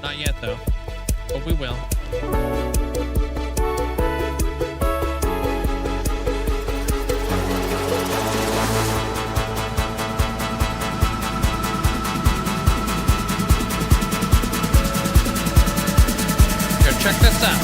Not yet, though. But we will. Here, check this out.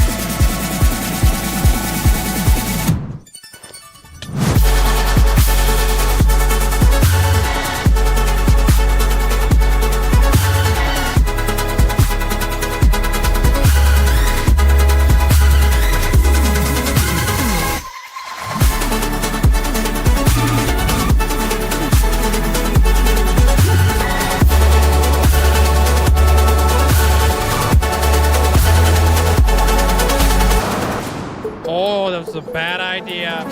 Oh, that was a bad idea.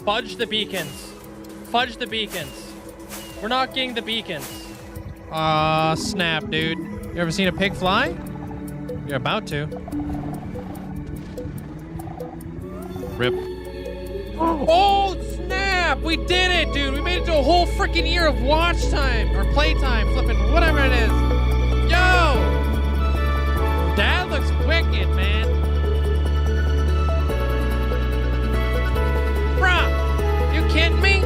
Fudge the beacons. Fudge the beacons. We're not getting the beacons. Aw, snap, dude. You ever seen a pig fly? You're about to. Rip. Oh, snap! We did it, dude! We made it to a whole freaking year of watch time, or playtime, flipping, whatever it is. Yo! Dad looks wicked, man. Bruh, you kidding me?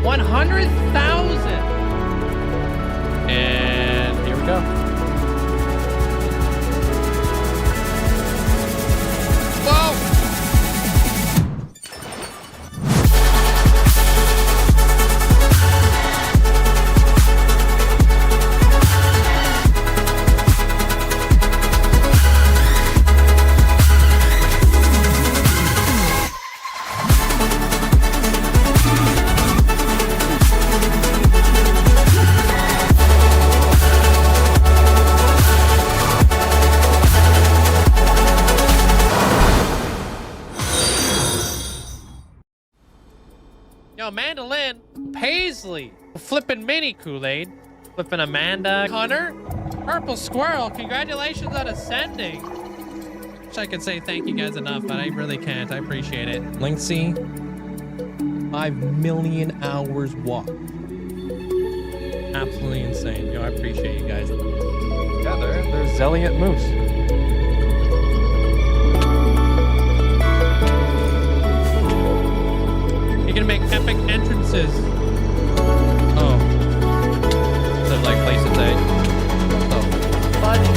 100,000. And here we go. Whoa! Yo, Mandolin, Paisley, flipping mini Kool-Aid, flipping Amanda, Hunter, Purple Squirrel, congratulations on ascending. Wish I could say thank you guys enough, but I really can't. I appreciate it. Linkzzey, 5 million hours walked. Absolutely insane. Yo, I appreciate you guys. Yeah, there's Zelliot Moose. You're gonna make epic entrances. Oh. Instead of like places A. Oh. Fudge.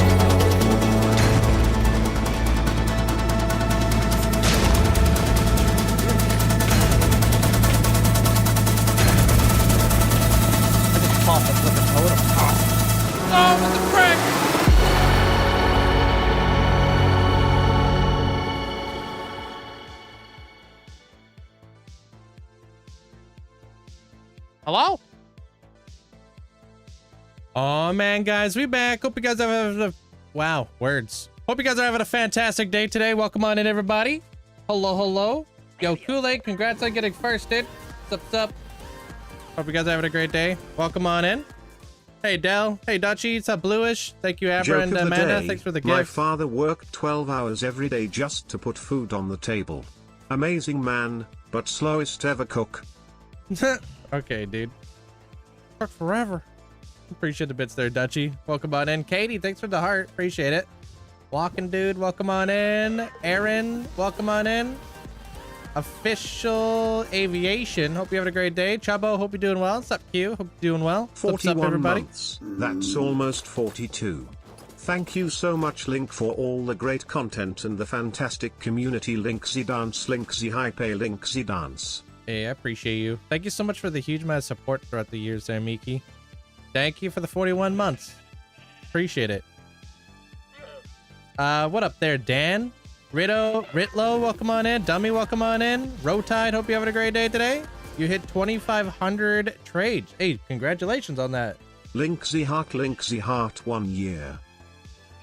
I just popped the flipping totem. Oh, what the frick? Hello? Oh man, guys, we back. Hope you guys are having a wow, words. Hope you guys are having a fantastic day today. Welcome on in, everybody. Hello, hello. Yo, Kool-Aid, congrats on getting firsted. What's up? Hope you guys are having a great day. Welcome on in. Hey, Dell. Hey, Dutchy. What's up, Bluish? Thank you, Abra and Amanda. Thanks for the gift. My father worked 12 hours every day just to put food on the table. Amazing man, but slowest ever cook. Okay, dude. Work forever. Appreciate the bits there, Dutchy. Welcome on in. Katie, thanks for the heart. Appreciate it. Walking Dude, welcome on in. Aaron, welcome on in. Official Aviation, hope you having a great day. Chubbo, hope you're doing well. What's up, Q? Hope you're doing well. 41 What's up, everybody? months. That's almost 42. Thank you so much, Link, for all the great content and the fantastic community. Linkzzey dance, Linkzzey hype, Linkzzey dance. Hey, I appreciate you. Thank you so much for the huge amount of support throughout the years there, Miki. Thank you for the 41 months. Appreciate it. What up there, Dan? Ritlo, welcome on in. Dummy, welcome on in. Rotide, hope you're having a great day today. You hit 2,500 trades. Hey, congratulations on that. Linkzzey Heart 1 year.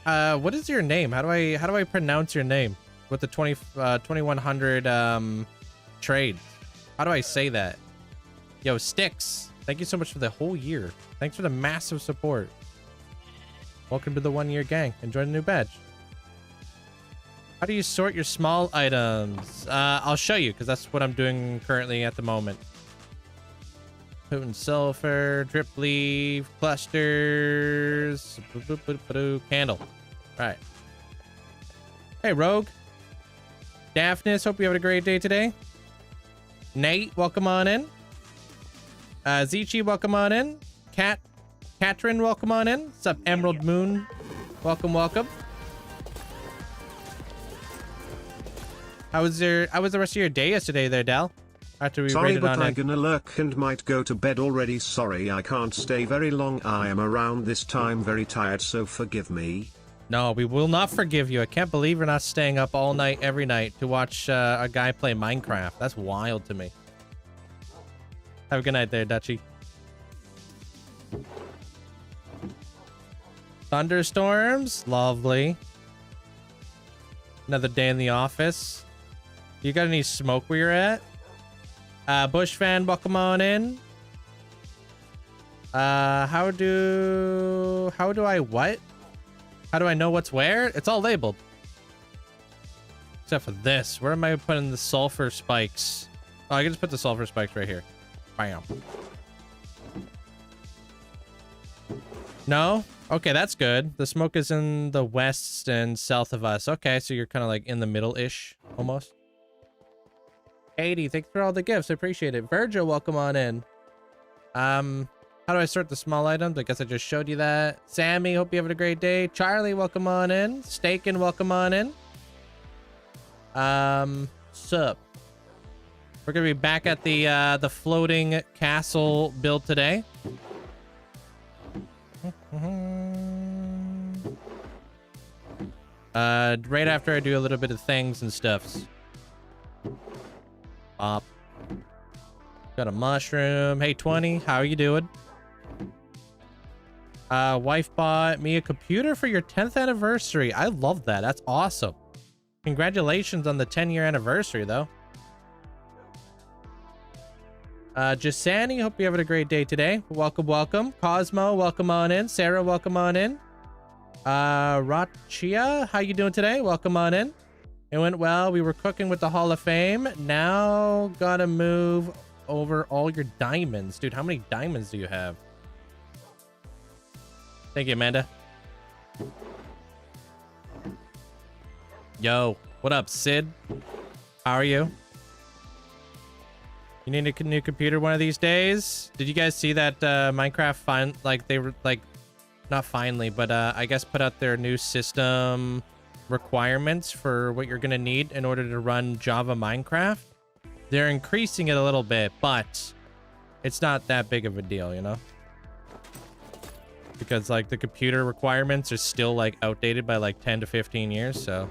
What is your name? How do I pronounce your name with the 2100 trades? How do I say that? Yo, Sticks, thank you so much for the whole year. Thanks for the massive support. Welcome to the 1 year gang. Enjoy the new badge. How do you sort your small items? I'll show you because that's what I'm doing currently at the moment. Potent sulfur, drip leaf, clusters, candle. All right. Hey, Rogue. Daphnis, hope you have a great day today. Nate, welcome on in. Zichi, welcome on in. Katrin, welcome on in. What's up, Emerald Moon? Welcome, welcome. How was the rest of your day yesterday there, Dal? After we Sorry, rated but on I'm in. gonna lurk and might go to bed already. Sorry, I can't stay very long. I am around this time very tired, so forgive me. No, we will not forgive you. I can't believe you're not staying up all night, every night to watch a guy play Minecraft. That's wild to me. Have a good night there, Dutchie. Thunderstorms, lovely. Another day in the office. You got any smoke where you're at? Bush fan, welcome on in. How do I what? How do I know what's where? It's all labeled. Except for this. Where am I putting the sulfur spikes? Oh, I can just put the sulfur spikes right here. Bam. No? Okay, that's good. The smoke is in the west and south of us. Okay, so you're kind of like in the middle-ish, almost. 80, thanks for all the gifts. I appreciate it. Virgil, welcome on in. How do I sort the small items? I guess I just showed you that. Sammy, hope you having a great day. Charlie, welcome on in. Staken, welcome on in. Sup. We're gonna be back at the floating castle build today. Right after I do a little bit of things and stuffs. Got a mushroom. Hey, 20, how are you doing? Wife bought me a computer for your 10th anniversary. I love that. That's awesome. Congratulations on the 10-year anniversary, though. Jasani, hope you're having a great day today. Welcome, welcome. Cosmo, welcome on in. Sarah, welcome on in. Rachia, how you doing today? Welcome on in. It went well. We were cooking with the Hall of Fame. Now gotta move over all your diamonds. Dude, how many diamonds do you have? Thank you, Amanda. Yo, what up, Sid? How are you? You need a new computer one of these days? Did you guys see that Minecraft they were like, not finally, but I guess put out their new system requirements for what you're gonna need in order to run Java Minecraft? They're increasing it a little bit, but it's not that big of a deal, you know? Because like the computer requirements are still like outdated by like 10 to 15 years, so.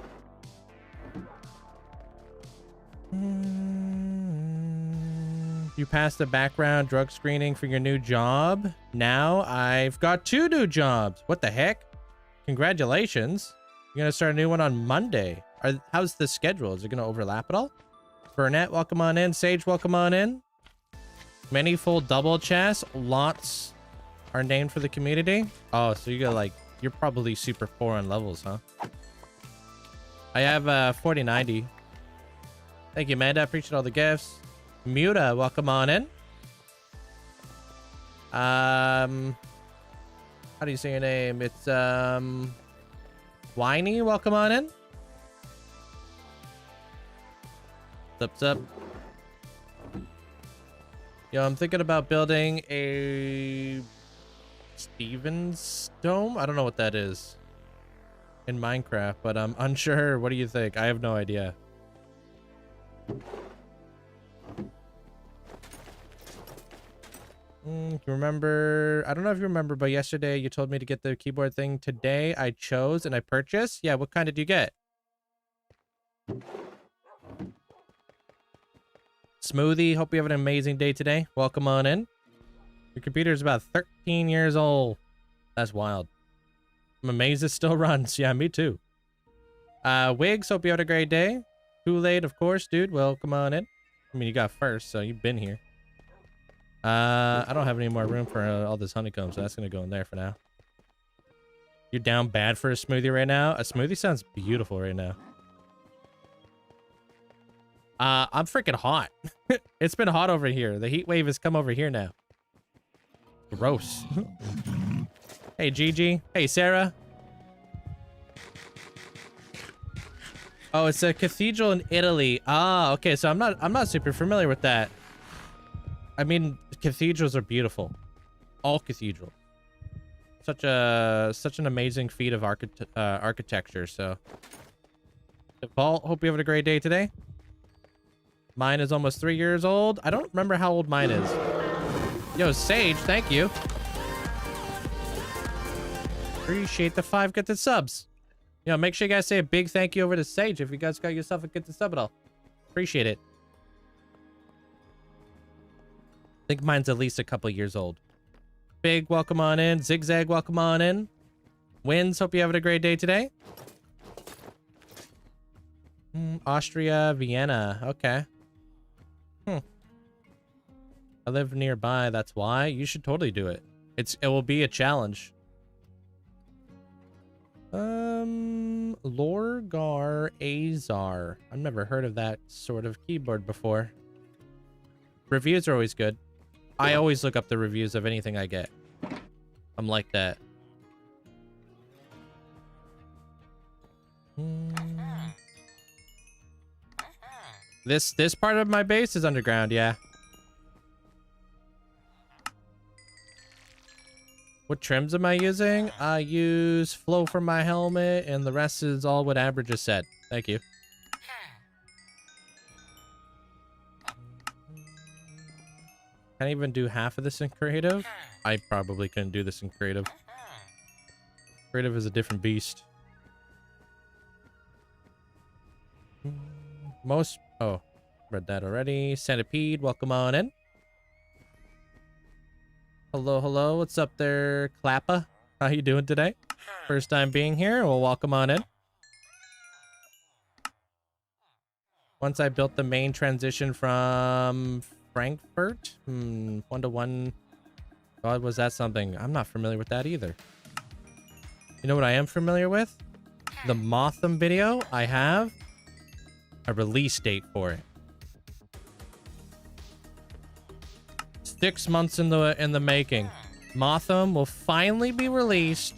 You passed the background drug screening for your new job. Now I've got 2 new jobs. What the heck? Congratulations. You're gonna start a new one on Monday. How's the schedule? Is it gonna overlap at all? Burnett, welcome on in. Sage, welcome on in. Many full double chests. Lots are named for the community. Oh, so you got like, you're probably super poor on levels, huh? I have 4090. Thank you, Amanda. I appreciate all the gifts. Muta, welcome on in. How do you say your name? It's Whiny, welcome on in. What's up? Yo, I'm thinking about building a Stevens dome. I don't know what that is in Minecraft, but I'm unsure. What do you think? I have no idea. You remember, I don't know if you remember, but yesterday you told me to get the keyboard thing. Today I chose and I purchased. Yeah, what kind did you get? Smoothie, hope you have an amazing day today. Welcome on in. Your computer's about 13 years old. That's wild. I'm amazed it still runs. Yeah, me too. Wiggs, hope you had a great day. Kool-Aid, of course, dude. Well, come on in. I mean, you got first, so you've been here. I don't have any more room for all this honeycomb, so that's gonna go in there for now. You're down bad for a smoothie right now? A smoothie sounds beautiful right now. I'm freaking hot. It's been hot over here. The heat wave has come over here now. Gross. Hey, Gigi. Hey, Sarah. Oh, it's a cathedral in Italy. Ah, okay. So I'm not super familiar with that. I mean, cathedrals are beautiful. All cathedrals. Such an amazing feat of architecture. So, Paul, hope you have a great day today. Mine is almost 3 years old. I don't remember how old mine is. Yo, Sage, thank you. Appreciate the 5 gifted subs. You know, make sure you guys say a big thank you over to Sage if you guys got yourself a gifted sub at all. Appreciate it. I think mine's at least a couple years old. Big, welcome on in. Zigzag, welcome on in. Wins, hope you're having a great day today. Austria, Vienna. Okay. I live nearby, that's why. You should totally do it. It will be a challenge. Lorgar Azar. I've never heard of that sort of keyboard before. Reviews are always good. I always look up the reviews of anything I get. I'm like that. This part of my base is underground, yeah. What trims am I using? I use flow for my helmet, and the rest is all what Amber just said. Thank you. Can't even do half of this in creative. I probably couldn't do this in creative. Creative is a different beast. Oh, read that already. Centipede, welcome on in. Hello, hello. What's up there, Clappa? How you doing today? First time being here? Well, welcome on in. Once I built the main transition from Frankfurt, 1-to-1. God, was that something? I'm not familiar with that either. You know what I am familiar with? The Motham video. I have a release date for it. 6 months in the making. Motham will finally be released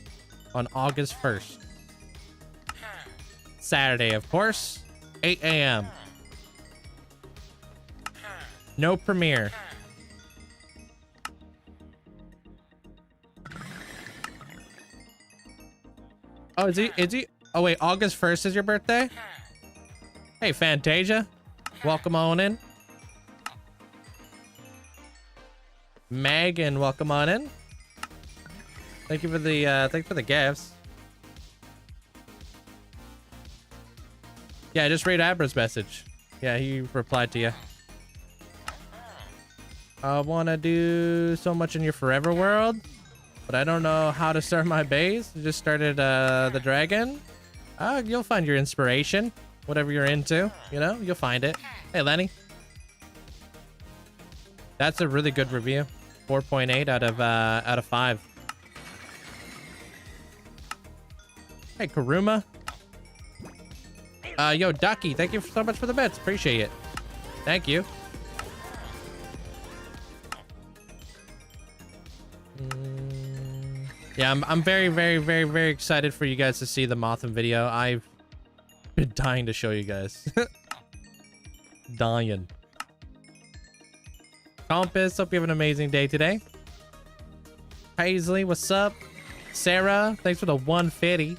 on August 1st. Saturday, of course. 8 a.m. No premiere. Oh, is he? Oh, wait, August 1st is your birthday? Hey, Fantasia. Welcome on in. Megan, welcome on in. Thank you for the gifts. Yeah, just read Abra's message. Yeah, he replied to you. I want to do so much in your forever world, but I don't know how to start my base. I just started the dragon. You'll find your inspiration, whatever you're into. You know, you'll find it. Hey, Lenny. That's a really good review. 4.8 out of 5. Hey, Karuma. Yo, Ducky, thank you so much for the bits. Appreciate it. Thank you. Yeah, I'm very, very, very, very excited for you guys to see the Motham video. I've been dying to show you guys. Dying. Compass, hope you have an amazing day today. Paisley, what's up? Sarah, thanks for the 150.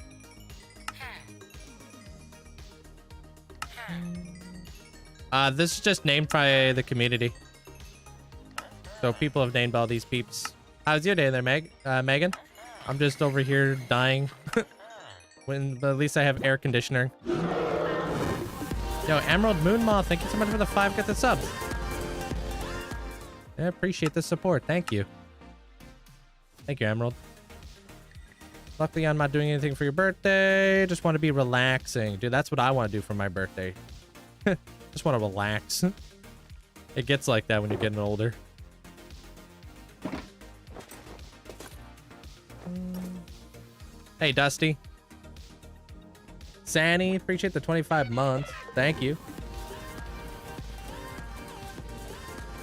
This is just named by the community. So people have named all these peeps. How's your day there, Megan? I'm just over here dying. But at least I have air conditioner. Yo, Emerald Moon Moth, thank you so much for the 5 gifted subs. I appreciate the support. Thank you. Thank you, Emerald. Luckily, I'm not doing anything for your birthday. Just want to be relaxing. Dude, that's what I want to do for my birthday. Just want to relax. It gets like that when you're getting older. Hey, Dusty. Sanny, appreciate the 25 months. Thank you.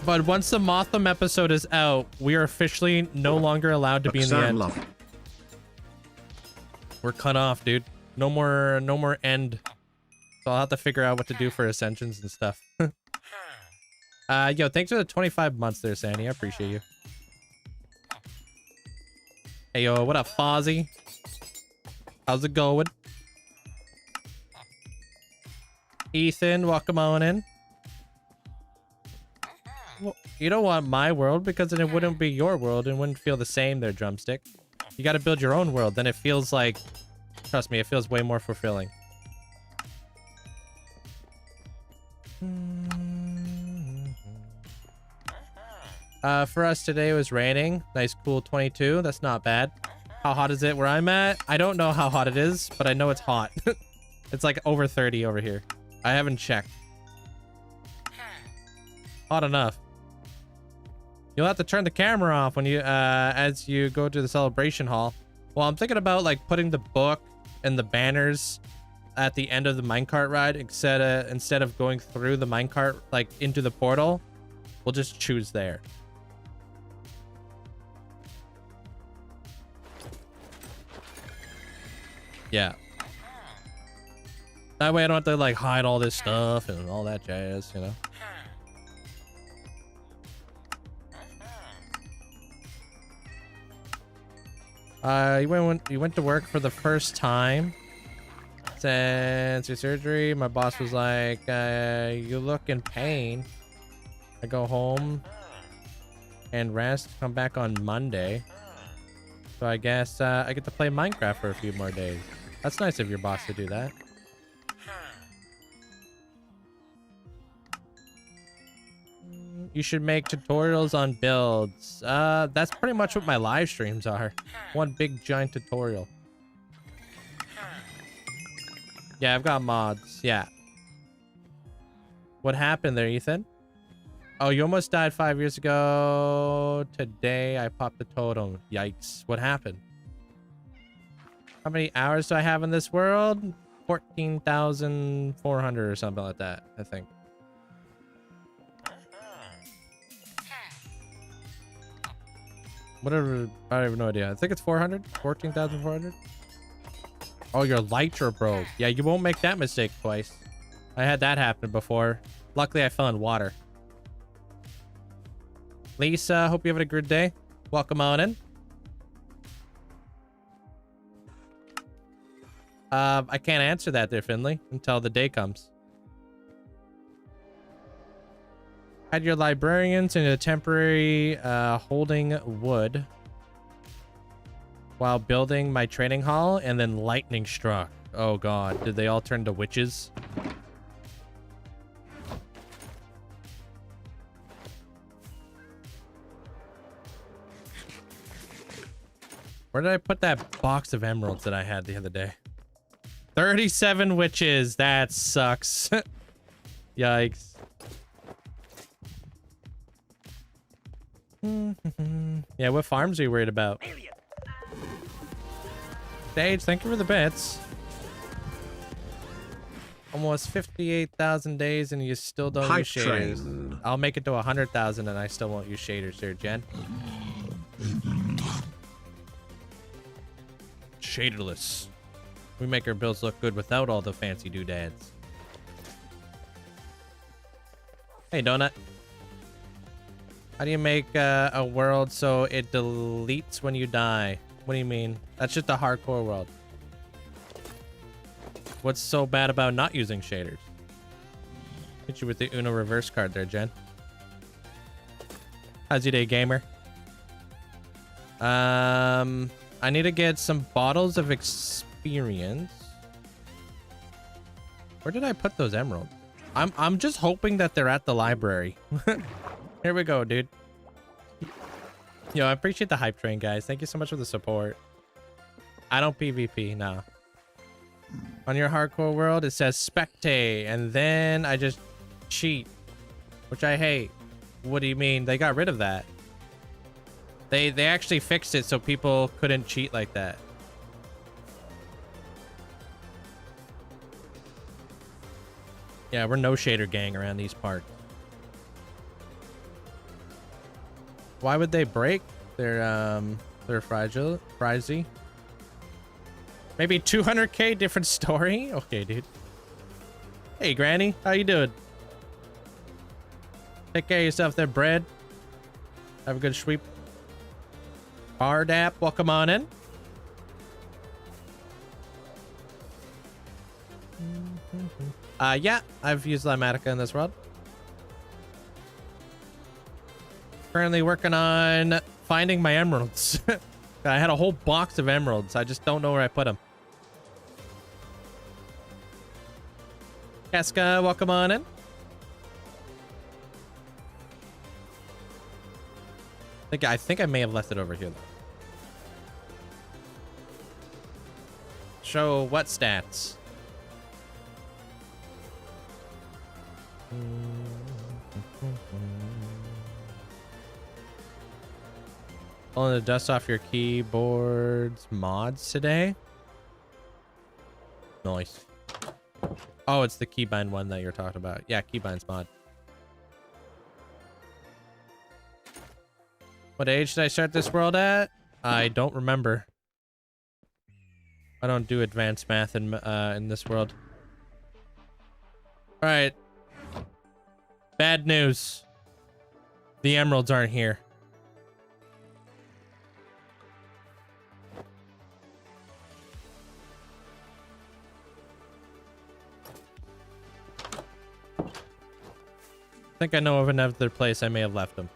But once the Motham episode is out, we are officially no longer allowed to be in the end. Love. We're cut off, dude. No more end. So I'll have to figure out what to do for Ascensions and stuff. Yo, thanks for the 25 months there, Sandy. I appreciate you. Hey, yo, what up, Fozzie? How's it going? Ethan, welcome on in. Well, you don't want my world because then it wouldn't be your world and wouldn't feel the same there, Drumstick. You got to build your own world. Then it feels like, trust me, it feels way more fulfilling. For us today, it was raining. Nice, cool 22. That's not bad. How hot is it where I'm at? I don't know how hot it is, but I know it's hot. It's like over 30 over here. I haven't checked. Hot enough. You'll have to turn the camera off when you, as you go to the celebration hall. Well, I'm thinking about like putting the book and the banners at the end of the minecart ride instead of going through the minecart like into the portal. We'll just choose there. Yeah. That way I don't have to like hide all this stuff and all that jazz, you know. You went to work for the first time since your surgery. My boss was like, you look in pain. I go home and rest, come back on Monday. So I guess I get to play Minecraft for a few more days. That's nice of your boss to do that. You should make tutorials on builds. That's pretty much what my live streams are. One big giant tutorial. Yeah, I've got mods. Yeah. What happened there, Ethan? Oh, you almost died 5 years ago. Today, I popped the totem. Yikes. What happened? How many hours do I have in this world? 14,400 or something like that, I think. Whatever. I have no idea. I think it's 400. 14,400. Oh, your lighter broke. Yeah, you won't make that mistake twice. I had that happen before. Luckily, I fell in water. Lisa, hope you have a good day. Welcome on in. I can't answer that there, Finley, until the day comes. Add your librarians in a temporary holding wood while building my training hall, and then lightning struck. Oh god, did they all turn to witches? Where did I put that box of emeralds that I had the other day? 37 witches. That sucks. Yikes. Yeah, what farms are you worried about? Sage, thank you for the bits. Almost 58,000 days and you still don't use shaders. Train. I'll make it to 100,000 and I still won't use shaders here, Jen. Shaderless. We make our builds look good without all the fancy doodads. Hey, Donut. How do you make a world so it deletes when you die? What do you mean? That's just a hardcore world. What's so bad about not using shaders? Hit you with the Uno reverse card there, Jen. How's your day, gamer? I need to get some bottles of experience. Where did I put those emeralds? I'm just hoping that they're at the library. Here we go, dude. Yo, I appreciate the hype train, guys. Thank you so much for the support. I don't PvP, no. On your hardcore world, it says spectate, and then I just cheat, which I hate. What do you mean? They got rid of that. They actually fixed it so people couldn't cheat like that. Yeah, we're no shader gang around these parts. Why would they break? They're fragile, frizzy. Maybe 200k different story? Okay, dude. Hey, Granny, how you doing? Take care of yourself there, bread. Have a good sweep. Ardap, welcome on in. Yeah, I've used Limatica in this world. Currently working on finding my emeralds. I had a whole box of emeralds. I just don't know where I put them. Casca, welcome on in. I think I may have left it over here though. Show what stats? Pulling the dust off your keyboard's mods today. Nice. Oh, it's the keybind one that you're talking about. Yeah, keybind's mod. What age did I start this world at? I don't remember. I don't do advanced math in this world. All right. Bad news. The emeralds aren't here. I think I know of another place I may have left them.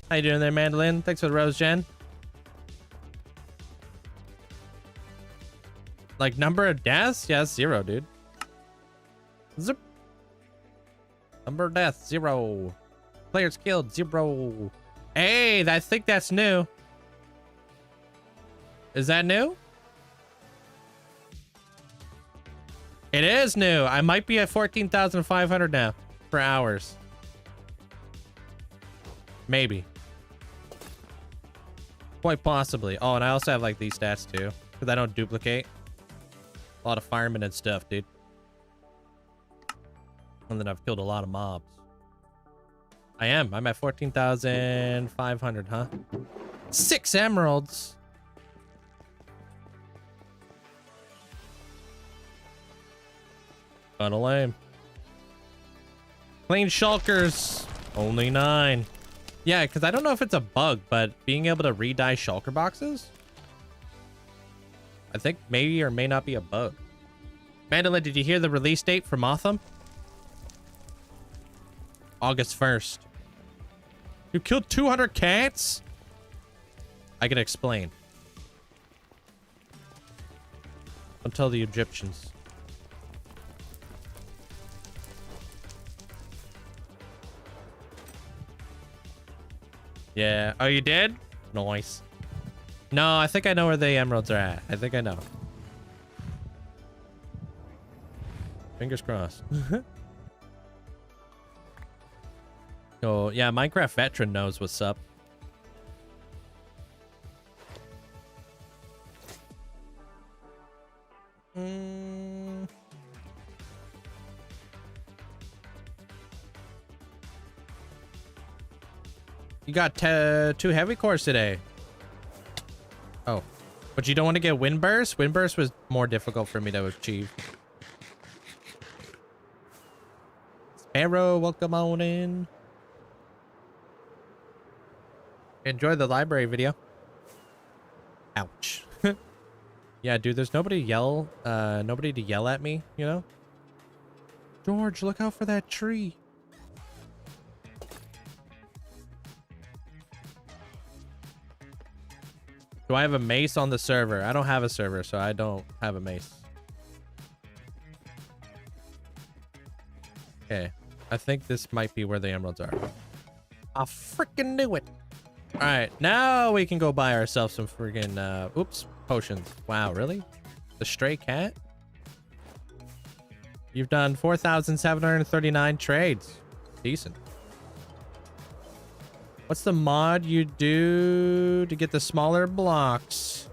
How you doing there, Mandolin? Thanks for the rose, Jen. Like, number of deaths? Yeah, 0, dude. Zip. Number of deaths, 0. Players killed, 0. Hey, I think that's new. Is that new? It is new. I might be at 14,500 now for hours. Maybe. Quite possibly. Oh, and I also have like these stats too, because I don't duplicate. A lot of firemen and stuff, dude. And then I've killed a lot of mobs. I am. I'm at 14,500, huh? 6 emeralds. Kinda lame. Clean shulkers. Only 9. Yeah, because I don't know if it's a bug, but being able to re-dye shulker boxes, I think maybe or may not be a bug. Mandalay, did you hear the release date for Motham? August 1st. You killed 200 cats? I can explain. Don't tell the Egyptians. Yeah. Oh, you did? Nice. No, I think I know where the emeralds are at. I think I know. Fingers crossed. Oh, yeah, Minecraft Veteran knows what's up. You got 2 heavy cores today. Oh, but you don't want to get Windburst? Windburst was more difficult for me to achieve. Sparrow, welcome on in. Enjoy the library video. Ouch. Yeah, dude, there's nobody to yell at me, you know? George, look out for that tree. Do I have a mace on the server? I don't have a server, so I don't have a mace. Okay. I think this might be where the emeralds are. I freaking knew it. All right, now we can go buy ourselves some freaking, oops, potions. Wow, really? The stray cat? You've done 4,739 trades. Decent. What's the mod you do to get the smaller blocks?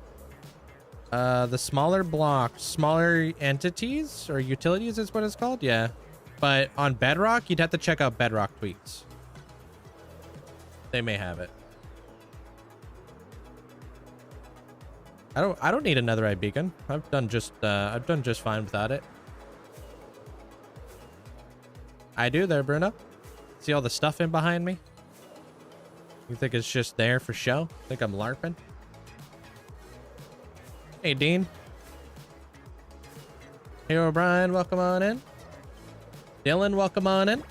The smaller blocks, smaller entities or utilities is what it's called? Yeah. But on Bedrock, you'd have to check out Bedrock tweets. They may have it. I don't need another eye beacon. I've done just fine without it. I do there, Bruno. See all the stuff in behind me? You think it's just there for show? Think I'm LARPing? Hey, Dean. Hey, O'Brien, welcome on in. Dylan, welcome on in.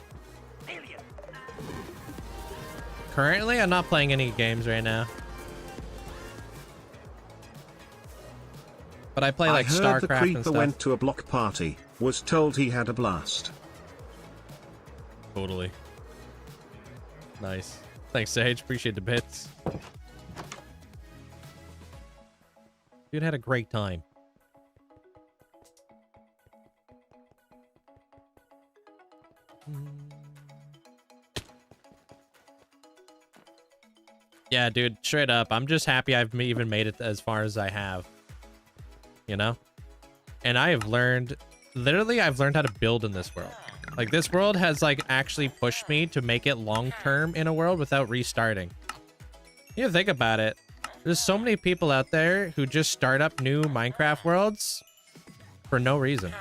Currently, I'm not playing any games right now. But I play like StarCraft and stuff. I heard the creeper went to a block party, was told he had a blast. Totally. Nice. Thanks, Sage. Appreciate the bits. Dude had a great time. Yeah, dude, straight up. I'm just happy I've even made it as far as I have. You know? And I have learned, literally, I've learned how to build in this world. Like, this world has, like, actually pushed me to make it long-term in a world without restarting. You think about it. There's so many people out there who just start up new Minecraft worlds for no reason.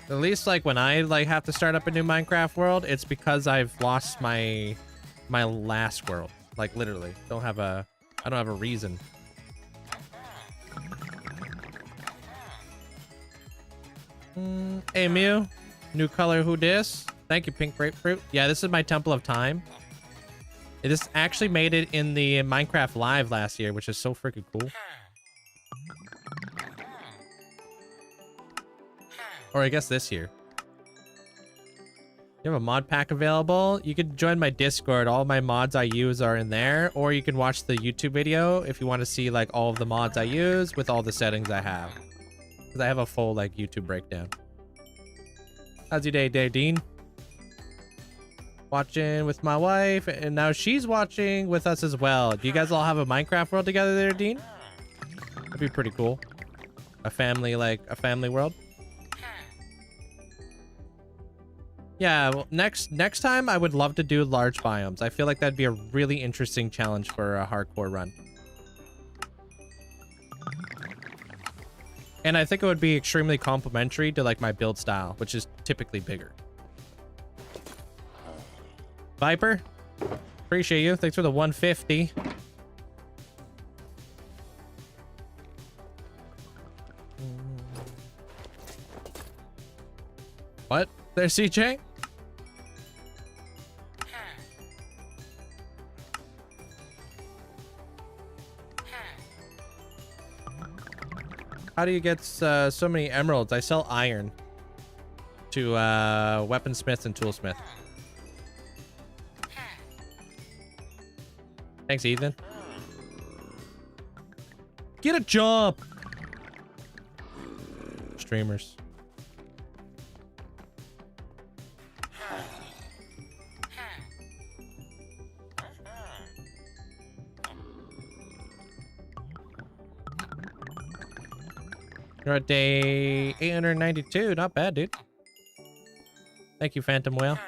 At least, like, when I, like, have to start up a new Minecraft world, it's because I've lost my last world. Like, literally. I don't have a reason. Hey, Mew. New color, who dis? Thank you, Pink Grapefruit. Yeah, this is my Temple of Time. This actually made it in the Minecraft Live last year, which is so freaking cool. Or I guess this year. You have a mod pack available? You can join my Discord. All my mods I use are in there. Or you can watch the YouTube video if you want to see like all of the mods I use with all the settings I have. Because I have a full like YouTube breakdown. How's your day, Dean? Watching with my wife, and now she's watching with us as well. Do you guys all have a Minecraft world together there, Dean? That'd be pretty cool. A family world. Yeah, well, next time I would love to do large biomes. I feel like that'd be a really interesting challenge for a hardcore run. And I think it would be extremely complementary to like my build style, which is typically bigger. Viper, appreciate you. Thanks for the 150. What? There's CJ? How do you get so many emeralds? I sell iron to weaponsmiths and toolsmith. Thanks, Ethan. Get a job! Streamers. You're at day 892. Not bad, dude. Thank you, Phantom Whale.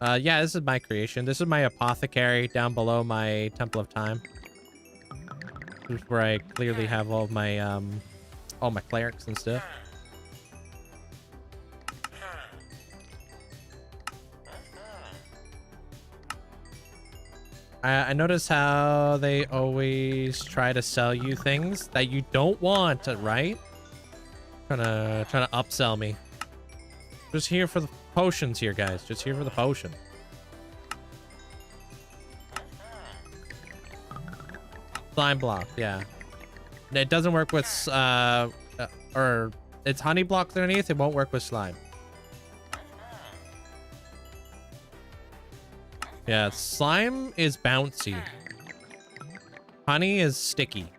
Yeah, this is my creation. This is my apothecary down below my Temple of Time. This is where I clearly have all my clerics and stuff. I notice how they always try to sell you things that you don't want, right? Trying to upsell me. Just here for potions here, guys. Just here for the potion. Slime block, yeah. It doesn't work with, or it's honey blocks underneath. It won't work with slime. Yeah, slime is bouncy. Honey is sticky.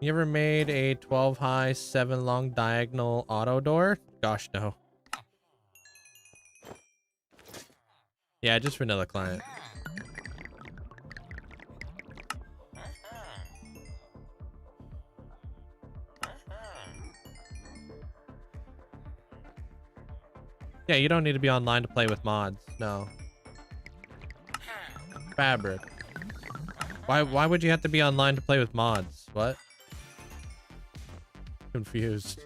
You ever made a 12 high, 7 long diagonal auto door? Gosh, no. Yeah, just vanilla client. Yeah, you don't need to be online to play with mods. No. Fabric. Why would you have to be online to play with mods? What? Confused.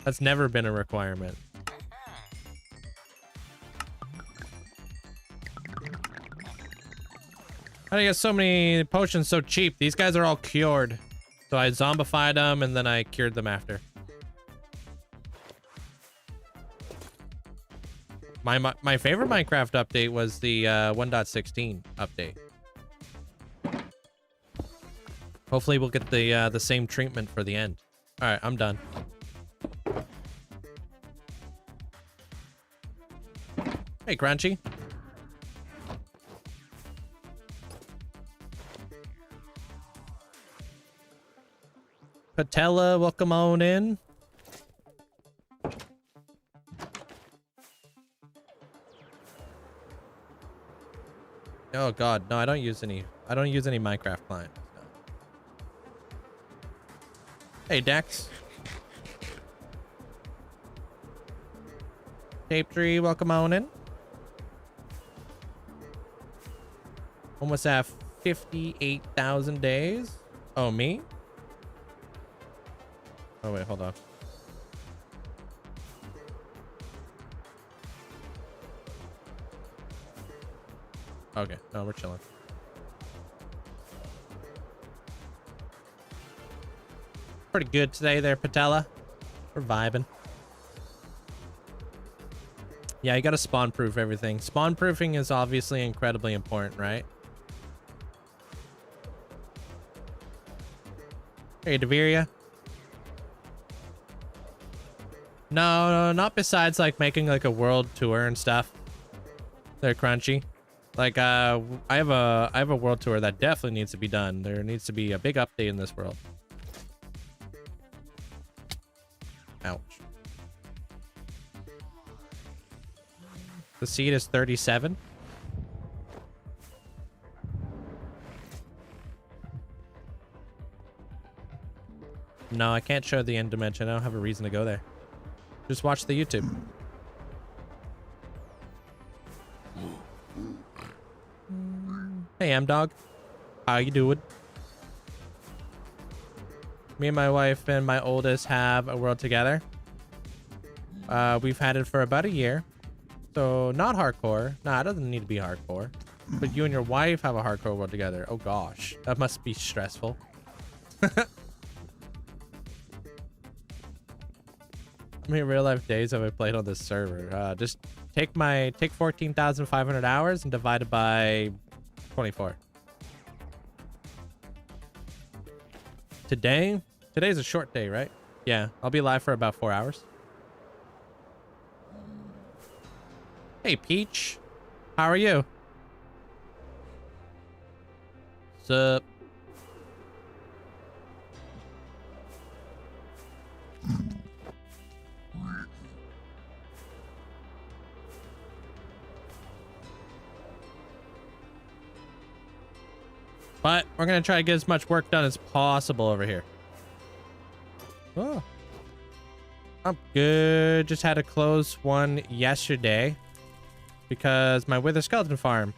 That's never been a requirement. How do you get so many potions so cheap? These guys are all cured. So I zombified them and then I cured them after. My favorite Minecraft update was the 1.16 update. Hopefully we'll get the same treatment for the end. All right, I'm done. Hey, Crunchy. Patella, welcome on in. Oh god, no, I don't use any Minecraft clients. No. Hey Dex. Tape Tree, welcome on in. Almost at 58,000 days. Oh, me? Oh wait, hold on. Okay, no, we're chilling. Pretty good today there, Patella. We're vibing. Yeah, you gotta spawn proof everything. Spawn proofing is obviously incredibly important, right? Hey, Deveria. No, not besides like making like a world tour and stuff. They're Crunchy. Like, I have a world tour that definitely needs to be done. There needs to be a big update in this world. Ouch. The seed is 37. No, I can't show the end dimension. I don't have a reason to go there. Just watch the YouTube. Hey, M-Dog. How you doing? Me and my wife and my oldest have a world together. We've had it for about a year. So, not hardcore. Nah, it doesn't need to be hardcore. But you and your wife have a hardcore world together. Oh, gosh. That must be stressful. How many real-life days have I played on this server? Just take 14,500 hours and divide it by 24. Today's a short day, right? Yeah, I'll be live for about 4 hours. Hey, Peach. How are you? Sup? But we're going to try to get as much work done as possible over here. Oh. I'm good. Just had to close one yesterday because my Wither Skeleton farm.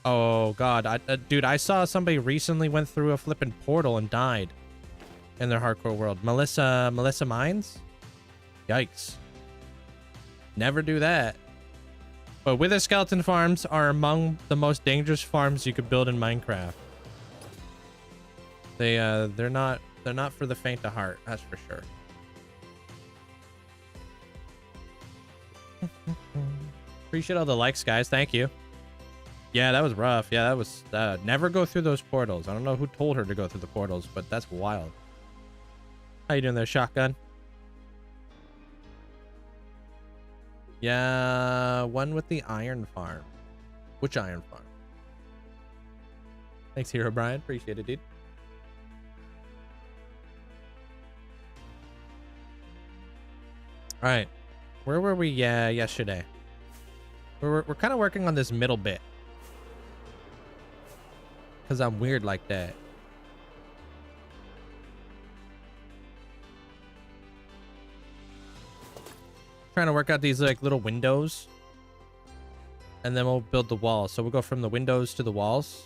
Oh, God. Dude, I saw somebody recently went through a flipping portal and died in their hardcore world. Melissa Mines? Yikes. Never do that. But Wither Skeleton farms are among the most dangerous farms you could build in Minecraft. They're not for the faint of heart, that's for sure. Appreciate all the likes, guys. Thank you. Yeah, that was rough. Yeah, that was... never go through those portals. I don't know who told her to go through the portals, but that's wild. How you doing there, Shotgun? Yeah, one with the iron farm. Which iron farm? Thanks, Hero Brian. Appreciate it, dude. All right. Where were we yesterday? We're kind of working on this middle bit. Because I'm weird like that. Trying to work out these like little windows. And then we'll build the walls. So we'll go from the windows to the walls.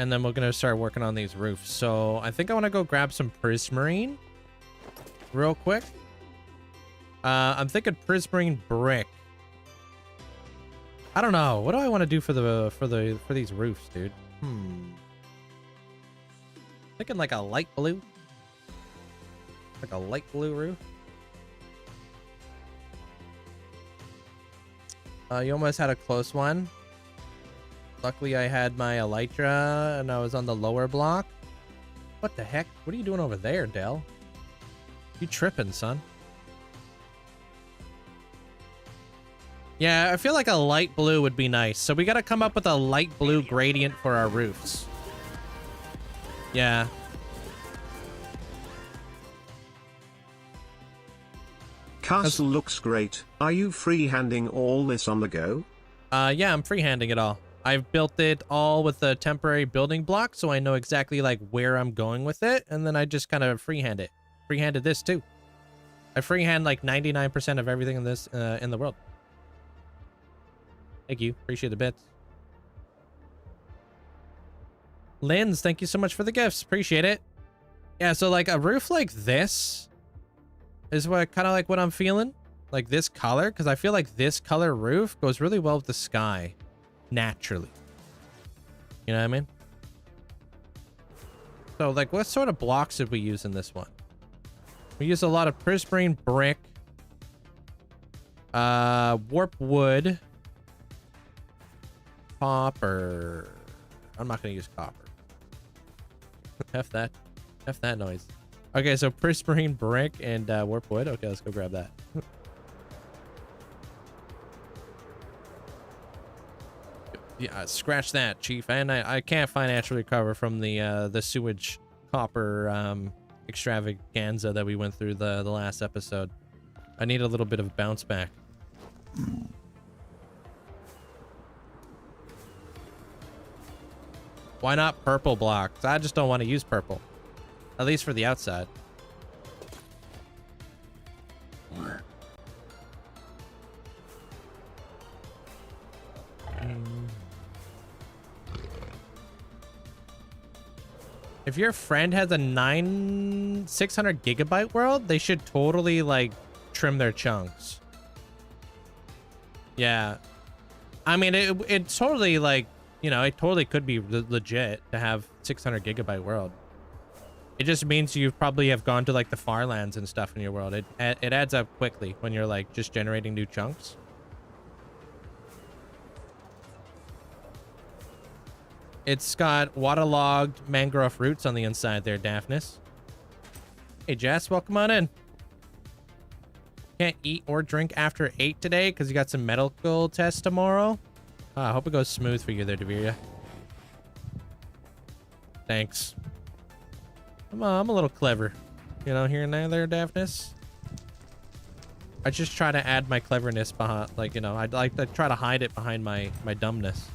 And then we're going to start working on these roofs. So I think I want to go grab some prismarine real quick. I'm thinking prismarine brick. I don't know. What do I want to do for these roofs, dude? Thinking like a light blue. Like a light blue roof. You almost had a close one. Luckily, I had my elytra and I was on the lower block. What the heck? What are you doing over there, Dell? You tripping, son? Yeah, I feel like a light blue would be nice. So we got to come up with a light blue gradient for our roofs. Yeah. Castle looks great. Are you freehanding all this on the go? Yeah, I'm freehanding it all. I've built it all with a temporary building block, so I know exactly like where I'm going with it, and then I just kind of freehand it. Freehanded this too. I freehand like 99% of everything in this in the world. Thank you. Appreciate the bits. Linz, thank you so much for the gifts. Appreciate it. Yeah, so like a roof like this is what kind of like what I'm feeling. Like this color, because I feel like this color roof goes really well with the sky. Naturally. You know what I mean? So like what sort of blocks did we use in this one? We used a lot of prismarine brick, warp wood, copper. I'm not gonna use copper. F that noise. Okay, so prismarine brick and warp wood. Okay, let's go grab that. Yeah, scratch that, Chief. And I can't financially recover from the sewage copper extravaganza that we went through the last episode. I need a little bit of bounce back. Why not purple blocks? I just don't want to use purple. At least for the outside. If your friend has a 600 gigabyte world, they should totally like trim their chunks. Yeah. I mean, it totally like, you know, it totally could be legit to have 600 gigabyte world. It just means you probably have gone to like the far lands and stuff in your world. It adds up quickly when you're like just generating new chunks. It's got waterlogged mangrove roots on the inside there, Daphnis. Hey, Jess, welcome on in. Can't eat or drink after 8 today because you got some medical tests tomorrow. I hope it goes smooth for you there, Deviria. Thanks. I'm a little clever, you know, here and there, Daphnis. I just try to add my cleverness behind, like, you know, I like to try to hide it behind my dumbness.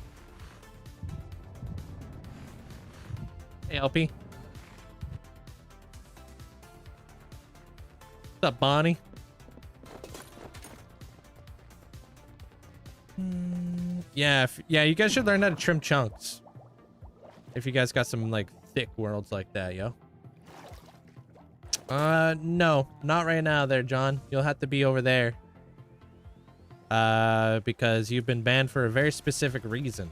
Hey, LP. What's up, Bonnie? Yeah, you guys should learn how to trim chunks. If you guys got some, like, thick worlds like that, yo. No, not right now there, John. You'll have to be over there. Because you've been banned for a very specific reason.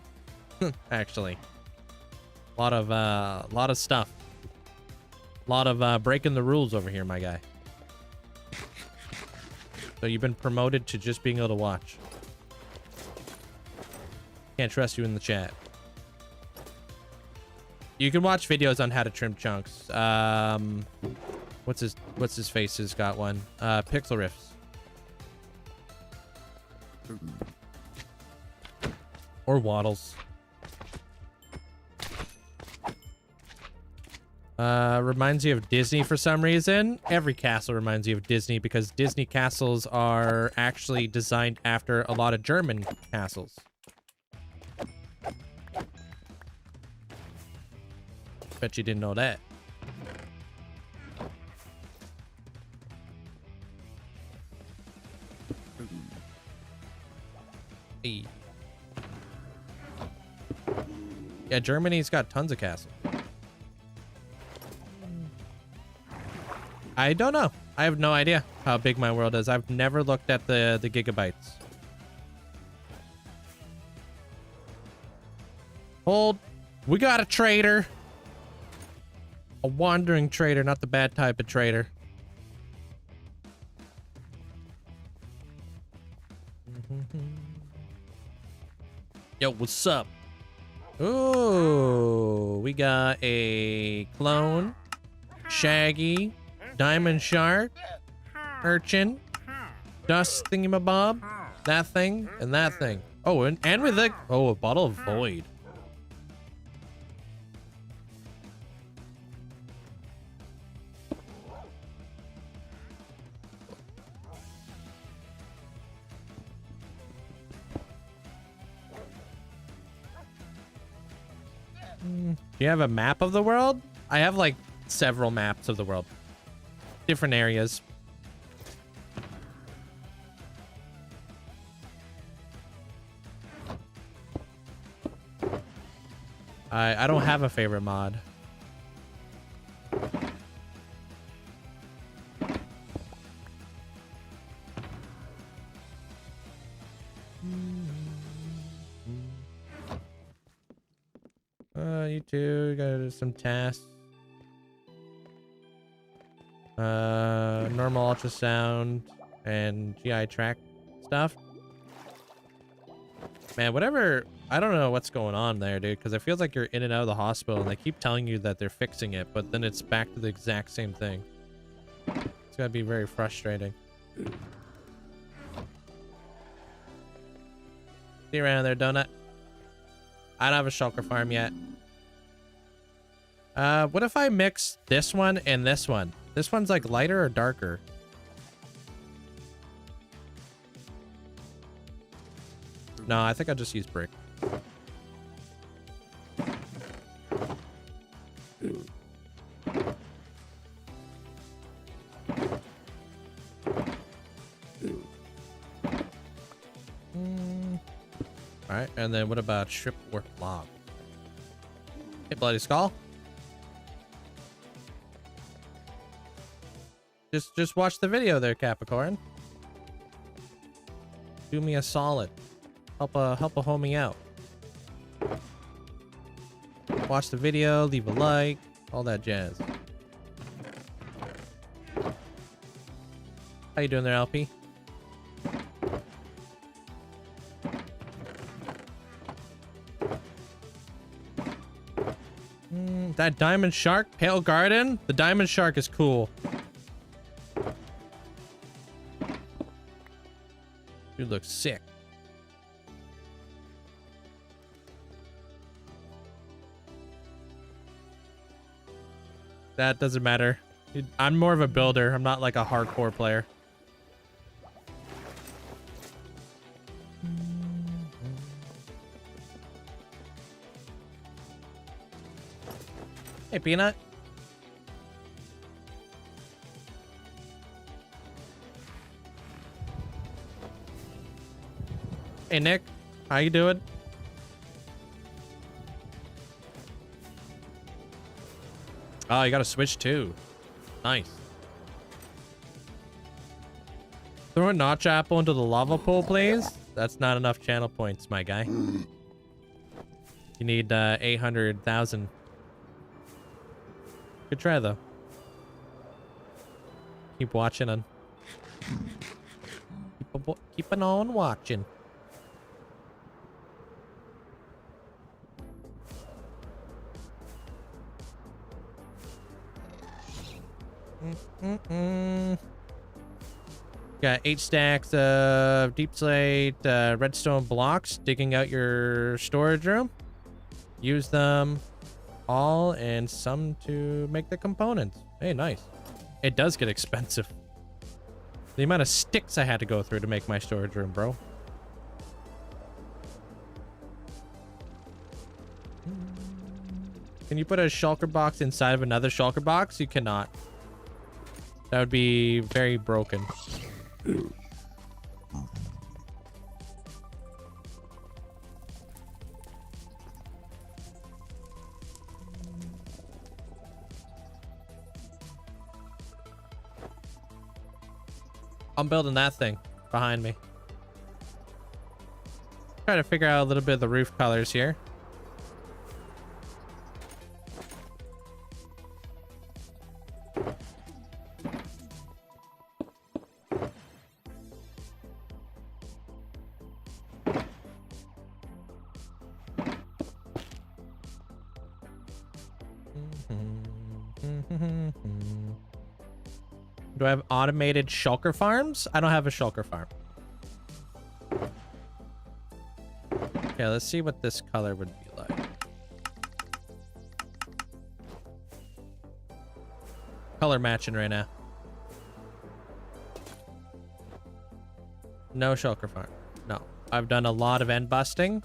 Actually. A lot of stuff. A lot of breaking the rules over here, my guy. So you've been promoted to just being able to watch. Can't trust you in the chat. You can watch videos on how to trim chunks. What's his face has got one. Pixel Riffs. Or Waddles. Reminds you of Disney for some reason. Every castle reminds you of Disney because Disney castles are actually designed after a lot of German castles. Bet you didn't know that. Hey. Yeah, Germany's got tons of castles. I don't know. I have no idea how big my world is. I've never looked at the gigabytes. Hold. We got a trader. A wandering trader, not the bad type of trader. Yo, what's up? Ooh, we got a clone, Shaggy, Diamond Shark, Urchin, Dust Thingamabob, that thing, and that thing. Oh, and with a bottle of Void. Do you have a map of the world? I have like several maps of the world. Different areas. I don't have a favorite mod. You two got some tasks. Normal ultrasound and GI tract stuff. Man, whatever. I don't know what's going on there, dude, because it feels like you're in and out of the hospital and they keep telling you that they're fixing it, but then it's back to the exact same thing. It's gotta be very frustrating. See you around there, Donut. I don't have a shulker farm yet. What if I mix this one and this one? This one's like lighter or darker? No, I think I'll just use brick. All right, and then what about strip work log? Hey, Bloody Skull. Just watch the video there, Capricorn. Do me a solid. Help a homie out. Watch the video, leave a like, all that jazz. How you doing there, LP? That diamond shark, Pale Garden. The diamond shark is cool. Dude looks sick. That doesn't matter. I'm more of a builder. I'm not like a hardcore player. Hey, Peanut. Hey, Nick. How you doing? Oh, you got to switch too. Nice. Throw a notch apple into the lava pool, please. That's not enough channel points, my guy. You need 800,000. Good try, though. Keep watching and keeping on watching. Got 8 stacks of deep slate redstone blocks digging out your storage room. Use them all and some to make the components. Hey, nice. It does get expensive. The amount of sticks I had to go through to make my storage room, bro. Can you put a shulker box inside of another shulker box? You cannot. That would be very broken. I'm building that thing behind me. Try to figure out a little bit of the roof colors here. Do I have automated shulker farms? I don't have a shulker farm. Okay, let's see what this color would be like. Color matching right now. No shulker farm. No. I've done a lot of end busting.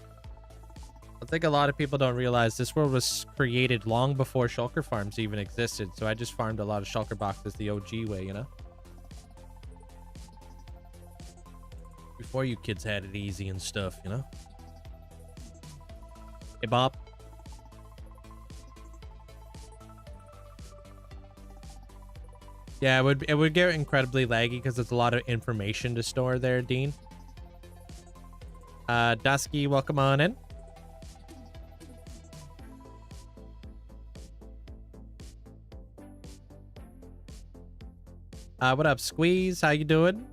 I think a lot of people don't realize this world was created long before shulker farms even existed. So I just farmed a lot of shulker boxes the OG way, you know? Before you kids had it easy and stuff, you know? Hey, Bob. Yeah, it would get incredibly laggy because there's a lot of information to store there, Dean. Dusky, welcome on in. What up, Squeeze? How you doing?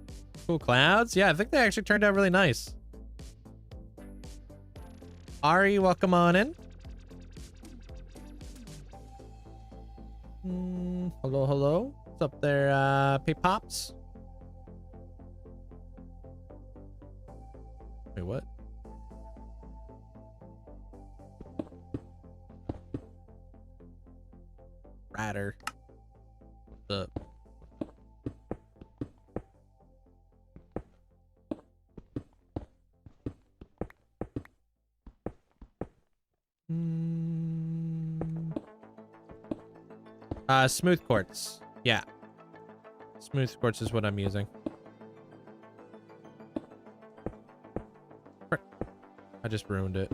Cool clouds. Yeah, I think they actually turned out really nice. Ari, welcome on in. Hello, hello. What's up there, P-Pops? Wait, what? Ratter. What's up? Smooth quartz. Yeah. Smooth quartz is what I'm using. Frick. I just ruined it.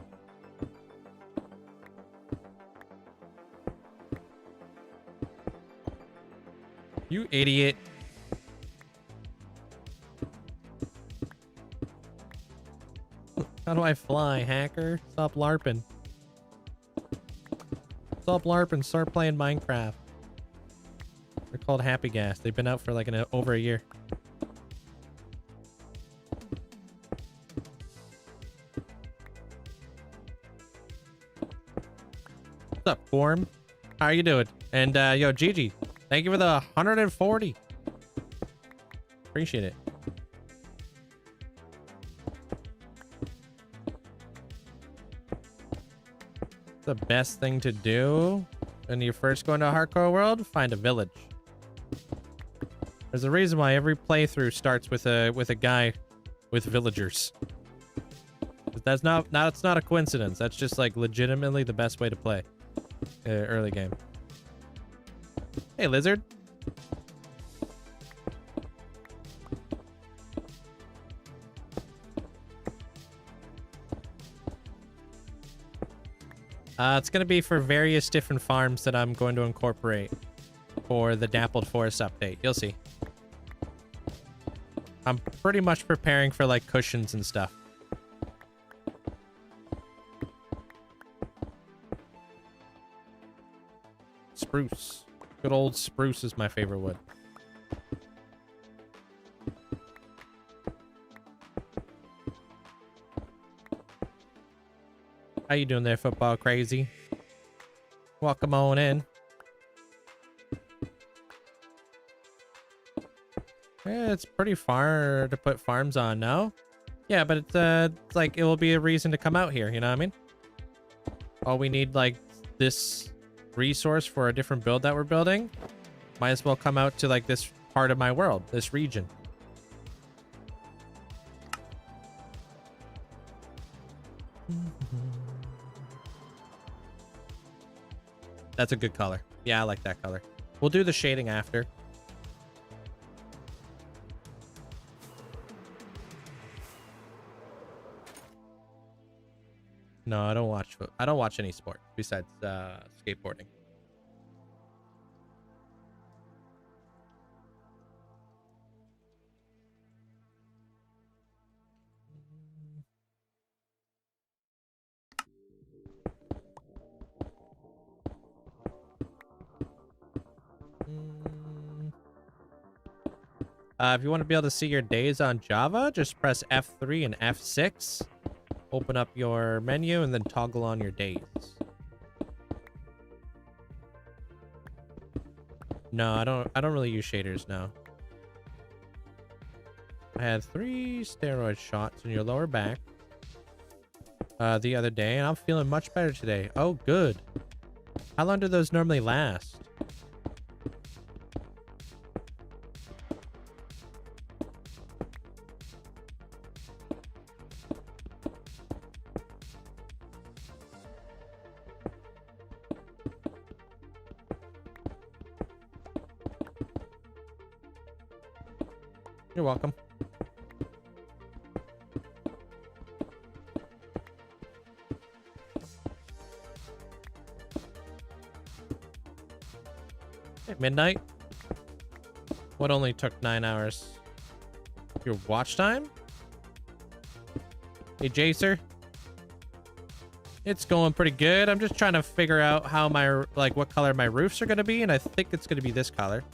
You idiot. How do I fly, hacker? Stop LARPing. Stop LARPing. Start playing Minecraft. They're called Happy Gas. They've been out for like over a year. What's up, Gorm? How are you doing? And yo, Gigi, thank you for the 140. Appreciate it. The best thing to do when you first go into a hardcore world, find a village. There's a reason why every playthrough starts with a guy with villagers. That's not a coincidence. That's just like legitimately the best way to play early game. Hey, Lizard. It's going to be for various different farms that I'm going to incorporate for the Dappled Forest update. You'll see. I'm pretty much preparing for like cushions and stuff. Spruce. Good old spruce is my favorite wood. How you doing there, football crazy? Welcome on in. Yeah, it's pretty far to put farms on, no? Yeah, but it's like it will be a reason to come out here, you know what I mean? All we need, like, this resource for a different build that we're building. Might as well come out to, like, this part of my world, this region. That's a good color. Yeah, I like that color. We'll do the shading after. No, I don't watch any sport besides skateboarding. If you want to be able to see your days on Java, just press F3 and F6. Open up your menu and then toggle on your days. No, I don't really use shaders now. I had 3 steroid shots in your lower back the other day, and I'm feeling much better today. Oh, good. How long do those normally last? You're welcome. At midnight? What only took 9 hours? Your watch time? Hey, Jacer. It's going pretty good. I'm just trying to figure out how my, like, what color my roofs are going to be, and I think it's going to be this color.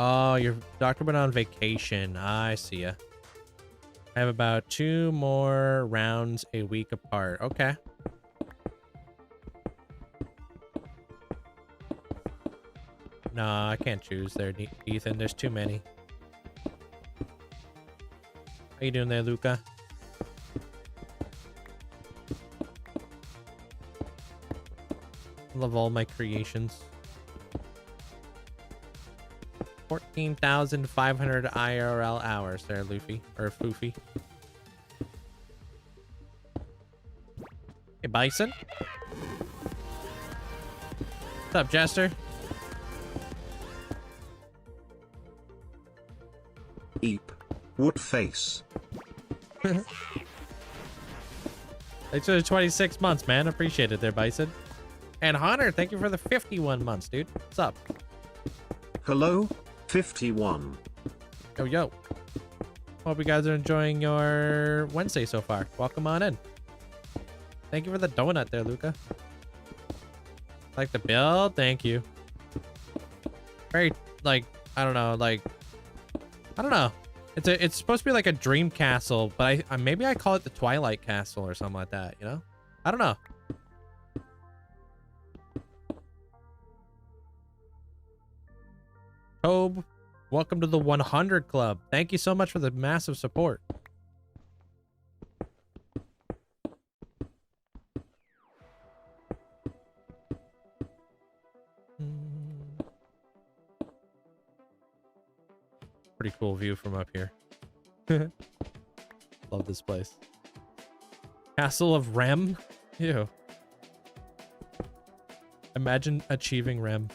Oh, your doctor went on vacation. I see ya. I have about 2 more rounds a week apart. Okay. No, I can't choose there, Ethan. There's too many. How you doing there, Luca? Love all my creations. 14,500 IRL hours there, Luffy. Or Foofy. Hey, Bison. What's up, Jester? Eep. Wood face. Thanks for the 26 months, man. Appreciate it there, Bison. And Hunter, thank you for the 51 months, dude. What's up? Hello, 51. Yo, yo. Hope you guys are enjoying your Wednesday so far. Welcome on in. Thank you for the donut there, Luca. Like the build? Thank you. Very, like, I don't know, like, I don't know. It's supposed to be like a dream castle, but I maybe I call it the Twilight Castle or something like that, you know? I don't know. Tobe, welcome to the 100 Club. Thank you so much for the massive support. Pretty cool view from up here. Love this place. Castle of Rem? Ew. Imagine achieving Rem.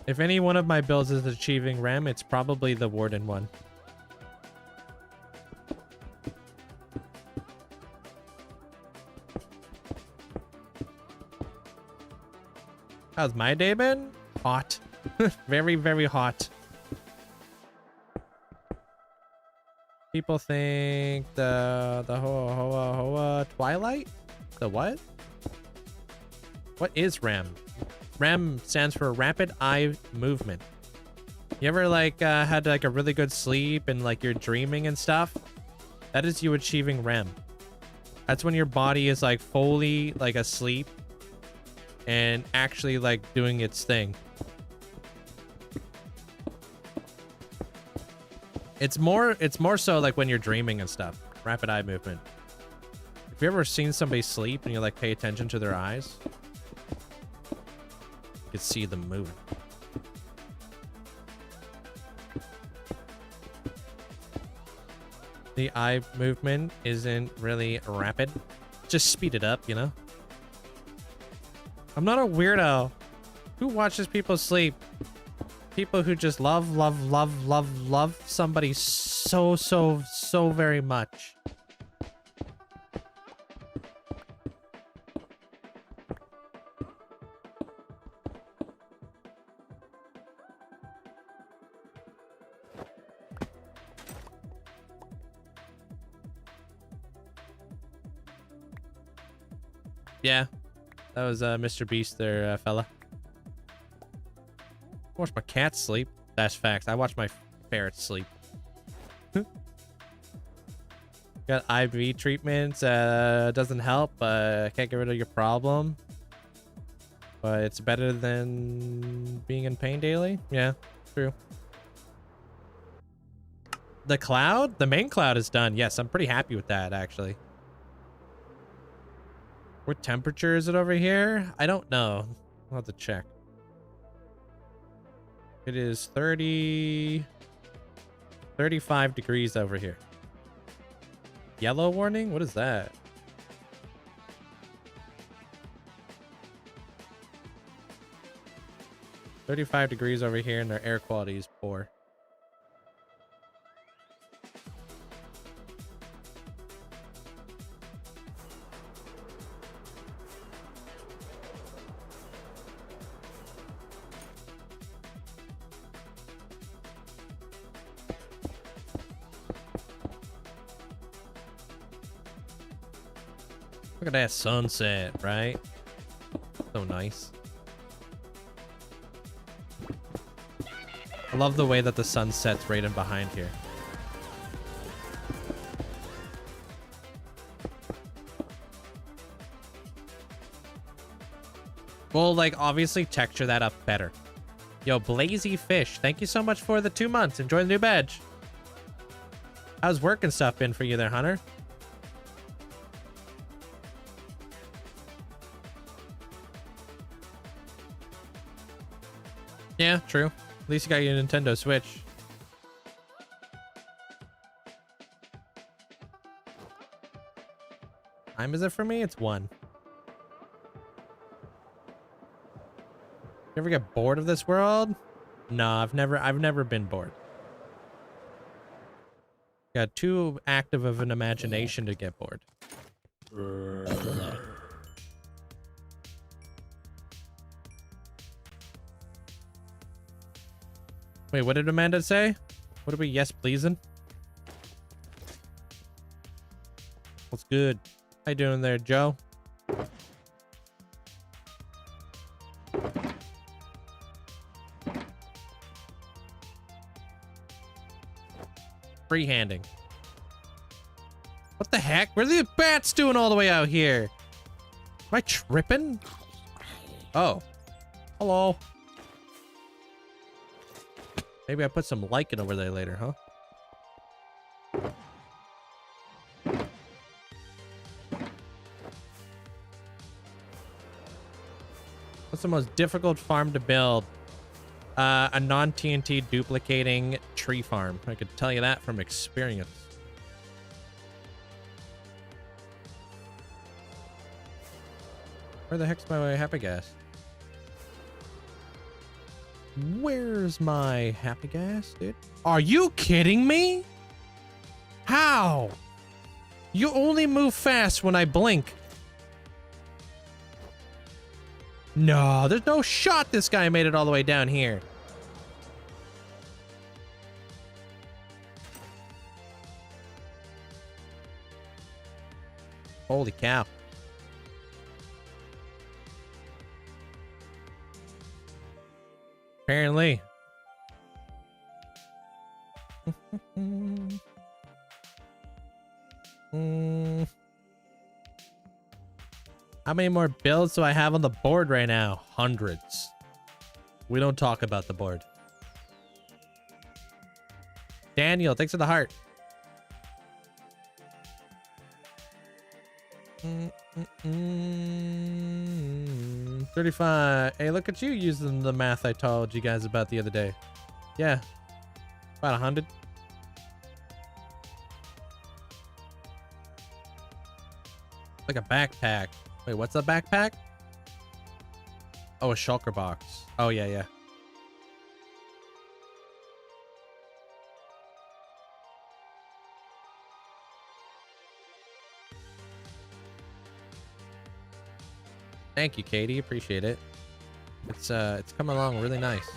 If any one of my builds is achieving Rem, it's probably the Warden one. How's my day been? Hot. Very, very hot. People think the Hoa Twilight? The what? What is Rem? REM stands for rapid eye movement. You ever like had like a really good sleep and like you're dreaming and stuff? That is you achieving REM. That's when your body is like fully like asleep and actually like doing its thing. It's more so like when you're dreaming and stuff. Rapid eye movement. Have you ever seen somebody sleep and you like pay attention to their eyes? You can see them moving. The eye movement isn't really rapid. Just speed it up, you know? I'm not a weirdo. Who watches people sleep? People who just love somebody so very much. Yeah, that was Mr. Beast there, fella. I watch my cats sleep. That's facts. I watch my ferrets sleep. Got IV treatments. Doesn't help. Can't get rid of your problem. But it's better than being in pain daily. Yeah, true. The cloud? The main cloud is done. Yes, I'm pretty happy with that, actually. What temperature is it over here? I don't know. I'll have to check. It is 35 degrees over here. Yellow warning? What is that? $35 degrees over here and their air quality is poor. Look at that sunset, right? So nice. I love the way that the sun sets right in behind here. Well, like, obviously texture that up better. Yo, Blazy Fish, thank you so much for the 2 months. Enjoy the new badge. How's work and stuff been for you there, Hunter? Yeah, true. At least you got your Nintendo Switch. Time is it for me? It's 1. You ever get bored of this world? No, I've never been bored. Got too active of an imagination to get bored. Wait, what did Amanda say? What are we yes pleasing? What's good? How you doing there, Joe? Freehanding. What the heck? What are the bats doing all the way out here? Am I tripping? Oh. Hello. Maybe I put some lichen over there later, huh? What's the most difficult farm to build? A non-TNT duplicating tree farm. I could tell you that from experience. Where the heck's my happy gas? Where's my happy gas, dude? Are you kidding me? How? You only move fast when I blink. No, there's no shot this guy made it all the way down here. Holy cow. Apparently. How many more builds do I have on the board right now? Hundreds. We don't talk about the board. Daniel, thanks for the heart. 35. Hey, look at you using the math I told you guys about the other day. Yeah. About 100. Like a backpack. Wait, what's a backpack? Oh, a shulker box. Oh, yeah, yeah. Thank you, Katie. Appreciate it. It's coming along really nice.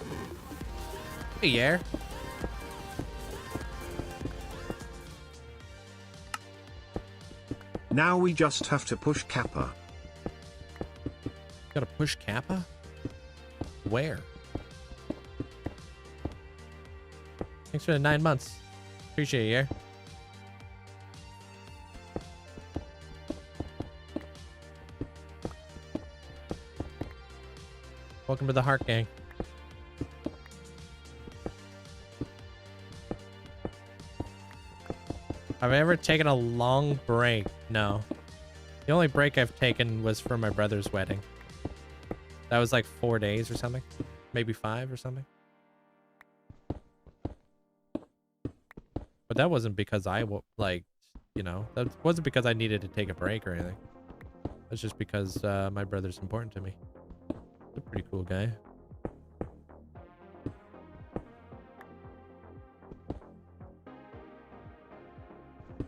Hey, yeah. Now we just have to push Kappa. Gotta push Kappa? Where? Thanks for the 9 months. Appreciate it, yeah. Welcome to the Heart Gang. Have I ever taken a long break? No. The only break I've taken was for my brother's wedding. That was like 4 days or something. Maybe 5 or something. But that wasn't because I, like, you know, that wasn't because I needed to take a break or anything. That's just because my brother's important to me. He's a pretty cool guy.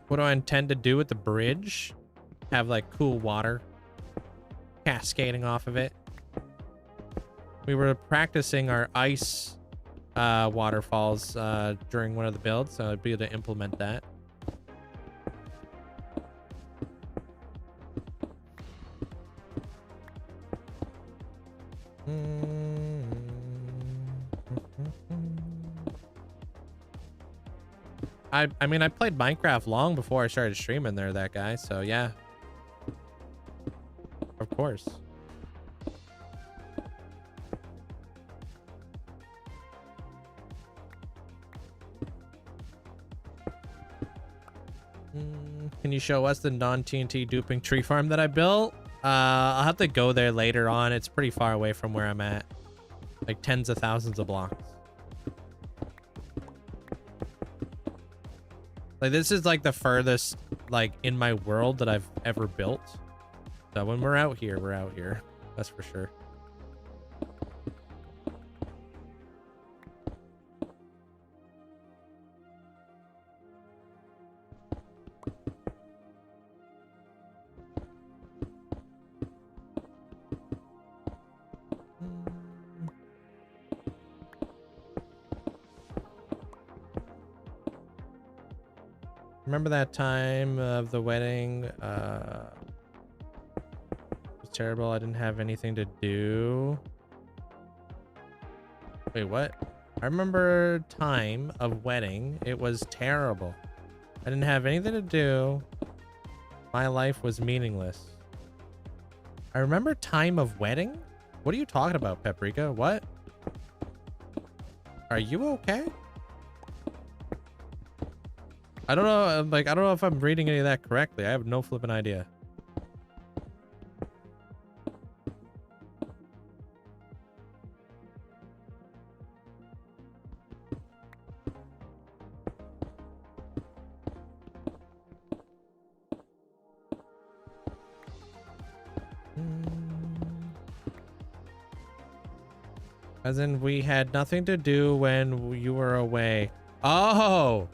What do I intend to do with the bridge? Have like cool water cascading off of it. We were practicing our ice waterfalls during one of the builds, so I'd be able to implement that. I mean, I played Minecraft long before I started streaming there, that guy, so yeah. Of course. Can you show us the non-TNT duping tree farm that I built? I'll have to go there later on. It's pretty far away from where I'm at. Like tens of thousands of blocks. Like this is like the furthest like in my world that I've ever built. So when we're out here, we're out here. That's for sure. Remember that time of the wedding? It was terrible. I didn't have anything to do. Wait, what? I remember time of wedding. It was terrible. I didn't have anything to do. My life was meaningless. I remember time of wedding? What are you talking about, Paprika? What? Are you okay? I don't know, like, I don't know if I'm reading any of that correctly. I have no flipping idea. As in, we had nothing to do when you were away. Oh!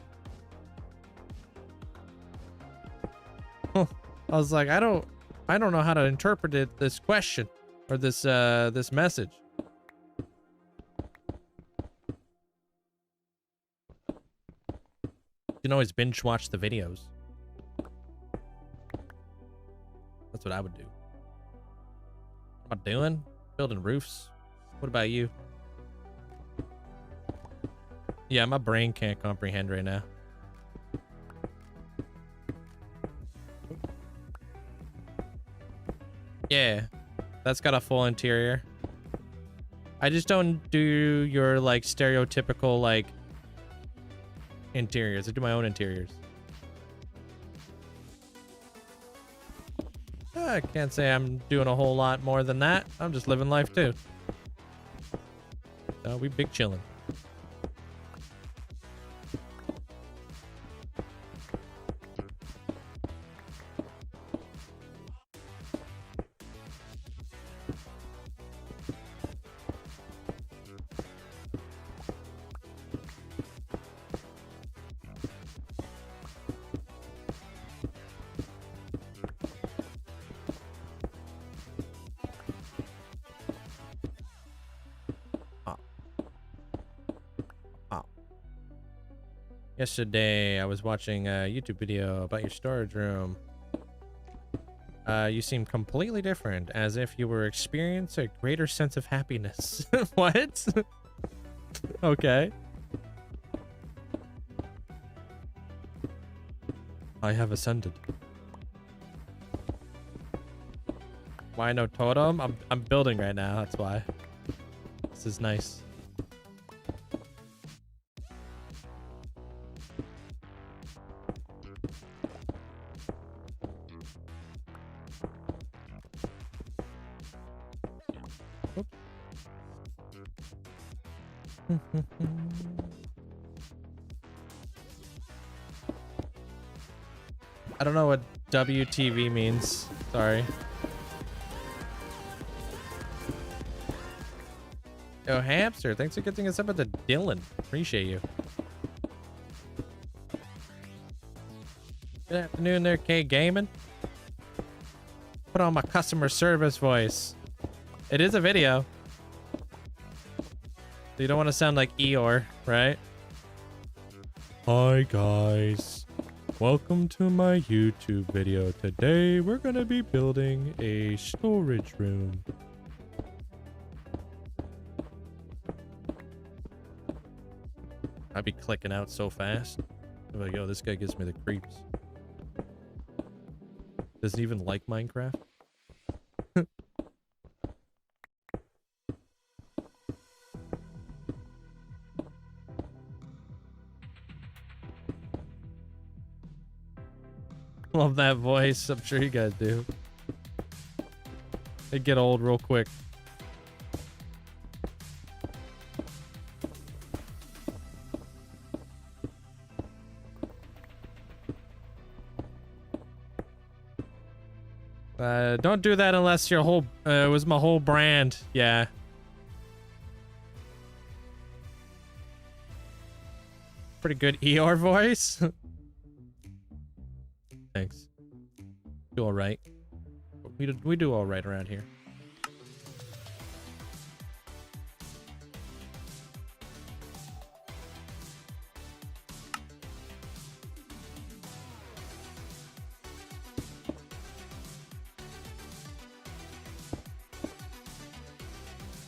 I was like, I don't know how to interpret it, this question or this this message. You can always binge watch the videos. That's what I would do. What am I doing? Building roofs. What about you? Yeah, my brain can't comprehend right now. Yeah, that's got a full interior. I just don't do your like stereotypical like interiors. I do my own interiors. I can't say I'm doing a whole lot more than that. I'm just living life too. So we big chillin'. Yesterday, I was watching a YouTube video about your storage room. You seem completely different, as if you were experiencing a greater sense of happiness. What? Okay. I have ascended. Why no totem? I'm building right now, that's why. This is nice. I don't know what WTV means. Sorry. Yo, Hamster, thanks for getting us up at the Dylan. Appreciate you. Good afternoon there, K Gaming. Put on my customer service voice. It is a video. So you don't want to sound like Eeyore, right? Hi guys. Welcome to my YouTube video. Today we're gonna be building a storage room. I'd be clicking out so fast. I'm like, yo, this guy gives me the creeps. Doesn't even like Minecraft. Love that voice. I'm sure you guys do. They get old real quick. Don't do that unless your whole it was my whole brand. Yeah. Pretty good Eeyore voice. Thanks. Do all right. We do all right around here.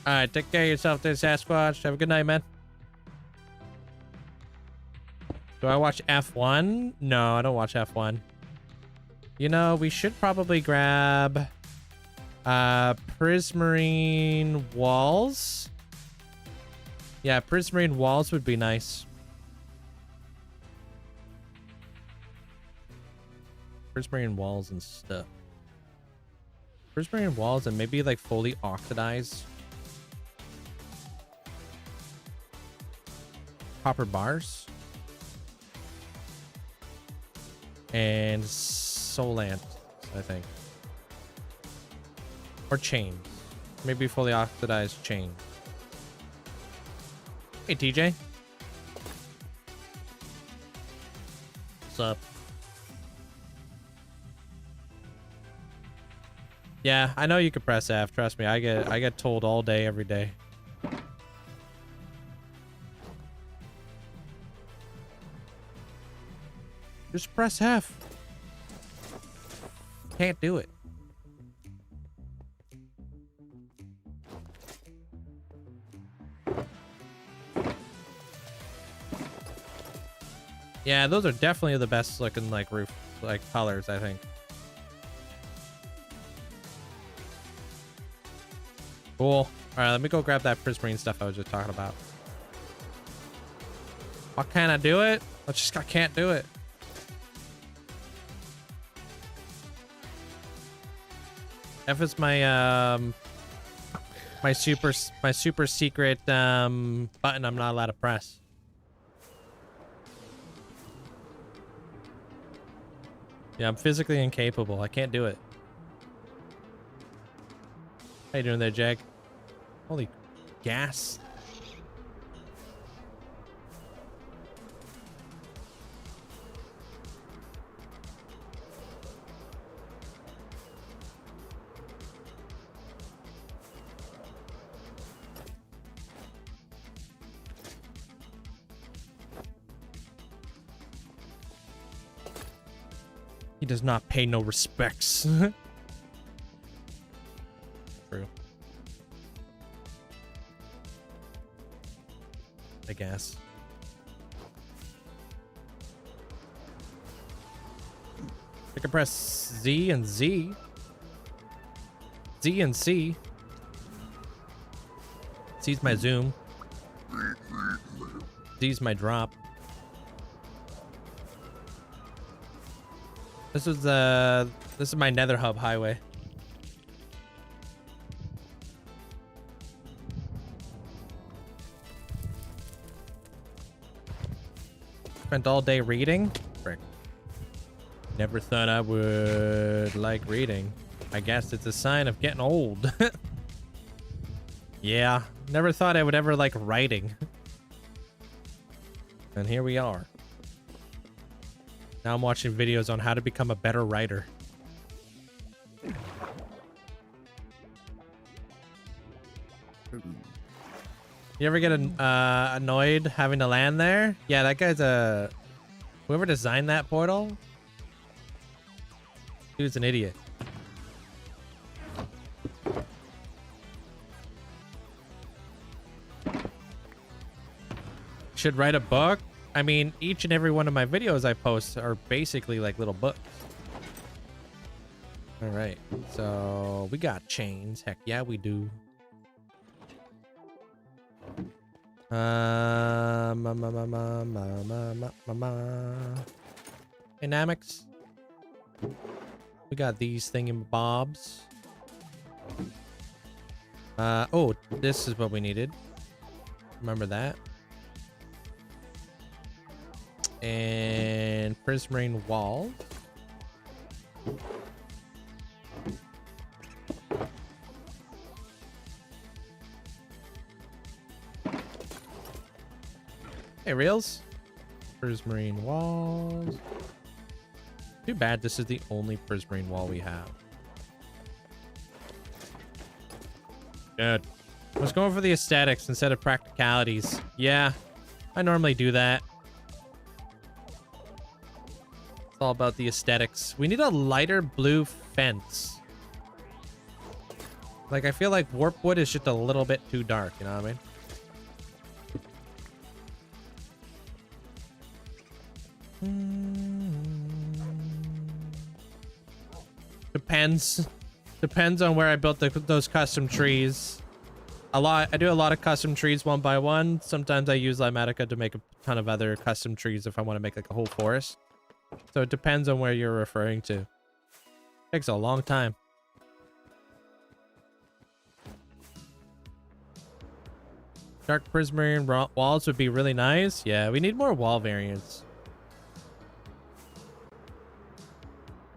All right, take care of yourself there, Sasquatch. Have a good night, man. Do I watch F1? No, I don't watch F1. You know, we should probably grab prismarine walls. Yeah, prismarine walls would be nice. Prismarine walls and stuff. Prismarine walls and maybe like fully oxidized copper bars. And solant, I think. Or chain. Maybe fully oxidized chain. Hey, TJ. What's up? Yeah, I know you could press F. Trust me, I get told all day, every day. Just press F. Can't do it. Yeah, those are definitely the best looking like roof like colors, I think. Cool. All right, let me go grab that prismarine stuff I was just talking about. Why can't I do it? I can't do it. F is my my super secret button I'm not allowed to press. Yeah, I'm physically incapable. I can't do it. How you doing there, Jag? Holy gas. He does not pay no respects. True. I guess. I can press Z and Z. Z and C. C's my zoom. Z's my drop. This is my Nether Hub highway. Spent all day reading? Frick. Never thought I would like reading. I guess it's a sign of getting old. Yeah, never thought I would ever like writing. And here we are. Now I'm watching videos on how to become a better writer. You ever get annoyed having to land there? Yeah, that guy's a... Whoever designed that portal? Dude's an idiot. Should write a book? I mean, each and every one of my videos I post are basically like little books. All right, so we got chains. Heck yeah, we do. Dynamics. We got these thingamabobs. Oh, this is what we needed. Remember that. And prismarine wall. Hey, Reels. Prismarine walls. Too bad this is the only prismarine wall we have. Good. I was going for the aesthetics instead of practicalities. Yeah, I normally do that. It's all about the aesthetics. We need a lighter blue fence. Like, I feel like warp wood is just a little bit too dark, you know what I mean? Depends on where I built those custom trees. I do a lot of custom trees one by one. Sometimes I use Limatica to make a ton of other custom trees if I want to make like a whole forest. So it depends on where you're referring to. Takes a long time. Dark prismarine walls would be really nice. Yeah, we need more wall variants.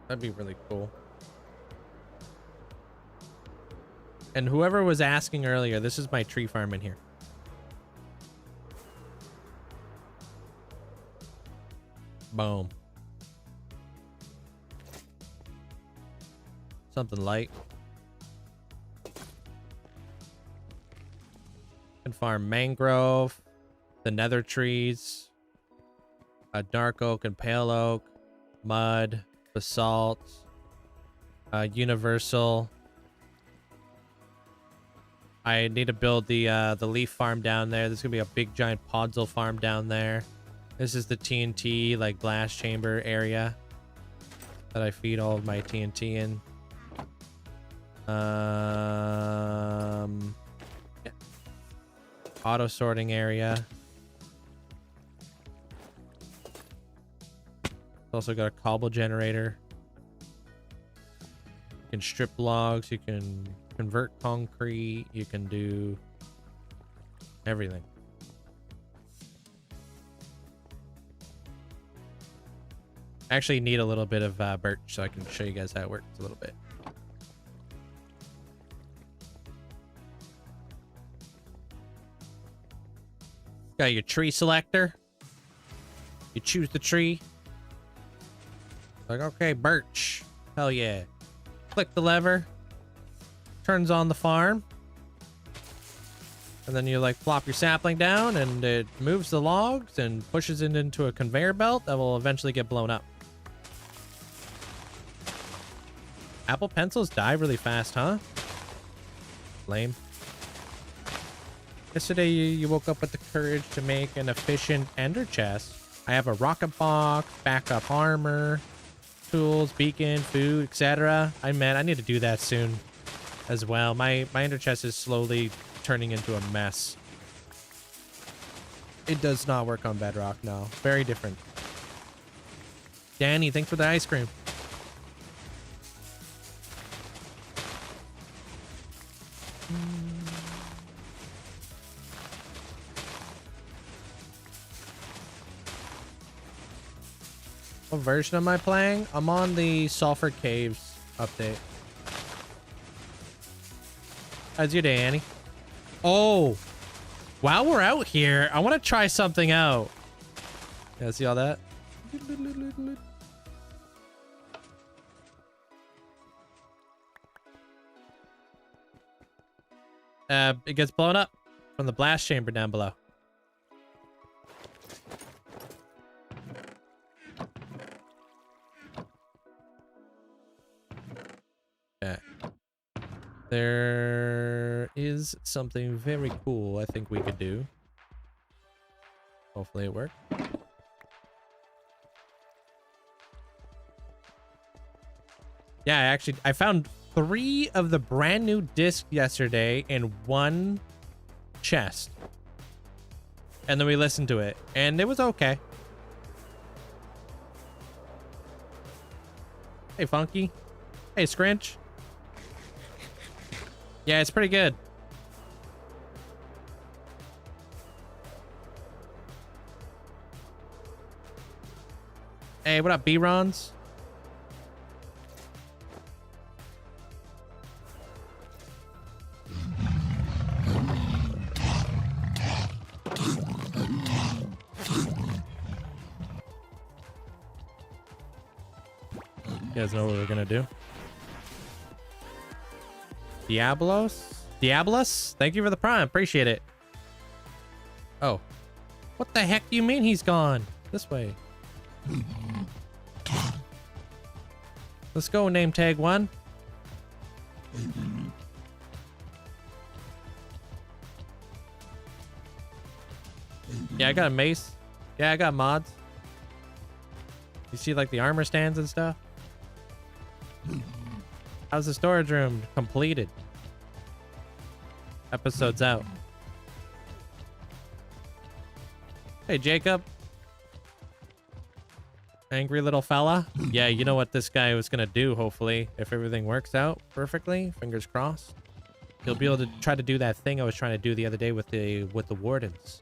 That'd be really cool. And whoever was asking earlier, this is my tree farm in here. Boom. Something light. Can farm mangrove, the nether trees, a dark oak and pale oak, mud, basalt, universal. I need to build the leaf farm down there. There's gonna be a big giant podzol farm down there. This is the TNT like blast chamber area that I feed all of my TNT in. Yeah. Auto sorting area. Also got a cobble generator. You can strip logs, you can convert concrete, you can do everything. I actually need a little bit of birch so I can show you guys how it works a little bit. Got your tree selector. You choose the tree. Like, okay, birch. Hell yeah. Click the lever. Turns on the farm. And then you like plop your sapling down and it moves the logs and pushes it into a conveyor belt that will eventually get blown up. Apple pencils die really fast, huh? Lame. Yesterday you woke up with the courage to make an efficient ender chest. I have a rocket box, backup armor, tools, beacon, food, etc. I need to do that soon as well. My ender chest is slowly turning into a mess. It does not work on bedrock now. Very different. Danny, thanks for the ice cream. What version am I playing? I'm on the Sulfur Caves update. How's your day, Annie? Oh, while we're out here, I want to try something out. Yeah, see all that? It gets blown up from the blast chamber down below. Okay. There is something very cool I think we could do. Hopefully it works. Yeah, I found 3 of the brand new discs yesterday in one chest. And then we listened to it, and it was okay. Hey, Funky. Hey, Scrinch. Yeah, it's pretty good. Hey, what up, B-Rons? You guys know what we're gonna do? Diablos? Thank you for the prime. Appreciate it. Oh. What the heck do you mean he's gone? This way. Let's go, name tag 1. Yeah, I got a mace. Yeah, I got mods. You see like the armor stands and stuff? How's the storage room? Completed. Episode's out. Hey, Jacob. Angry little fella. Yeah, you know what this guy was gonna do, hopefully. If everything works out perfectly, fingers crossed. He'll be able to try to do that thing I was trying to do the other day with the wardens.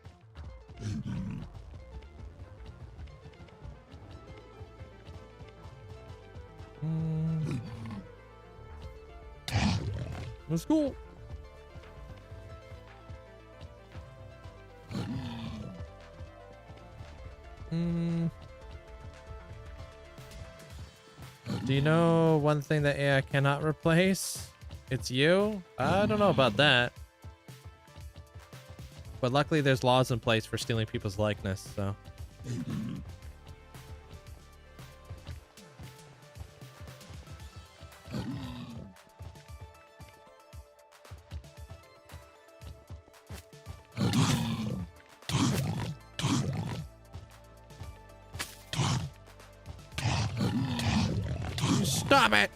Let's go. Do you know one thing that AI cannot replace? It's you? I don't know about that. But luckily there's laws in place for stealing people's likeness, so. Stop it!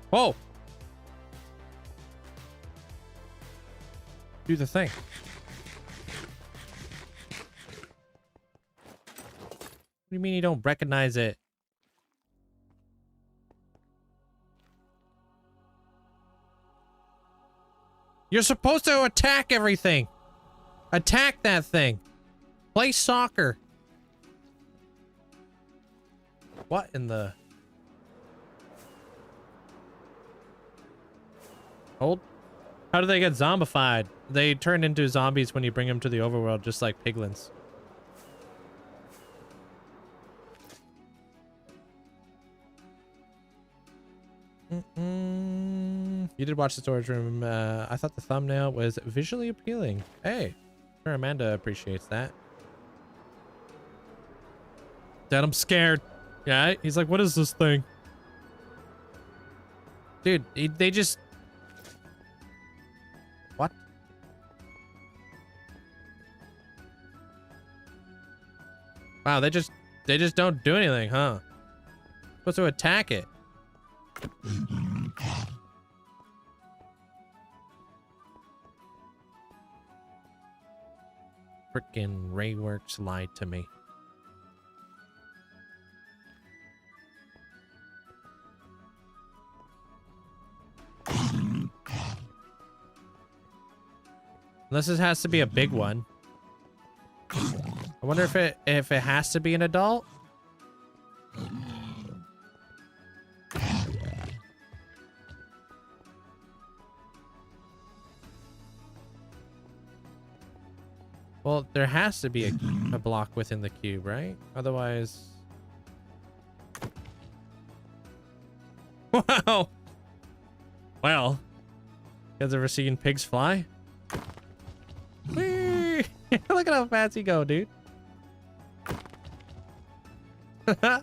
Whoa! Do the thing. What do you mean you don't recognize it? You're supposed to attack everything. Attack that thing. Play soccer. What in the... Hold. How do they get zombified? They turn into zombies when you bring them to the overworld, just like piglins. You did watch the storage room. I thought the thumbnail was visually appealing. Hey, sure, Amanda appreciates that. Dad, I'm scared. Yeah, he's like, what is this thing? Dude, they just... What? Wow, they just don't do anything, huh? Supposed to attack it. Frickin' Rayworks lied to me. Unless it has to be a big one. I wonder if it has to be an adult. Well, there has to be a block within the cube, right? Otherwise... Wow! Well, you guys ever seen pigs fly? Whee! Look at how fast he go, dude. I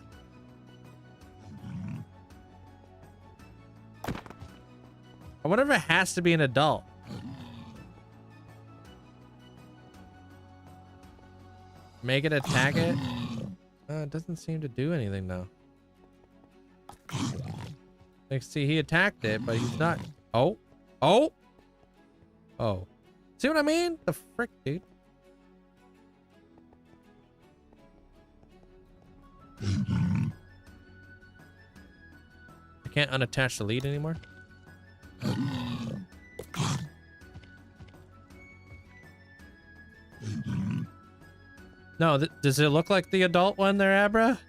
wonder if it has to be an adult. Make it attack it? It doesn't seem to do anything though. Like, see, he attacked it, but he's not. Oh, oh, oh. See what I mean? The frick, dude. I can't unattach the lead anymore. No, does it look like the adult one there, Abra?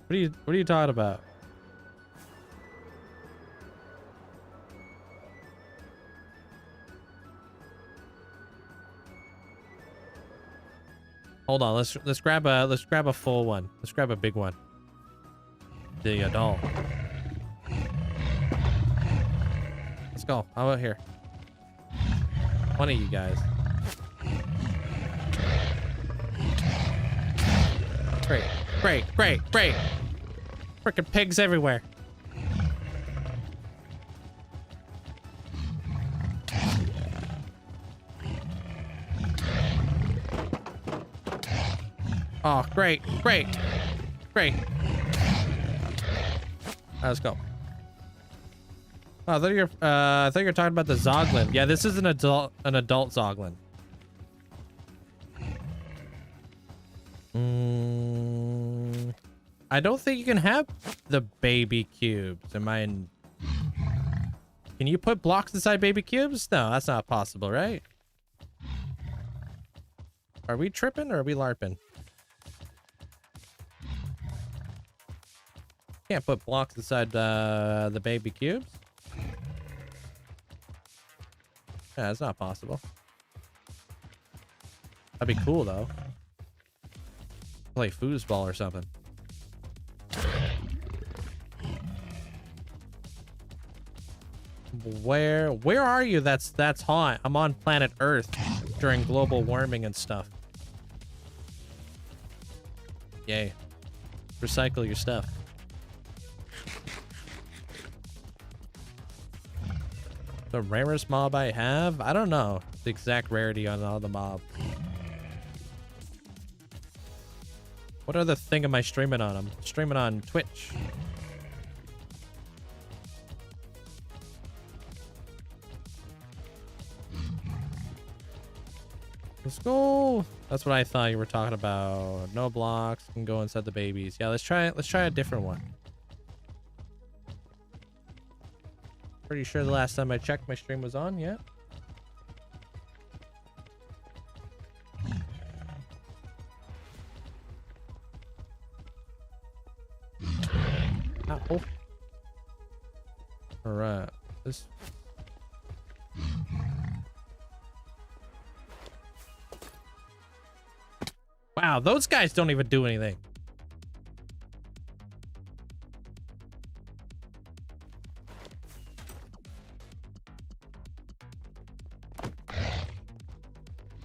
What are you talking about? Hold on, let's grab a full one. Let's grab a big one. The adult. Let's go. How about here? One of you guys. Great, great, great, great. Frickin' pigs everywhere. Oh, great, great, great. Let's go. Oh, I thought you were talking about the Zoglin. Yeah, this is an adult Zoglin. I don't think you can have the baby cubes. Can you put blocks inside baby cubes? No, that's not possible, right? Are we tripping or are we LARPing? Can't put blocks inside the baby cubes. Yeah, that's not possible. That'd be cool though. Play foosball or something. Where are you? That's hot. I'm on planet Earth during global warming and stuff. Yay. Recycle your stuff. The rarest mob I have? I don't know the exact rarity on all the mobs. What other thing am I streaming on? I'm streaming on Twitch. Let's go. That's what I thought you were talking about. No blocks. Can go inside the babies. Yeah, let's try it. Let's try a different one. Pretty sure the last time I checked, my stream was on. Yeah. Oh. All right. This. Wow, those guys don't even do anything.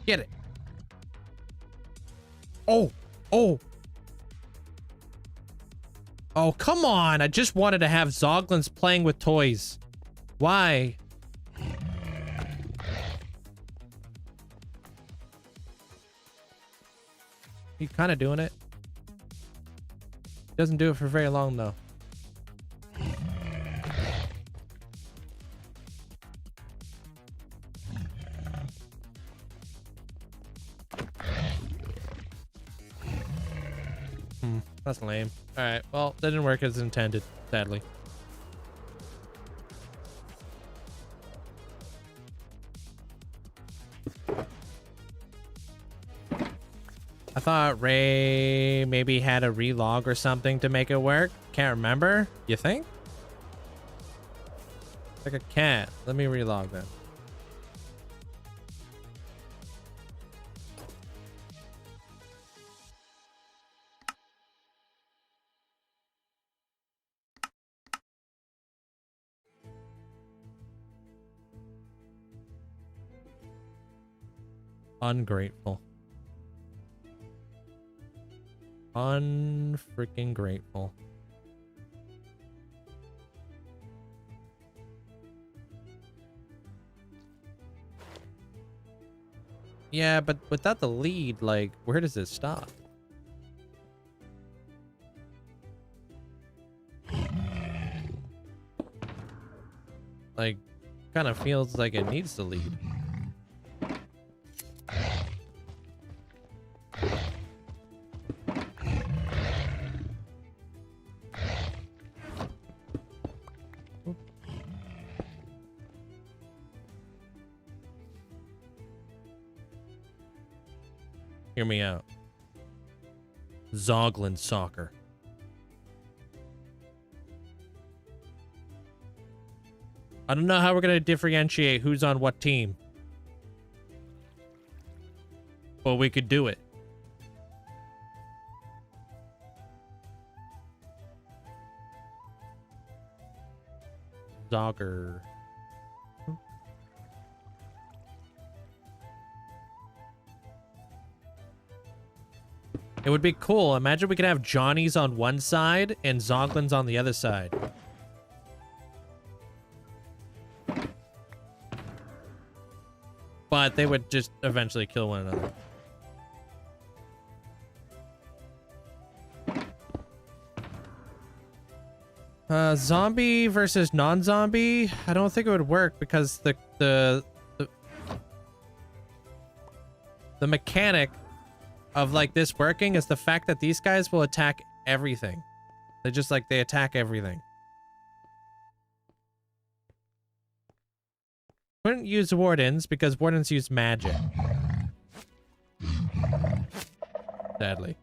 Get it. Oh, oh. Oh, come on. I just wanted to have Zoglins playing with toys. Why? He's kind of doing it. Doesn't do it for very long, though. That's lame. All right. Well, that didn't work as intended, sadly. I thought Ray maybe had a relog or something to make it work. Can't remember. You think? Like a cat. Let me relog then. Ungrateful. Unfreaking grateful. Yeah, but without the lead, like, where does it stop? Like, kind of feels like it needs the lead. Hear me out. Zoglin soccer. I don't know how we're going to differentiate who's on what team. But we could do it. Zogger. It would be cool. Imagine we could have Johnny's on one side and Zoglin's on the other side. But they would just eventually kill one another. Zombie versus non-zombie? I don't think it would work because the mechanic of like this working is the fact that these guys will attack everything. They attack everything. Couldn't use wardens because wardens use magic. Sadly.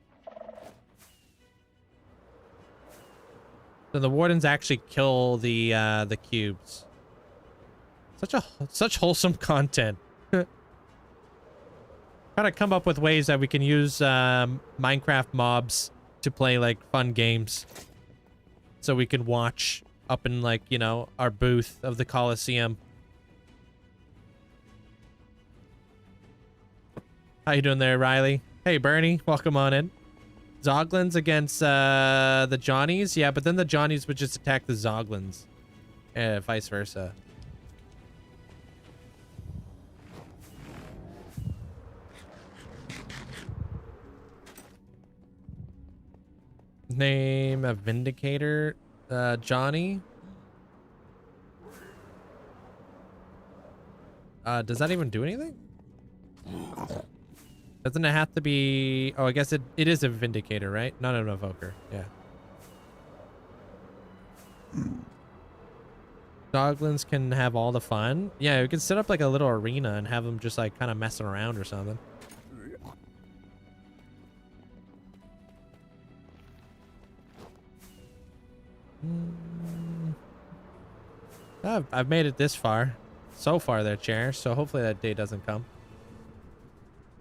So the wardens actually kill the cubes. Such wholesome content. Trying to come up with ways that we can use Minecraft mobs to play like fun games, so we can watch up in like, you know, our booth of the Coliseum. How you doing there, Riley? Hey, Bernie, welcome on in. Zoglins against the Johnnies, yeah, but then the Johnnies would just attack the Zoglins, vice versa. name a Vindicator? Johnny? Does that even do anything? Doesn't it have to be... Oh, I guess it is a Vindicator, right? Not an Evoker. Yeah. Doglins can have all the fun. Yeah, we could set up like a little arena and have them just like kind of messing around or something. I've made it this far. So far there, chair. So hopefully that day doesn't come.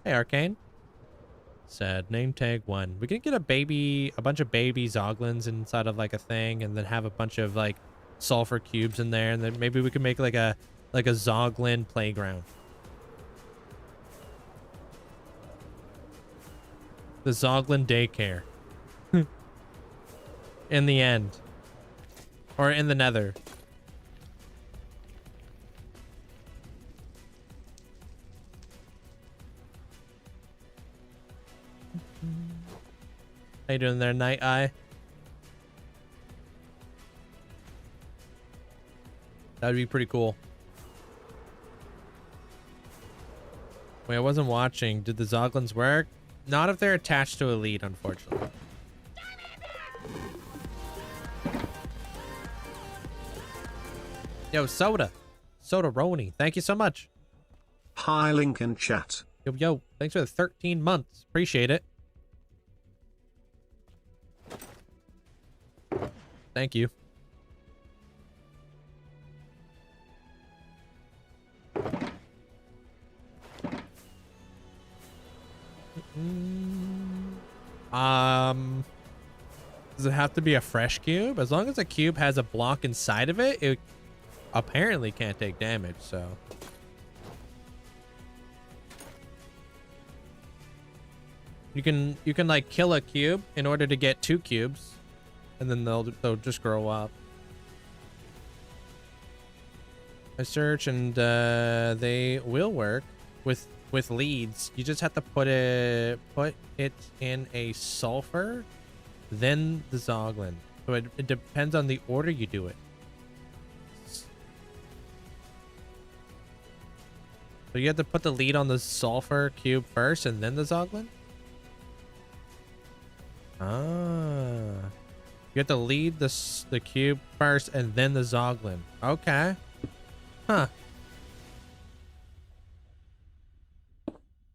Hey, Arcane. Said name tag 1. We can get a bunch of baby Zoglins inside of like a thing, and then have a bunch of like sulfur cubes in there, and then maybe we can make like a Zoglin playground. The Zoglin daycare. In the end. Or in the nether. How you doing there, Night Eye? That'd be pretty cool. Wait, I wasn't watching. Did the Zoglins work? Not if they're attached to a lead, unfortunately. Yo, Soda. Soda Roni. Thank you so much. Hi, link in chat. Yo, thanks for the 13 months. Appreciate it. Thank you. Does it have to be a fresh cube? As long as a cube has a block inside of it, it apparently can't take damage, so. You can like kill a cube in order to get 2 cubes, and then they'll just grow up. I search and they will work with leads. You just have to put it in a sulfur, then the Zoglin. So it depends on the order you do it. So you have to put the lead on the sulfur cube first and then the Zoglin? Ah. You have to lead the cube first and then the Zoglin. Okay. Huh.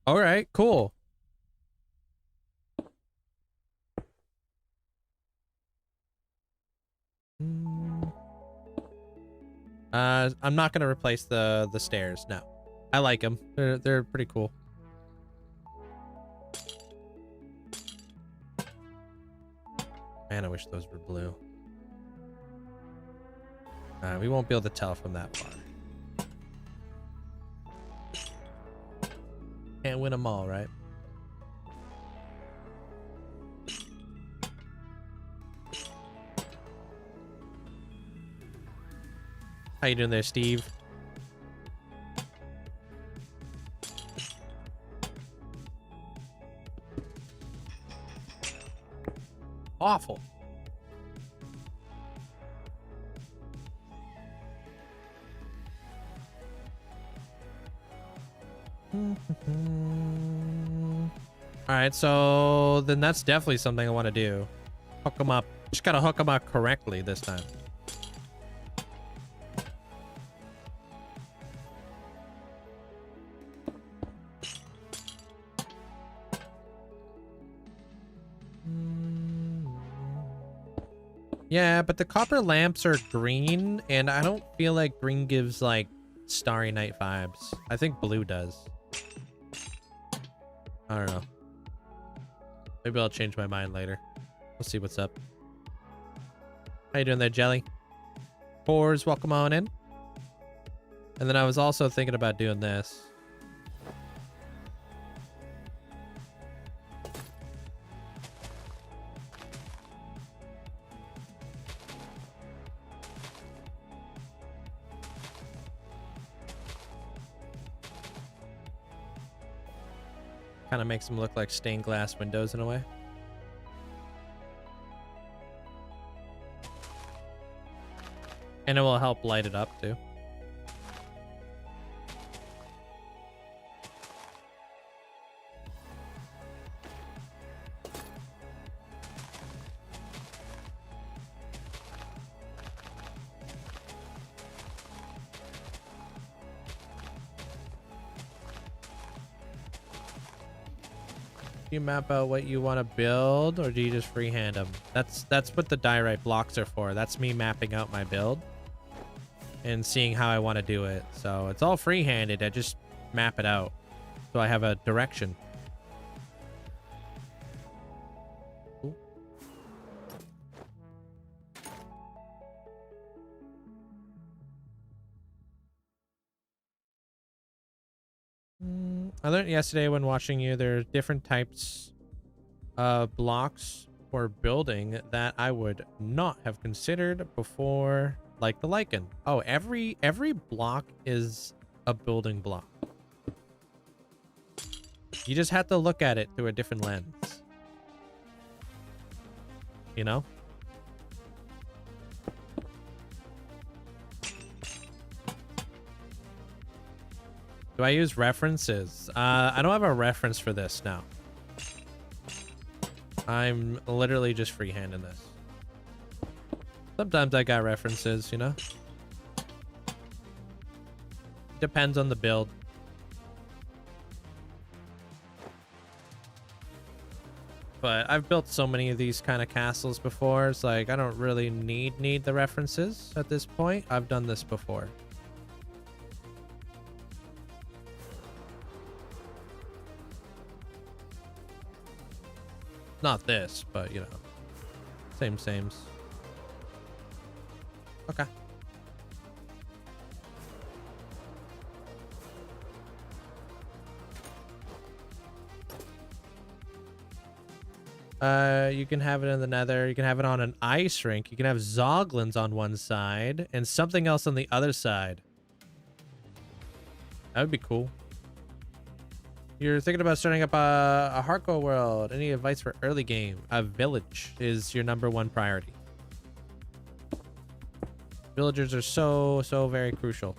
All right, cool. I'm not gonna replace the stairs. No, I like them. They're pretty cool. Man, I wish those were blue. We won't be able to tell from that far. Can't win them all, right? How you doing there, Steve? Awful. All right, so then that's definitely something I want to do. Hook them up. Just gotta hook them up correctly this time. Yeah, but the copper lamps are green, and I don't feel like green gives like Starry Night vibes. I think blue does. I don't know. Maybe I'll change my mind later. We'll see what's up. How you doing there, Jelly? Pores, welcome on in. And then I was also thinking about doing this. Kind of makes them look like stained glass windows in a way. And it will help light it up too. You map out what you want to build, or do you just freehand them? That's what the diorite blocks are for. That's me mapping out my build and seeing how I want to do it. So it's all free-handed. I just map it out so I have a direction. Ooh. I learned yesterday when watching you, there are different types of blocks for building that I would not have considered before, like the lichen. Oh, every block is a building block. You just have to look at it through a different lens. You know? Do I use references? I don't have a reference for this now. I'm literally just freehanding this. Sometimes I got references, you know? Depends on the build. But I've built so many of these kind of castles before. It's like, I don't really need the references at this point. I've done this before. Not this, but you know, sames. Okay. You can have it in the nether. You can have it on an ice rink. You can have zoglins on one side and something else on the other side. That would be cool. You're thinking about starting up a hardcore world. Any advice for early game? A village is your #1 priority. Villagers are so very crucial.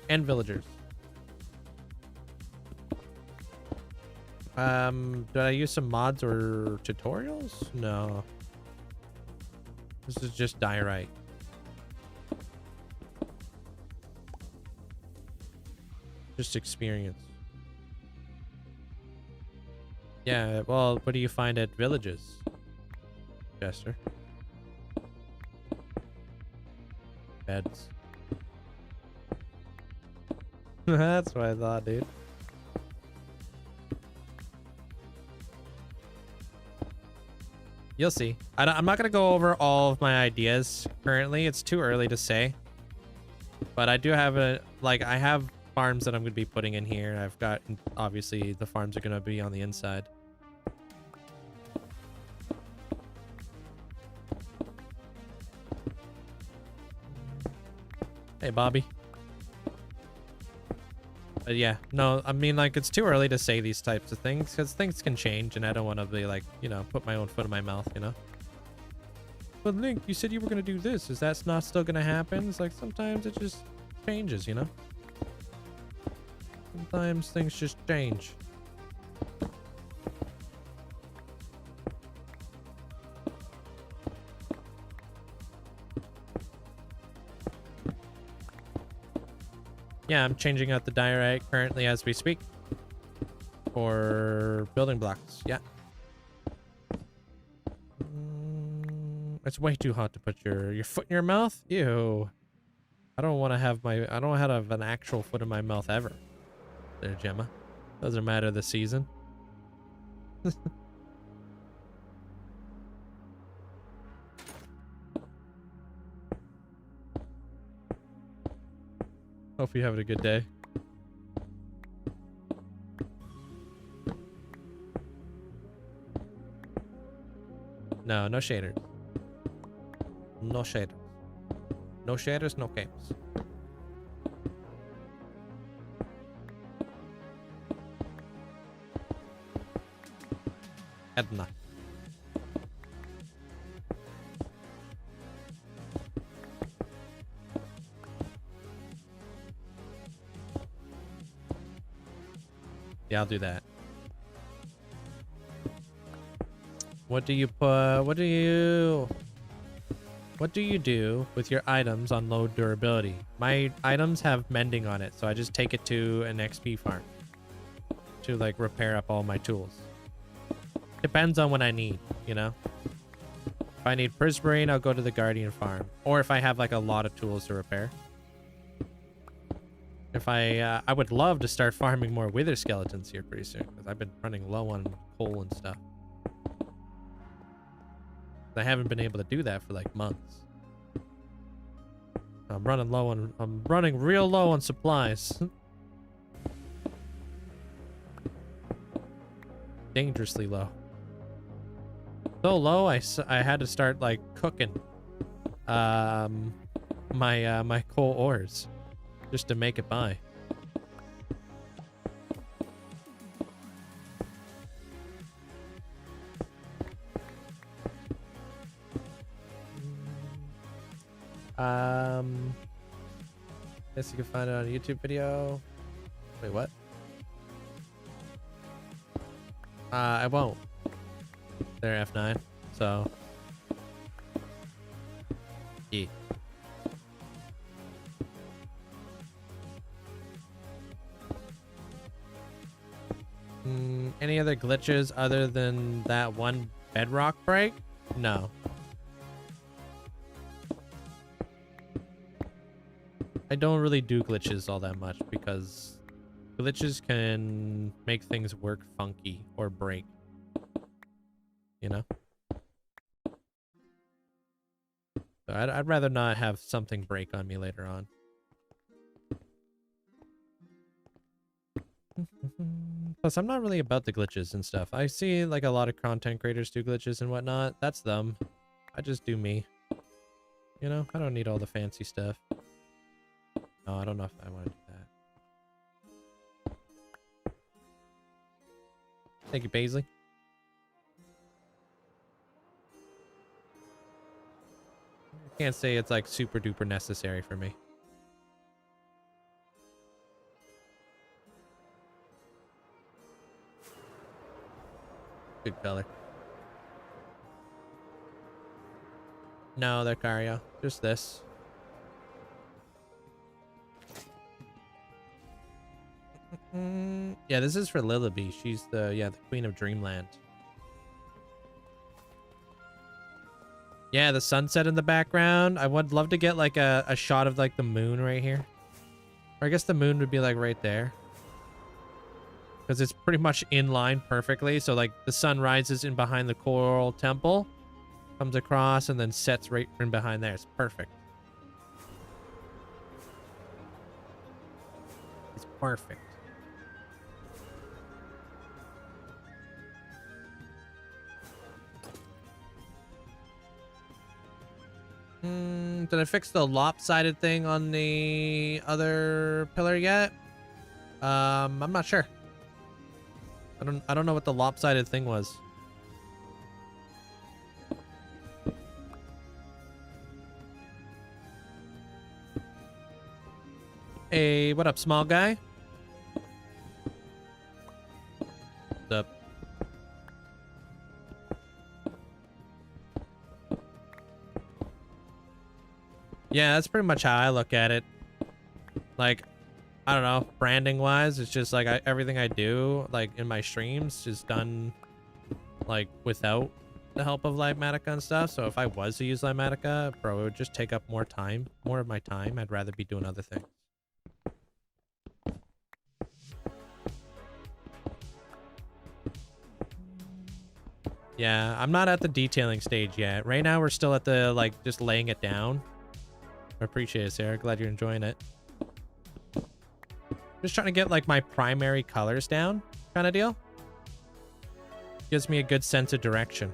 And villagers. Did I use some mods or tutorials? No. This is just diorite. Just experience. Yeah, well, what do you find at villages, Jester? Beds. That's what I thought, dude. You'll see. I'm not going to go over all of my ideas currently. It's too early to say. But I do have I have farms that I'm going to be putting in here. I've got, obviously, the farms are going to be on the inside. Hey, Bobby. But yeah, no, I mean, like, it's too early to say these types of things because things can change and I don't want to be like, you know, put my own foot in my mouth, you know? But Link, you said you were going to do this. Is that not still going to happen? It's like sometimes it just changes, you know? Sometimes things just change. Yeah, I'm changing out the diorite currently as we speak for building blocks. Yeah. It's way too hot to put your foot in your mouth. Ew. I don't want to have an actual foot in my mouth ever. There, Gemma. Doesn't matter the season. Hope you're having a good day. No shaders. No shaders. No shaders, no games. Edna. Yeah, I'll do that. What do you put? What do you do with your items on low durability? My items have mending on it, so I just take it to an XP farm to like repair up all my tools. Depends on what I need, you know? If I need Prismarine, I'll go to the Guardian farm. Or if I have like a lot of tools to repair. If I would love to start farming more Wither Skeletons here pretty soon, because I've been running low on coal and stuff. I haven't been able to do that for like months. I'm running real low on supplies. Dangerously low. So low, I had to start like cooking my coal ores just to make it by. Guess you can find it on a YouTube video. Wait, what? I won't. They're F9, so yeah. Any other glitches other than that one bedrock break? No. I don't really do glitches all that much because glitches can make things work funky or break. You know? So I'd rather not have something break on me later on. Plus, I'm not really about the glitches and stuff. I see like a lot of content creators do glitches and whatnot. That's them. I just do me. You know? I don't need all the fancy stuff. No, I don't know if I want to do that. Thank you, Paisley. Can't say it's like super duper necessary for me. Good color. No, they're Cario. Just this. Yeah, this is for Lillaby. She's the queen of Dreamland. Yeah, the sunset in the background. I would love to get like a shot of like the moon right here. Or I guess the moon would be like right there. Because it's pretty much in line perfectly. So like the sun rises in behind the coral temple, comes across and then sets right in behind there. It's perfect. It's perfect. Did I fix the lopsided thing on the other pillar yet? I'm not sure. I don't know what the lopsided thing was. Hey, what up, small guy? What's up? Yeah, that's pretty much how I look at it. Like, I don't know, branding wise, it's just like everything I do, like in my streams, is done like without the help of Lighmatica and stuff. So if I was to use Lighmatica, bro, it would just take up more of my time. I'd rather be doing other things. Yeah, I'm not at the detailing stage yet. Right now, we're still at the, like, just laying it down. I appreciate it, Sarah. Glad you're enjoying it. Just trying to get, like, my primary colors down, kind of deal. Gives me a good sense of direction.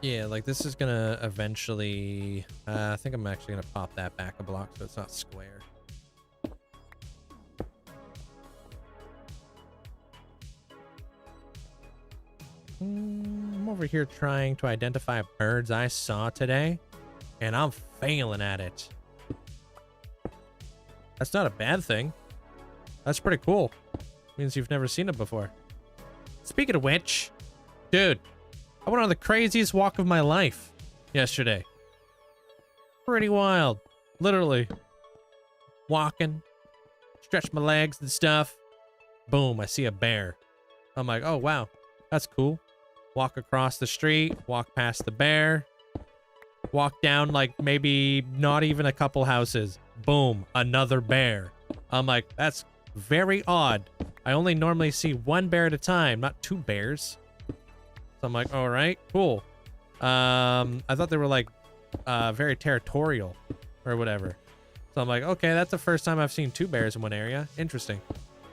Yeah, like this is gonna eventually, I think I'm actually gonna pop that back a block so it's not square. I'm over here trying to identify birds I saw today, and I'm failing at it. That's not a bad thing. That's pretty cool. Means you've never seen it before. Speaking of which, dude, I went on the craziest walk of my life yesterday. Pretty wild. Literally. Walking. Stretch my legs and stuff. Boom, I see a bear. I'm like, oh, wow. That's cool. Walk across the street. Walk past the bear. Walk down like maybe not even a couple houses. Boom, another bear. I'm like, that's very odd. I only normally see one bear at a time, not two bears. So I'm like, all right, cool. I thought they were like very territorial or whatever. So I'm like, okay, that's the first time I've seen two bears in one area. Interesting.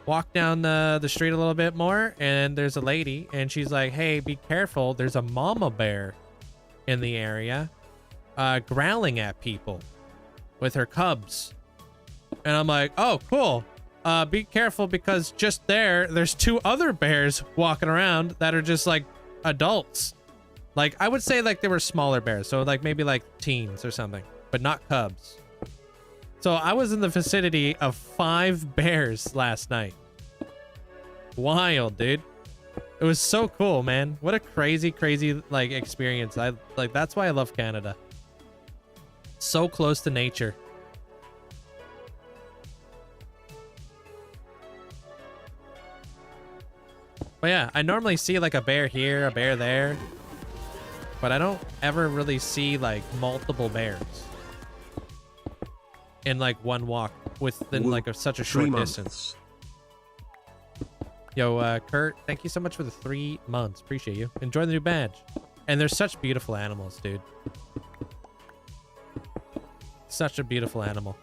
Walk down the street a little bit more, and there's a lady, and she's like, hey, be careful. There's a mama bear in the area growling at people with her cubs. And I'm like, oh, cool. Be careful, because just there's two other bears walking around that are just like adults. Like, I would say like they were smaller bears, so like maybe like teens or something, but not cubs. So I was in the vicinity of 5 bears last night. Wild, dude. It was so cool, man. What a crazy, crazy like experience. That's why I love Canada. So close to nature. But yeah, I normally see like a bear here, a bear there, but I don't ever really see like multiple bears in like one walk within like such a short distance. Yo, Kurt, thank you so much for the 3 months. Appreciate you. Enjoy the new badge. And they're such beautiful animals, dude. Such a beautiful animal.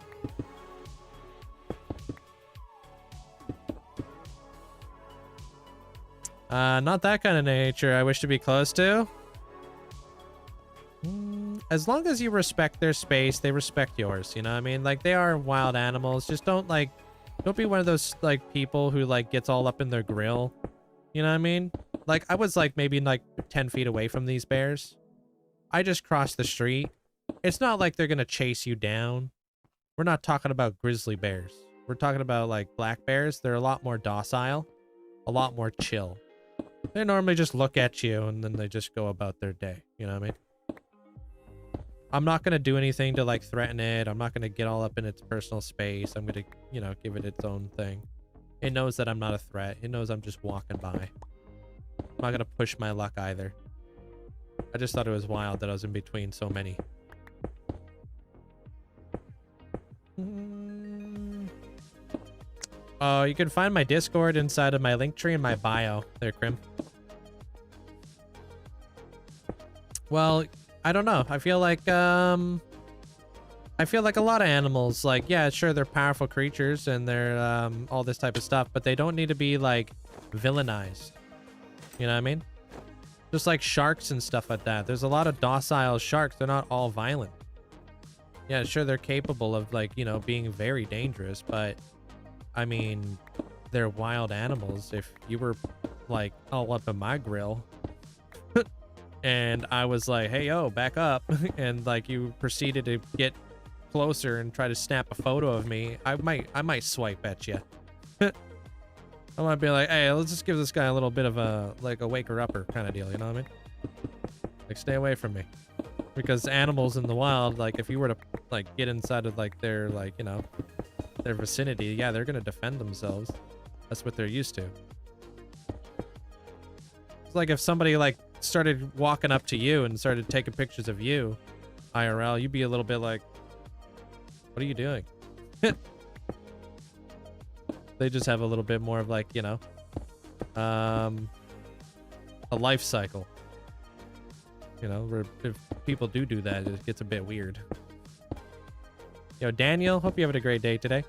Not that kind of nature I wish to be close to. As long as you respect their space, they respect yours, you know what I mean? Like, they are wild animals. Just don't be one of those like people who like gets all up in their grill. You know what I mean? Like, I was like maybe like 10 feet away from these bears. I just crossed the street. It's not like they're gonna chase you down. We're not talking about grizzly bears. We're talking about like black bears. They're a lot more docile, a lot more chill. They normally just look at you and then they just go about their day. You know what I mean? I'm not going to do anything to like threaten it. I'm not going to get all up in its personal space. I'm going to, you know, give it its own thing. It knows that I'm not a threat. It knows I'm just walking by. I'm not going to push my luck either. I just thought it was wild that I was in between so many. Oh, you can find my Discord inside of my link tree in my bio there, Krim. Well, I don't know. I feel like a lot of animals, like, yeah, sure, they're powerful creatures and they're all this type of stuff, but they don't need to be like villainized. You know what I mean? Just like sharks and stuff like that. There's a lot of docile sharks. They're not all violent. Yeah, sure, they're capable of like, you know, being very dangerous, but I mean, they're wild animals. If you were like all up in my grill and I was like, hey, yo, back up, and like you proceeded to get closer and try to snap a photo of me, I might swipe at you. I might be like, hey, let's just give this guy a little bit of a like a waker upper kind of deal, you know what I mean? Like, stay away from me. Because animals in the wild, like if you were to like get inside of like their like, you know, their vicinity, yeah, they're gonna defend themselves. That's what they're used to. It's like if somebody like started walking up to you and started taking pictures of you IRL, you'd be a little bit like, what are you doing? They just have a little bit more of like, you know, a life cycle. You know, where if people do that, it gets a bit weird. Yo, Daniel, hope you're having a great day today.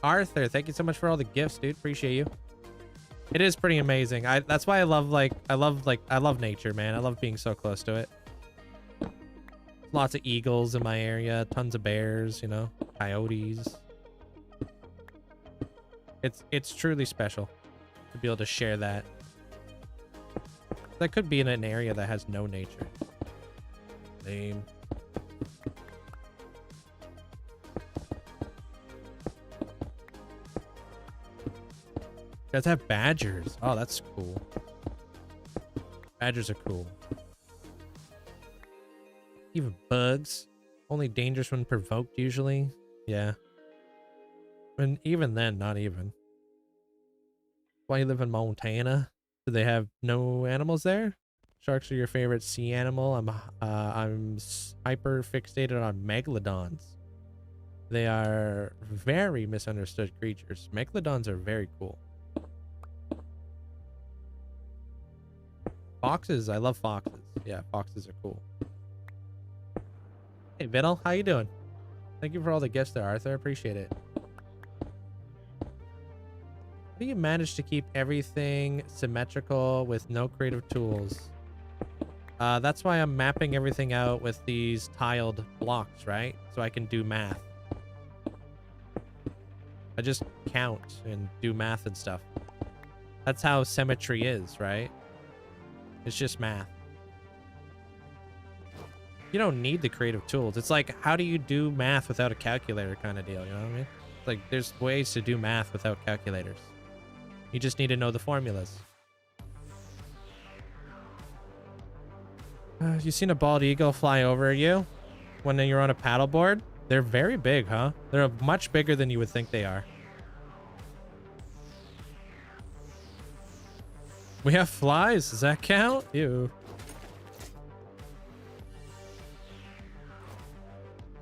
Arthur, thank you so much for all the gifts, dude. Appreciate you. It is pretty amazing. That's why I love nature, man. I love being so close to it. Lots of eagles in my area, tons of bears, you know, coyotes. It's truly special to be able to share that. That could be in an area that has no nature. Lame. You guys have badgers. Oh, that's cool. Badgers are cool. Even bugs. Only dangerous when provoked, usually. Yeah. And even then, not even. Why you live in Montana? Do they have no animals there? Sharks are your favorite sea animal. I'm hyper fixated on megalodons. They are very misunderstood creatures. Megalodons are very cool. Foxes, I love foxes. Yeah, foxes are cool. Hey, Vinnell, how you doing? Thank you for all the gifts there, Arthur. Appreciate it. How do you manage to keep everything symmetrical with no creative tools? That's why I'm mapping everything out with these tiled blocks, right? So I can do math. I just count and do math and stuff. That's how symmetry is, right? It's just math. You don't need the creative tools. It's like, how do you do math without a calculator kind of deal, you know what I mean? It's like, there's ways to do math without calculators. You just need to know the formulas. You seen a bald eagle fly over you when you're on a paddleboard? They're very big, huh? They're much bigger than you would think they are. We have flies. Does that count? Ew.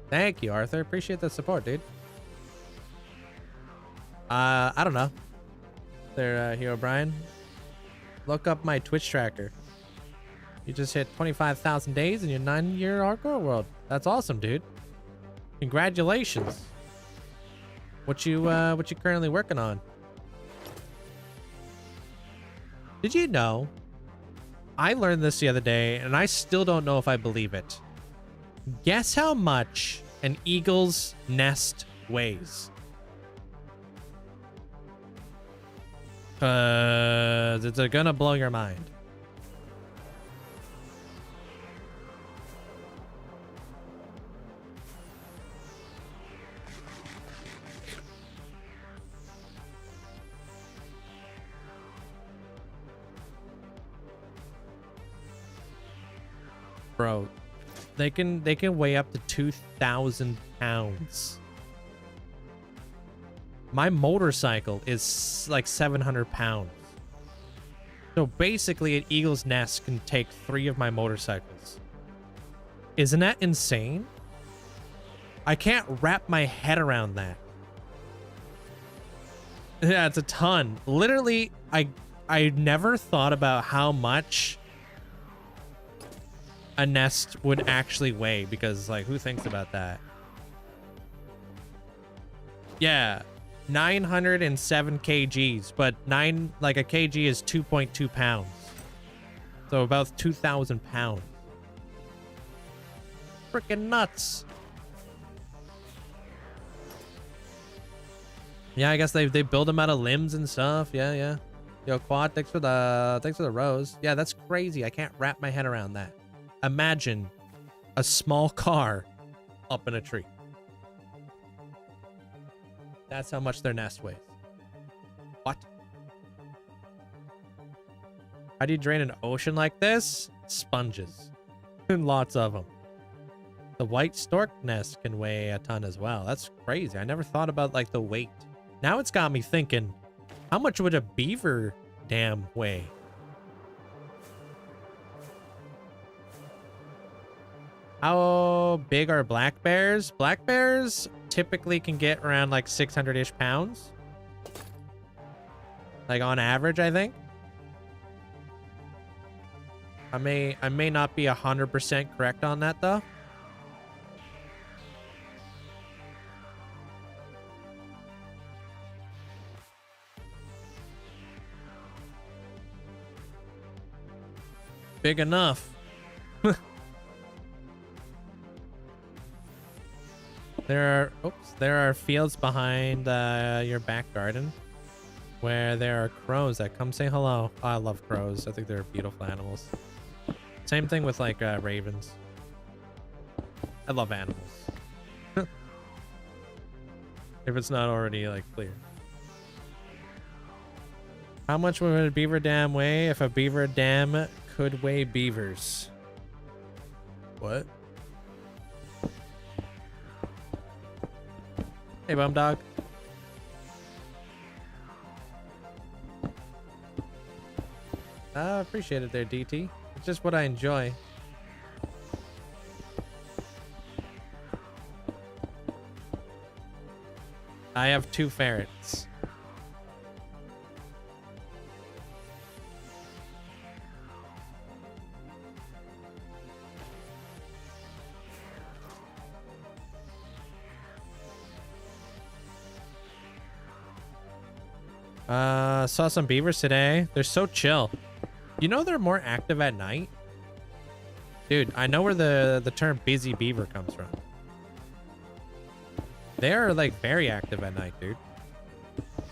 Thank you, Arthur. Appreciate the support, dude. I don't know. There, Hero Brian. Look up my Twitch tracker. You just hit 25,000 days in your 9-year hardcore world. That's awesome, dude. Congratulations. What you currently working on? Did you know? I learned this the other day, and I still don't know if I believe it. Guess how much an eagle's nest weighs? It's gonna blow your mind. Bro, they can weigh up to 2,000 pounds. My motorcycle is like 700 pounds. So basically an eagle's nest can take 3 of my motorcycles. Isn't that insane? I can't wrap my head around that. Yeah, it's a ton. Literally, I never thought about how much a nest would actually weigh, because like, who thinks about that? Yeah, 907 kgs, but a kg is 2.2 pounds. So about 2,000 pounds. Freaking nuts. Yeah, I guess they build them out of limbs and stuff. Yeah. Yo, Quad, thanks for the rose. Yeah, that's crazy. I can't wrap my head around that. Imagine a small car up in a tree. That's how much their nest weighs. What? How do you drain an ocean like this? Sponges. And lots of them. The white stork nest can weigh a ton as well. That's crazy. I never thought about like the weight. Now it's got me thinking, how much would a beaver dam weigh? How big are black bears? Black bears typically can get around like 600-ish pounds. Like on average, I think. I may not be 100% correct on that though. Big enough. There are fields behind your back garden where there are crows that come say hello. Oh, I love crows. I think they're beautiful animals. Same thing with like ravens. I love animals. If it's not already like clear. How much would a beaver dam weigh if a beaver dam could weigh beavers? What? Hey, bum dog. I appreciate it there, DT. It's just what I enjoy. I have 2 ferrets. Saw some beavers today. They're so chill. You know they're more active at night? Dude, I know where the term busy beaver comes from. They are like very active at night, dude.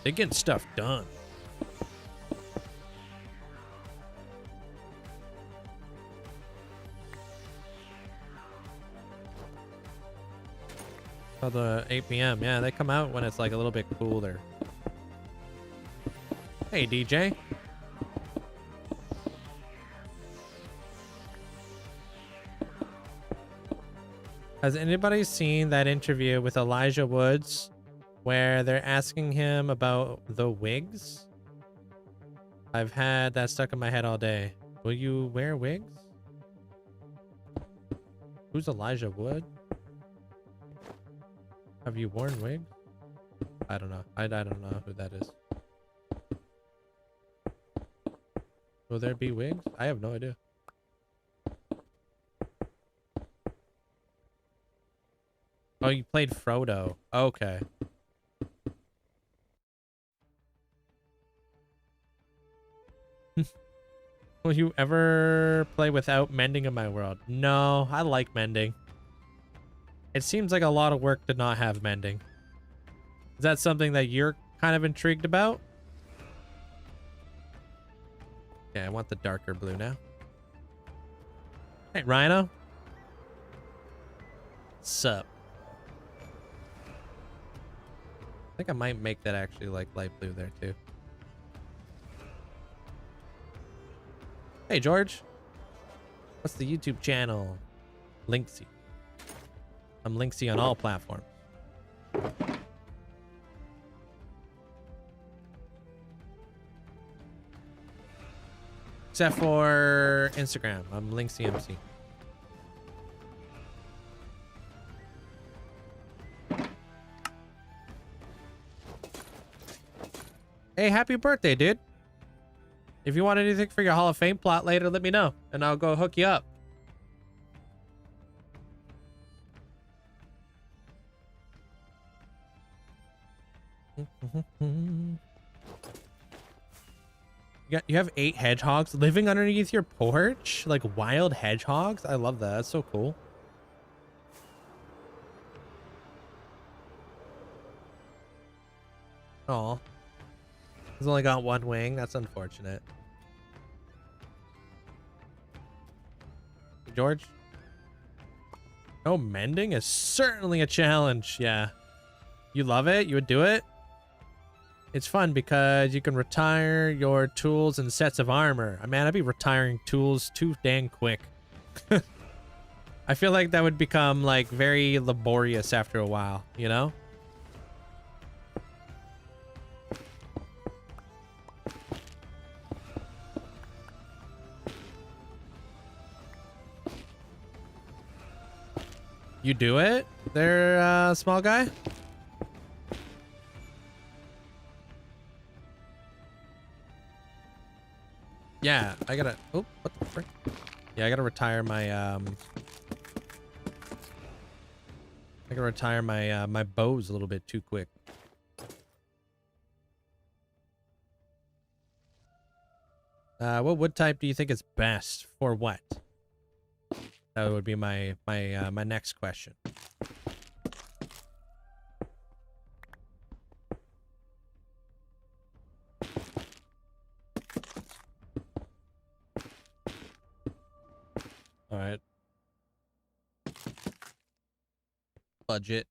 They get stuff done. Oh, the 8 p.m. Yeah, they come out when it's like a little bit cooler. Hey, DJ. Has anybody seen that interview with Elijah Woods where they're asking him about the wigs? I've had that stuck in my head all day. Will you wear wigs? Who's Elijah Wood? Have you worn wigs? I don't know. I don't know who that is. Will there be wigs? I have no idea. Oh, you played Frodo. Okay. Will you ever play without mending in my world? No, I like mending. It seems like a lot of work to not have mending. Is that something that you're kind of intrigued about? Yeah, I want the darker blue now. Hey, Rhino. Sup? I think I might make that actually like light blue there too. Hey, George. What's the YouTube channel? Linkzzey. I'm Linkzzey on all platforms. Except for Instagram. I'm Linkzzey MC. Hey, happy birthday, dude. If you want anything for your Hall of Fame plot later, let me know, and I'll go hook you up. You have 8 hedgehogs living underneath your porch? Like wild hedgehogs? I love that. That's so cool. Aw. He's only got 1 wing. That's unfortunate. George? Oh, mending is certainly a challenge. Yeah. You love it? You would do it? It's fun because you can retire your tools and sets of armor. I mean, I'd be retiring tools too dang quick. I feel like that would become like very laborious after a while, you know? You do it? There, small guy? Yeah, I gotta... Oh, what the frick? Yeah, I gotta retire my, I gotta retire my, my bows a little bit too quick. What wood type do you think is best for what? That would be my next question. All right. Budget.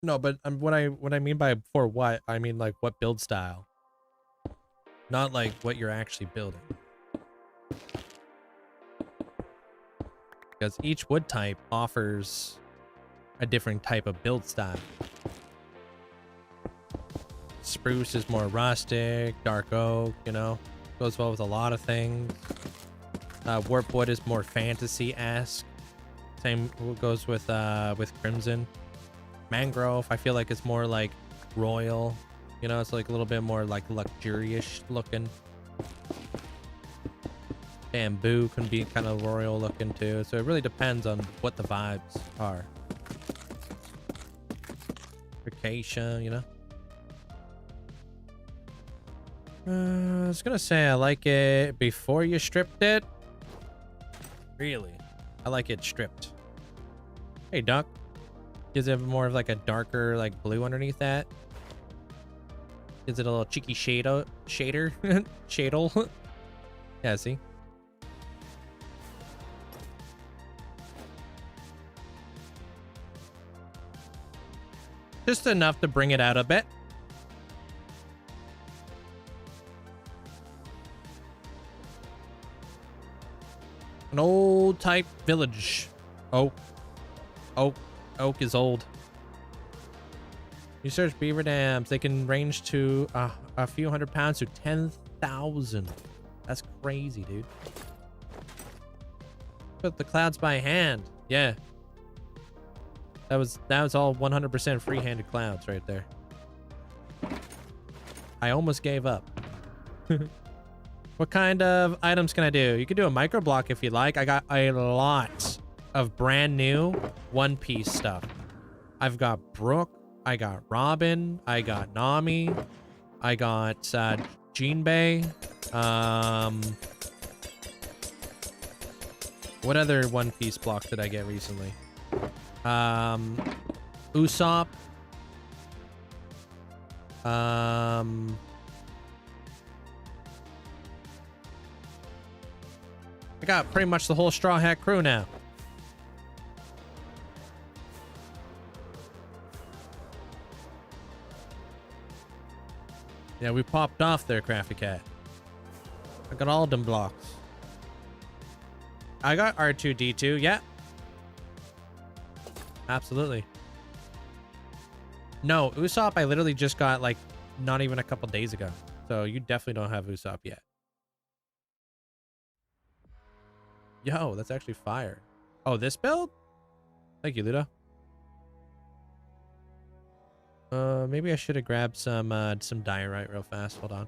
No, but what I mean by for what, I mean like what build style. Not like what you're actually building. Because each wood type offers a different type of build style. Spruce is more rustic, dark oak, you know, goes well with a lot of things. Warp wood is more fantasy-esque. Same goes with crimson. Mangrove, I feel like it's more like royal. You know, it's like a little bit more like luxurious looking. Bamboo can be kind of royal looking too. So it really depends on what the vibes are. Acacia, you know. I was gonna say I like it before you stripped it. Really, I like it stripped. Hey, duck. Gives it more of like a darker like blue underneath that. Gives it a little cheeky shader. Shadel. Yeah, see? Just enough to bring it out a bit. An old type village. Oak is old. You search beaver dams. They can range to a few hundred pounds to 10,000. That's crazy, dude. Put the clouds by hand. Yeah. That was all 100% free-handed clouds right there. I almost gave up. What kind of items can I do? You can do a micro block if you like. I got a lot of brand new One Piece stuff. I've got Brook. I got Robin. I got Nami. I got Jinbei. What other One Piece block did I get recently? Usopp. I got pretty much the whole Straw Hat crew now. Yeah, we popped off there, Crafty Cat. I got all them blocks. I got R2-D2, yeah. Absolutely. No, Usopp I literally just got like not even a couple days ago. So you definitely don't have Usopp yet. Yo, that's actually fire. Oh, this build? Thank you, Ludo. Maybe I should have grabbed some diorite real fast. Hold on.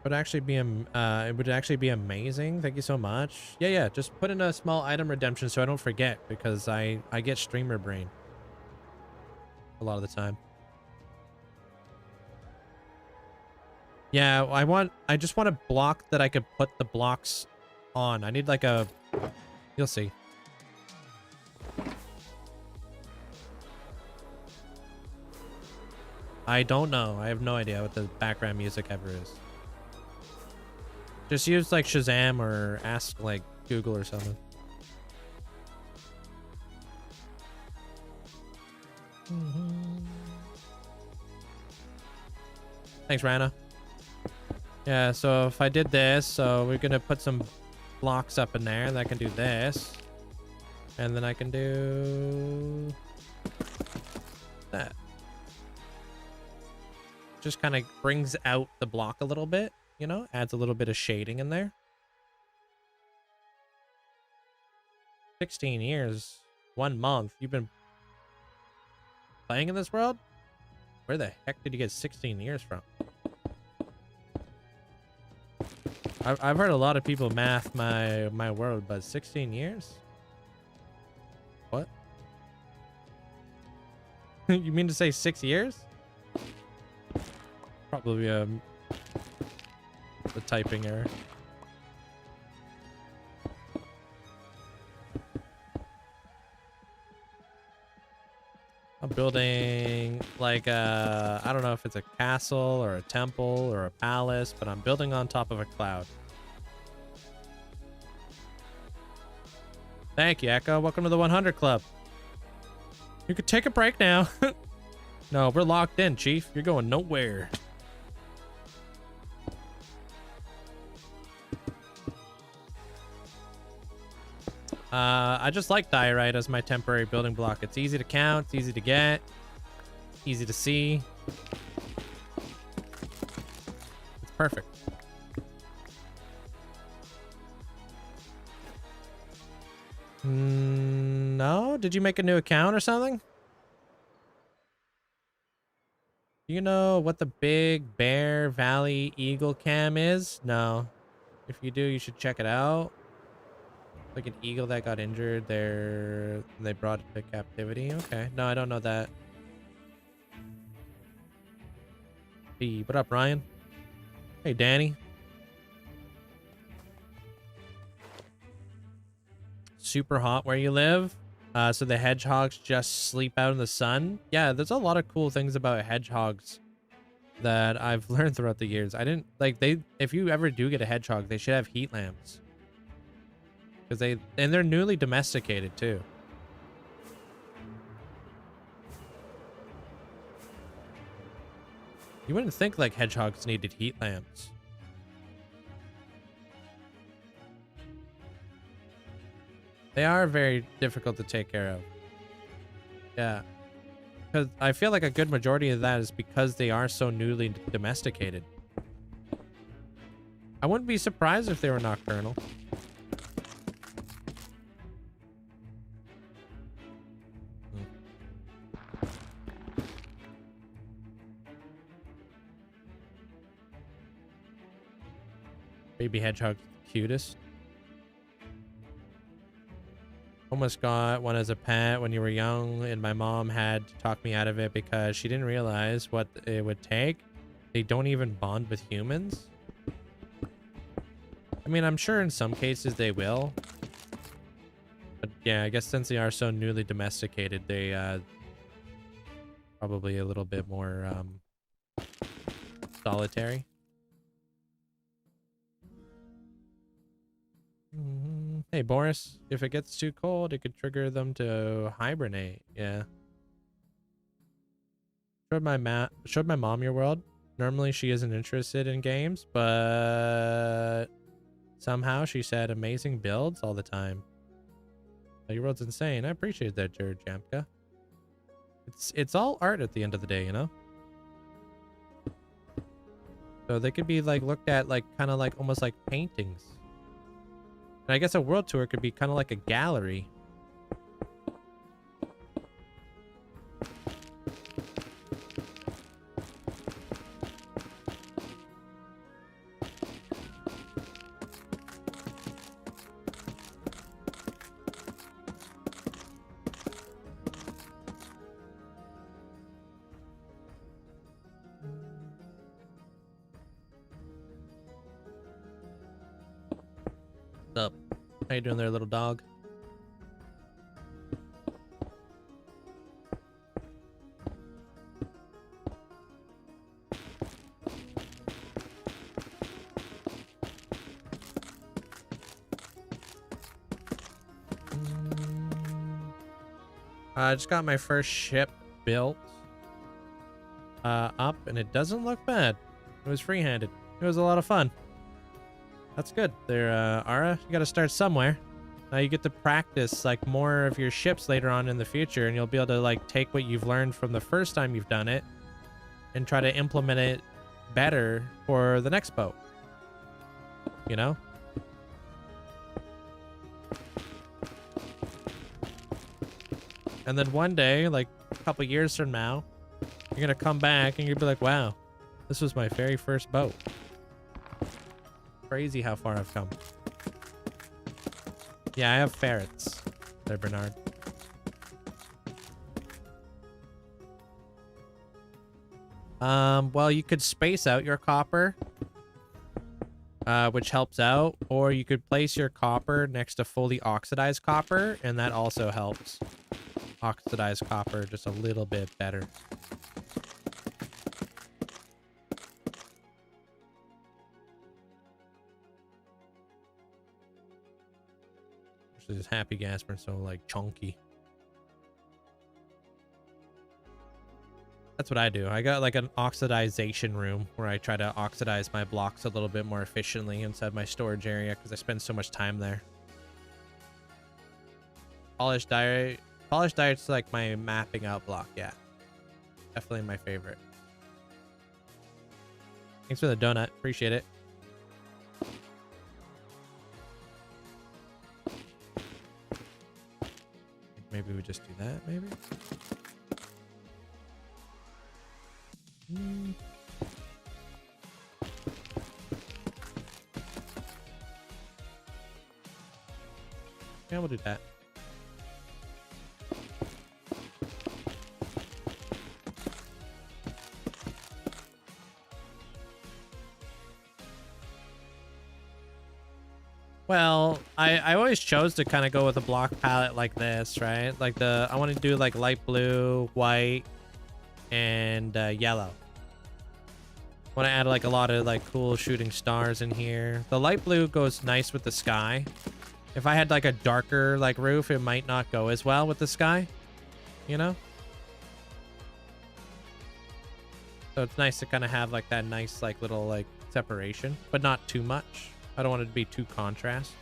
It would actually be amazing. Thank you so much. Yeah. Just put in a small item redemption so I don't forget, because I get streamer brain a lot of the time. Yeah, I just want a block that I could put the blocks on. I need like a, you'll see. I don't know. I have no idea what the background music ever is. Just use like Shazam or ask like Google or something. Thanks, Rana. Yeah, so if I did this, so we're gonna put some blocks up in there, and I can do this. And then I can do that. Just kind of brings out the block a little bit, you know, adds a little bit of shading in there. 16 years, 1 month. You've been playing in this world? Where the heck did you get 16 years from? I've heard a lot of people math my world, but 16 years? What? You mean to say 6 years? Probably the typing error. I'm building like a, I don't know if it's a castle or a temple or a palace, but I'm building on top of a cloud. Thank you, Echo. Welcome to the 100 Club. You could take a break now. No, we're locked in, Chief. You're going nowhere. I just like diorite as my temporary building block. It's easy to count, it's easy to get, easy to see. It's perfect. No? Did you make a new account or something? Do you know what the Big Bear Valley Eagle Cam is? No. If you do, you should check it out. Like an eagle that got injured there, they brought it to captivity. Okay. No, I don't know that. Hey, what up, Ryan? Hey, Danny. Super hot where you live. So the hedgehogs just sleep out in the sun. Yeah, there's a lot of cool things about hedgehogs that I've learned throughout the years. I didn't like if you ever do get a hedgehog, they should have heat lamps. Because they're newly domesticated too. You wouldn't think like hedgehogs needed heat lamps. They are very difficult to take care of. Yeah. Because I feel like a good majority of that is because they are so newly domesticated. I wouldn't be surprised if they were nocturnal. Baby hedgehog, cutest. Almost got one as a pet when you were young, and my mom had to talk me out of it because she didn't realize what it would take. They don't even bond with humans. I mean, I'm sure in some cases they will. But yeah, I guess since they are so newly domesticated, they probably a little bit more solitary. Hey, Boris, if it gets too cold, it could trigger them to hibernate. Yeah. Showed my mom your world. Normally, she isn't interested in games, but somehow she said amazing builds all the time. Oh, your world's insane. I appreciate that, Jared Jamka. It's all art at the end of the day, you know? So they could be like looked at like kind of like almost like paintings. And I guess a world tour could be kind of like a gallery. What's up? How you doing there, little dog? I just got my first ship built up, and it doesn't look bad. It was free-handed. It was a lot of fun. That's good there, Ara. You gotta start somewhere. Now you get to practice like more of your ships later on in the future, and you'll be able to like take what you've learned from the first time you've done it and try to implement it better for the next boat. You know? And then one day, like a couple years from now, you're gonna come back and you'll be like, wow, this was my very first boat. Crazy how far I've come. Yeah, I have ferrets there, Bernard. Well, you could space out your copper, which helps out, or you could place your copper next to fully oxidized copper, and that also helps oxidize copper just a little bit better. This happy Gasper so like chunky. That's what I do. I got like an oxidization room where I try to oxidize my blocks a little bit more efficiently inside my storage area because I spend so much time there. Polished diet's like my mapping out block. Yeah, definitely my favorite. Thanks for the donut. Appreciate it. Maybe we just do that, maybe? Yeah, we'll do that. Well, I always chose to kind of go with a block palette like this, right? Like I want to do like light blue, white, and yellow. Want to add like a lot of like cool shooting stars in here. The light blue goes nice with the sky. If I had like a darker like roof, it might not go as well with the sky, you know? So it's nice to kind of have like that nice like little like separation, but not too much. I don't want it to be too contrast.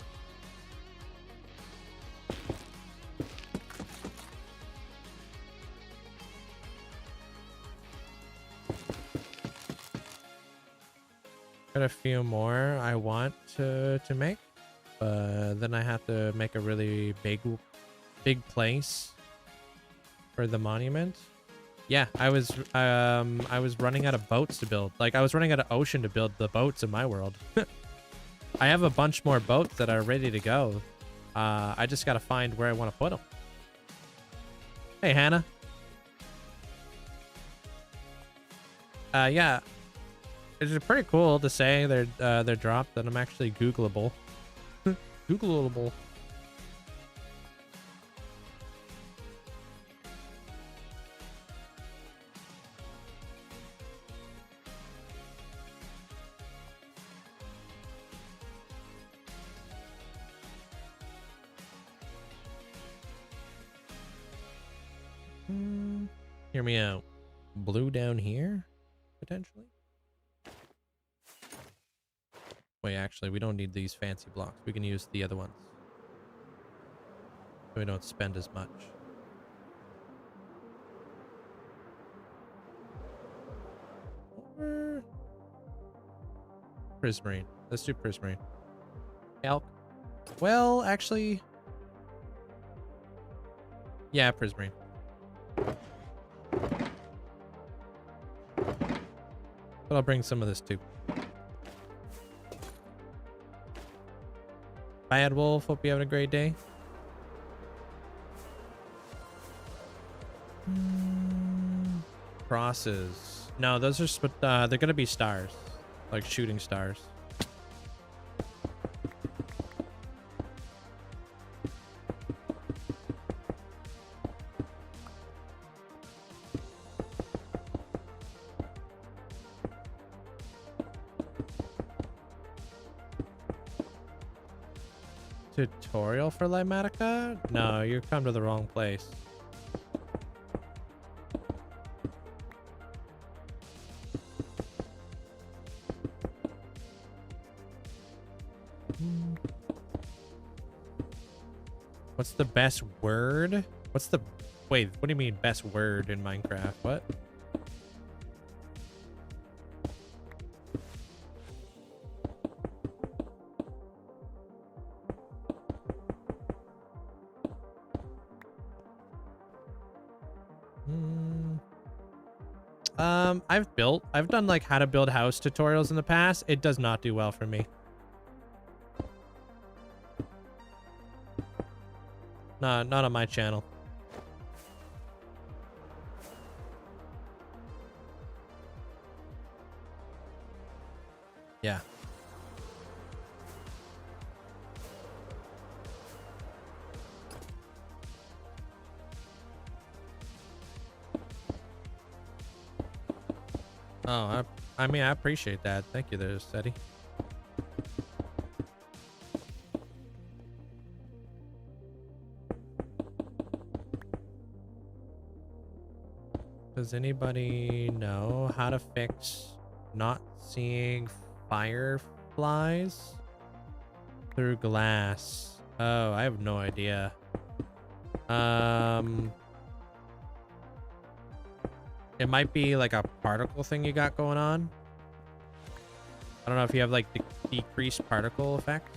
Got a few more I want to make, but then I have to make a really big place for the monument. Yeah, I was running out of boats to build. Like I was running out of ocean to build the boats in my world. I have a bunch more boats that are ready to go. I just gotta find where I want to put them. Hey, Hannah. Yeah, it's pretty cool to say they're dropped, and I'm actually Googleable. Googleable. Hear me out. Blue down here, potentially. Wait, actually, we don't need these fancy blocks. We can use the other ones. So we don't spend as much. Or prismarine. Let's do prismarine. Elk. Well, actually, yeah, prismarine. But I'll bring some of this too. Bad Wolf, hope you're having a great day. Crosses. No, those are they're gonna be stars, like shooting stars. Tutorial for Limatica? No, you've come to the wrong place. What's the best word? Wait, what do you mean best word in Minecraft? What? I've done like how to build house tutorials in the past. It does not do well for me. Not on my channel. Yeah. Oh, I mean, I appreciate that. Thank you there, Steady. Does anybody know how to fix not seeing fireflies through glass? Oh, I have no idea. It might be like a particle thing you got going on. I don't know if you have like the decreased particle effect.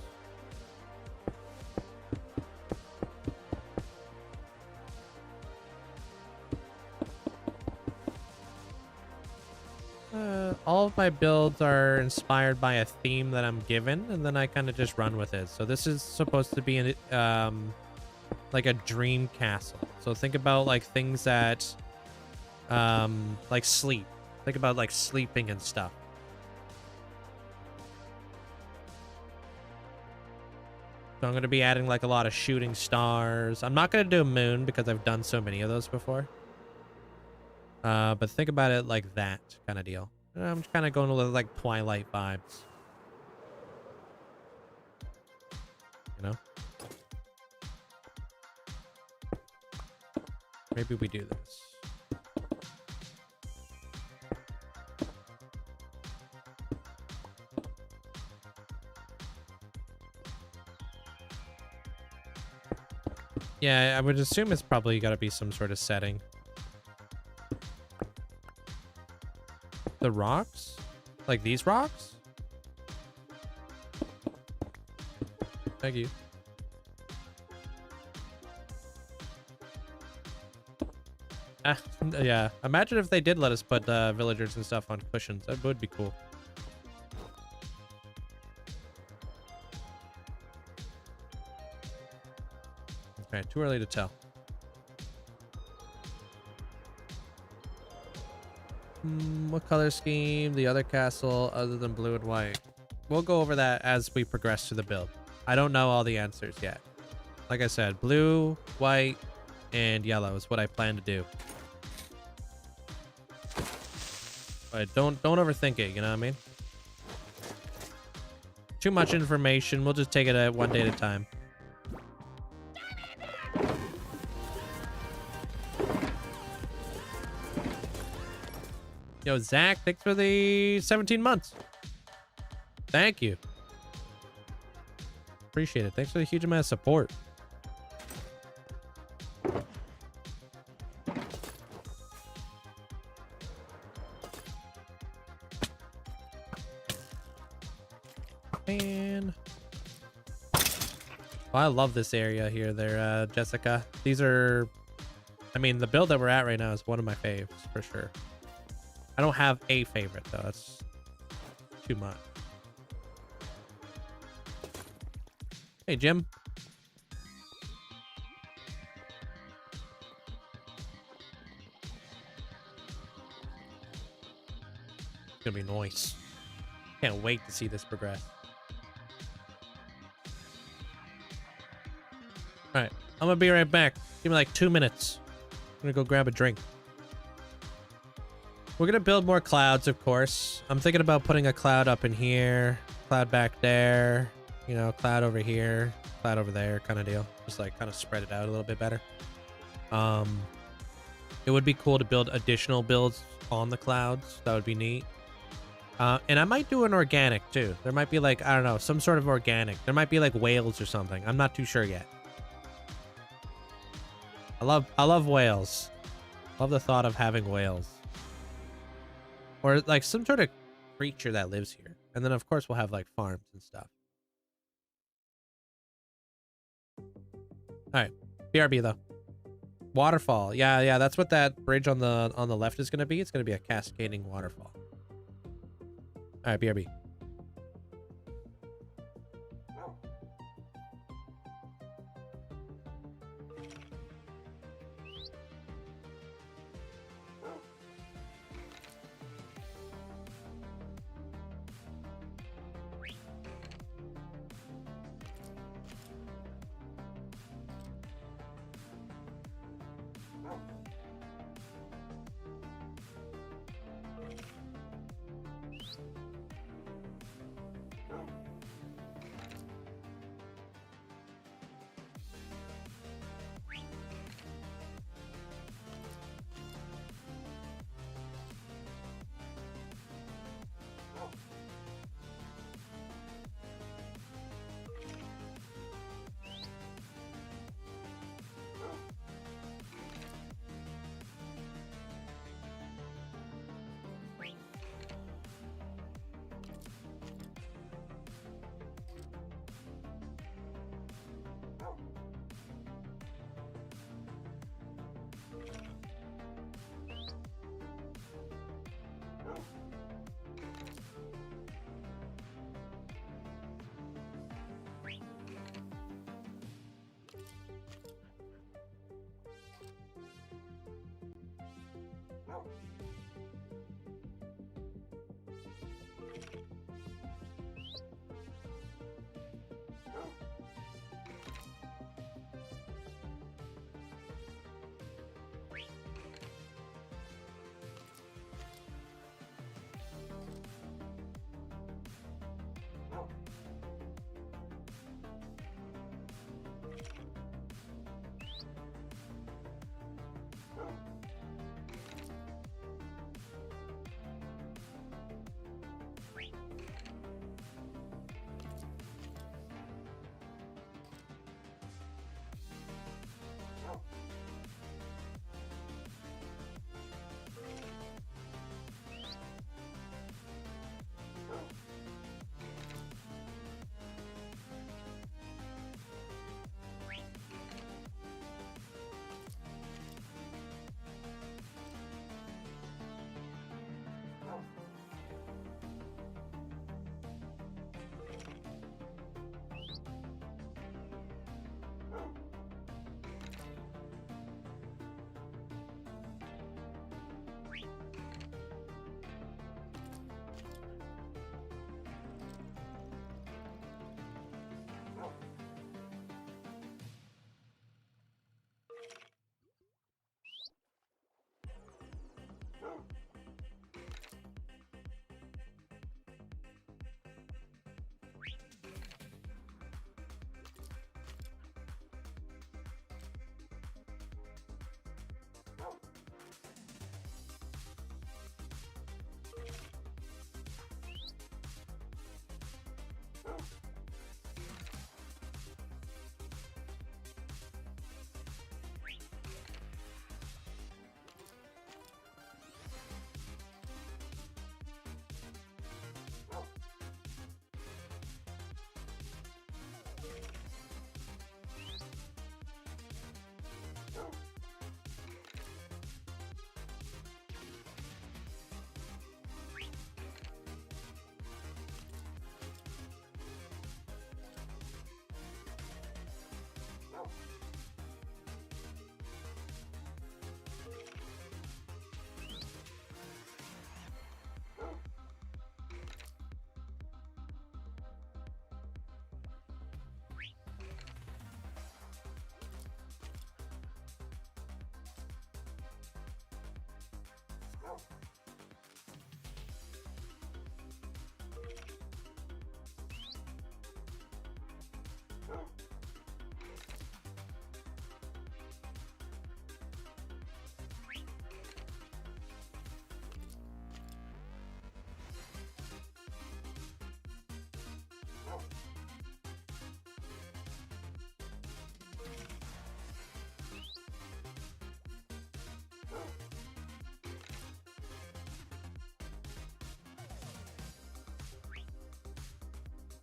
All of my builds are inspired by a theme that I'm given, and then I kind of just run with it. So this is supposed to be like a dream castle. So think about like things that like sleep. Think about like sleeping and stuff. So I'm going to be adding like a lot of shooting stars. I'm not going to do a moon because I've done so many of those before. But think about it like that kind of deal. I'm just kind of going with like Twilight vibes. You know? Maybe we do this. Yeah, I would assume it's probably got to be some sort of setting. The rocks? Like these rocks? Thank you. Yeah. Imagine if they did let us put villagers and stuff on cushions. That would be cool. Okay, too early to tell. What color scheme? The other castle other than blue and white? We'll go over that as we progress through the build. I don't know all the answers yet. Like I said, blue, white, and yellow is what I plan to do. But don't overthink it, you know what I mean? Too much information. We'll just take it one day at a time. Yo, Zach, thanks for the 17 months. Thank you. Appreciate it. Thanks for the huge amount of support. Man. Oh, I love this area here there, Jessica. These are... I mean, the build that we're at right now is one of my faves, for sure. I don't have a favorite, though. That's too much. Hey, Jim. It's gonna be nice. Can't wait to see this progress. Alright, I'm gonna be right back. Give me like 2 minutes. I'm gonna go grab a drink. We're gonna build more clouds, of course. I'm thinking about putting a cloud up in here, cloud back there, you know, cloud over here, cloud over there, kind of deal. Just like kind of spread it out a little bit better. It would be cool to build additional builds on the clouds. That would be neat. And I might do an organic too. There might be like, I don't know, some sort of organic. There might be like whales or something. I'm not too sure yet. I love whales. Love the thought of having whales. Or like some sort of creature that lives here. And then of course we'll have like farms and stuff. Alright. BRB though. Waterfall. Yeah, that's what that bridge on the left is gonna be. It's gonna be a cascading waterfall. Alright, BRB.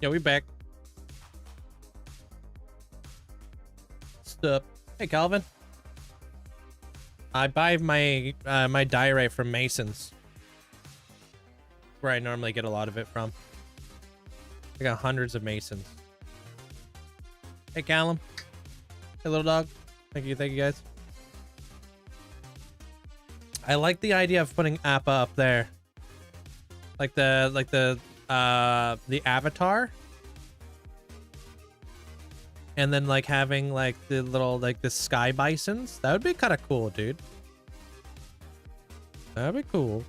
Yeah, we back. Stop. Hey, Calvin. I buy my my diorite from Mason's, where I normally get a lot of it from. I got hundreds of Masons. Hey, Callum. Hey, little dog. Thank you, guys. I like the idea of putting Appa up there, like the avatar, and then like having like the little like the sky bisons. That would be kind of cool, dude. That'd be cool.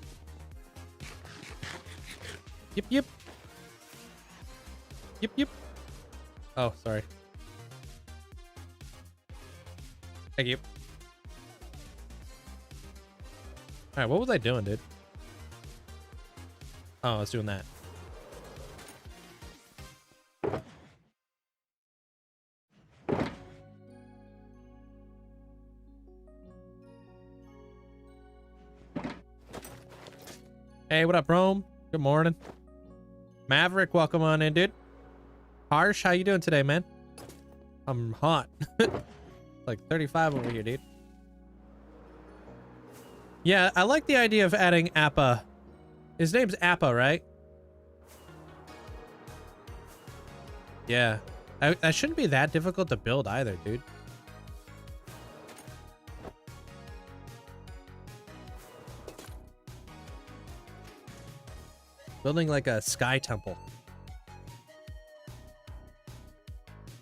Yep, yep. Yep, yep. Oh, sorry. Thank you. All right, what was I doing, dude? Oh, I was doing that. Hey, what up, Rome? Good morning. Maverick, welcome on in, dude. Harsh, how you doing today, man? I'm hot. Like 35 over here, dude. Yeah, I like the idea of adding Appa. His name's Appa, right? Yeah. That shouldn't be that difficult to build either, dude. Building like a sky temple.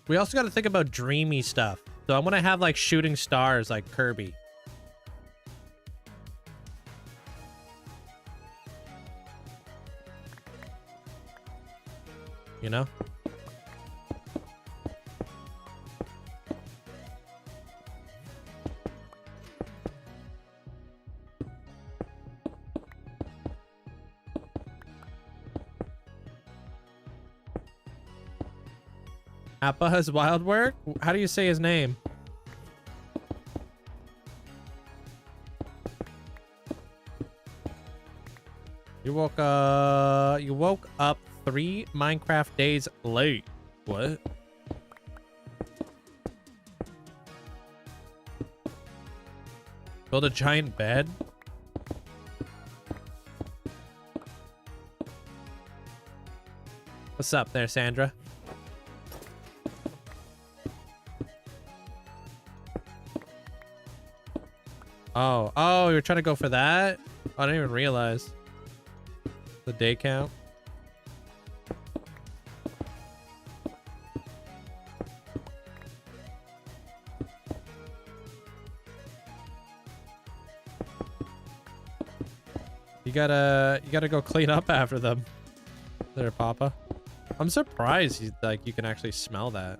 We also got to think about dreamy stuff. So I'm going to have like shooting stars like Kirby. You know? Appa has wild work? How do you say his name? You woke up 3 Minecraft days late. What? Build a giant bed? What's up there, Sandra? Oh, you're trying to go for that? I didn't even realize. The day count. You gotta go clean up after them. There, Papa. I'm surprised you can actually smell that.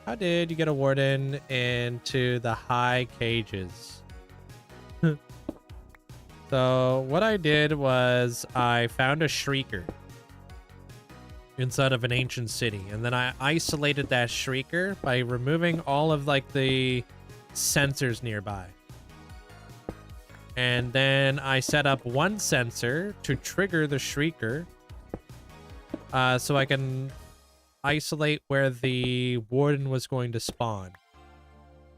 How did you get a warden into the high cages? So what I did was I found a shrieker inside of an ancient city, and then I isolated that shrieker by removing all of like the sensors nearby. And then I set up one sensor to trigger the shrieker, so I can isolate where the warden was going to spawn.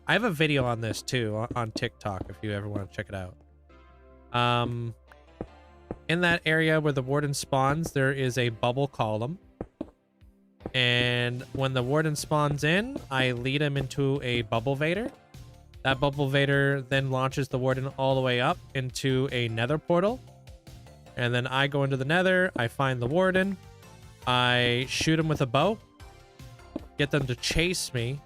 I have a video on this too on TikTok if you ever want to check it out. In that area where the warden spawns, there is a bubble column, and when the warden spawns in, I lead him into a bubble vader. That bubble vader then launches the warden all the way up into a nether portal, and then I go into the nether. I find the warden, I shoot him with a bow, get them to chase me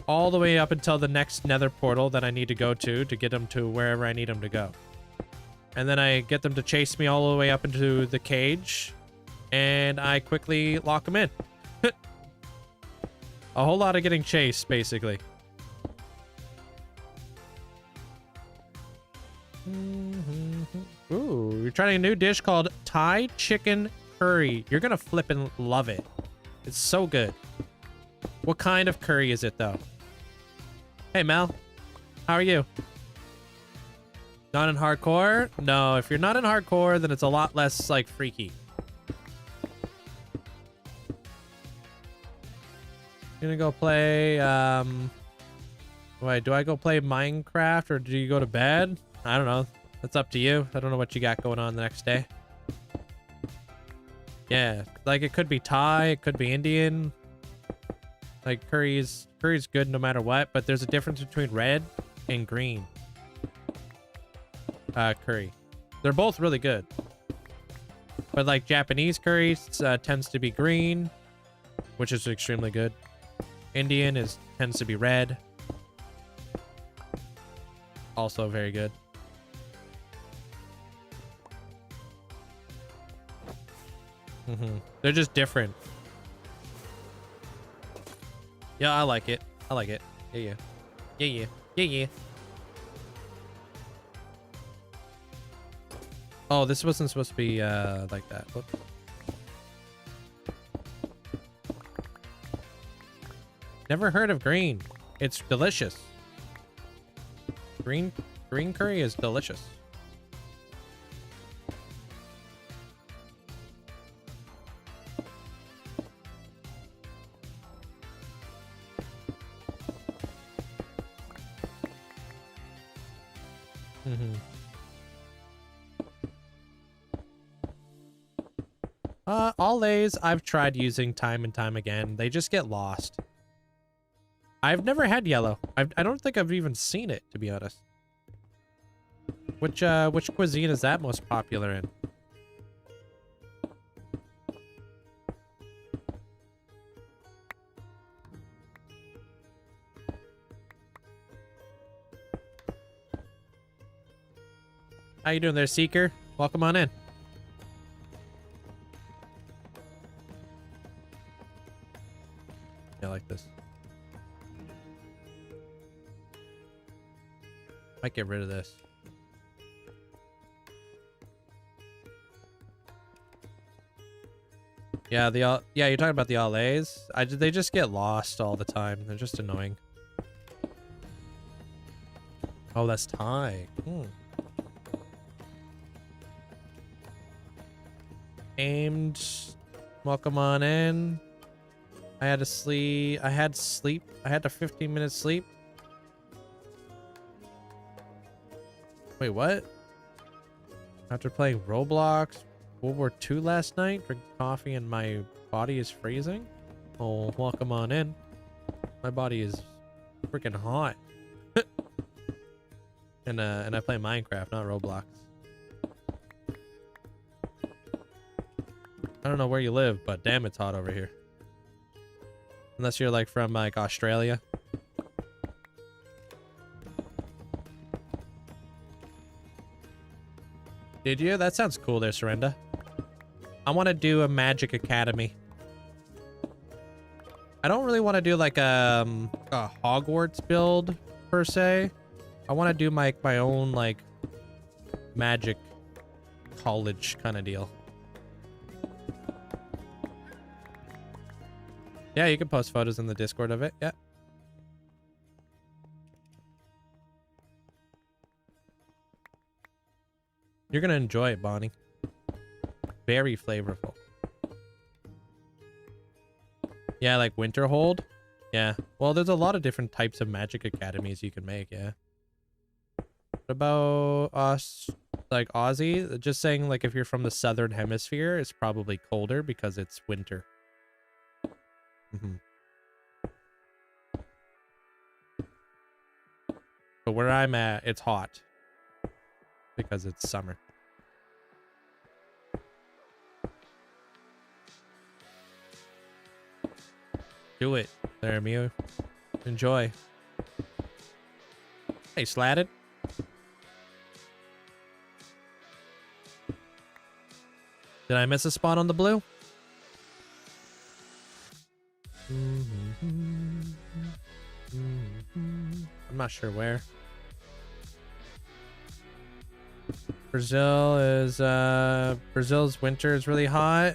all the way up until the next nether portal that I need to go to get them to wherever I need them to go. And then I get them to chase me all the way up into the cage, and I quickly lock them in. A whole lot of getting chased, basically. Ooh, We're trying a new dish called Thai chicken curry. You're gonna flippin' love it. It's so good. What kind of curry is it though? Hey Mel, how are you? Not in hardcore? No, if you're not in hardcore, then it's a lot less like freaky. Gonna go play, wait, do I go play Minecraft or do you go to bed? I don't know. That's up to you. I don't know what you got going on the next day. Yeah, like it could be Thai, it could be Indian. Like curry's good no matter what, but there's a difference between red and green. Curry. They're both really good. But like Japanese curry tends to be green, which is extremely good. Indian tends to be red. Also very good. They're just different. Yeah, I like it. I like it. Yeah, yeah. Yeah, yeah. Yeah, yeah. Oh, this wasn't supposed to be like that. Whoops. Never heard of green. It's delicious. Green curry is delicious. Allays I've tried using time and time again. They just get lost. I've never had yellow. I don't think I've even seen it, to be honest. Which cuisine is that most popular in? How you doing there, Seeker? Welcome on in. I like this. Might get rid of this. Yeah, yeah, you're talking about the allays. They just get lost all the time. They're just annoying. Oh, that's Thai. Aimed. Welcome on in. I had sleep. I had a 15-minute sleep. Wait, what? After playing Roblox, World War II last night, drink coffee and my body is freezing? Oh, welcome on in. My body is freaking hot. and I play Minecraft, not Roblox. I don't know where you live, but damn, it's hot over here. Unless you're like from like Australia. Did you? That sounds cool there, Surrenda. I want to do a Magic Academy. I don't really want to do like a Hogwarts build per se. I want to do my own like magic college kind of deal. Yeah, you can post photos in the Discord of it. Yeah. You're going to enjoy it, Bonnie. Very flavorful. Yeah, like Winterhold. Yeah. Well, there's a lot of different types of magic academies you can make, yeah. What about us, like Aussie? Just saying, like, if you're from the southern hemisphere, it's probably colder because it's winter. But where I'm at, it's hot because it's summer. Do it there, Mew. Enjoy. Hey, Slatted. Did I miss a spot on the blue? I'm not sure where. Brazil's winter is really hot.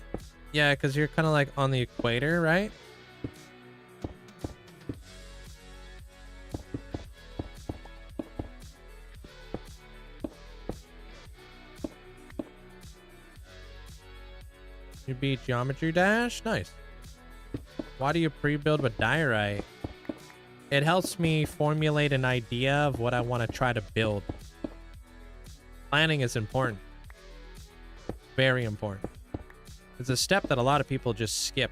Yeah, because you're kind of like on the equator, right? You beat Geometry Dash? Nice. Why do you pre-build with diorite? It helps me formulate an idea of what I want to try to build. Planning is important. Very important. It's a step that a lot of people just skip.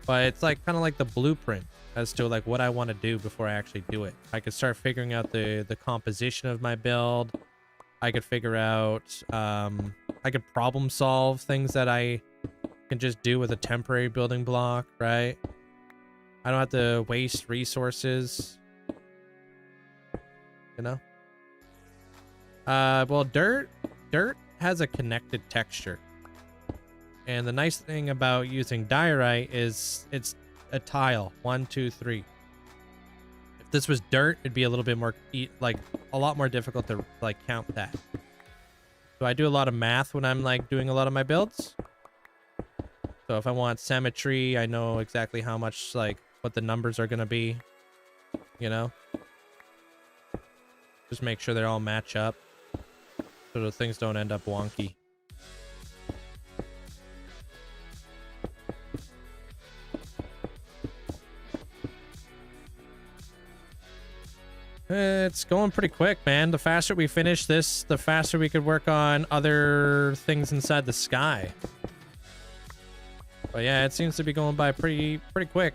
But it's like kind of like the blueprint as to like what I want to do before I actually do it. I could start figuring out the composition of my build. I could figure out, I could problem solve things that I can just do with a temporary building block, right? I don't have to waste resources, you know? Well, dirt has a connected texture. And the nice thing about using diorite is it's a tile, 1, 2, 3. If this was dirt, it'd be a little bit more, like a lot more difficult to like count that. So I do a lot of math when I'm like doing a lot of my builds. So if I want symmetry, I know exactly how much, like what the numbers are going to be, you know? Just make sure they all match up so those things don't end up wonky. It's going pretty quick, man. The faster we finish this, the faster we could work on other things inside the sky. But yeah, it seems to be going by pretty quick.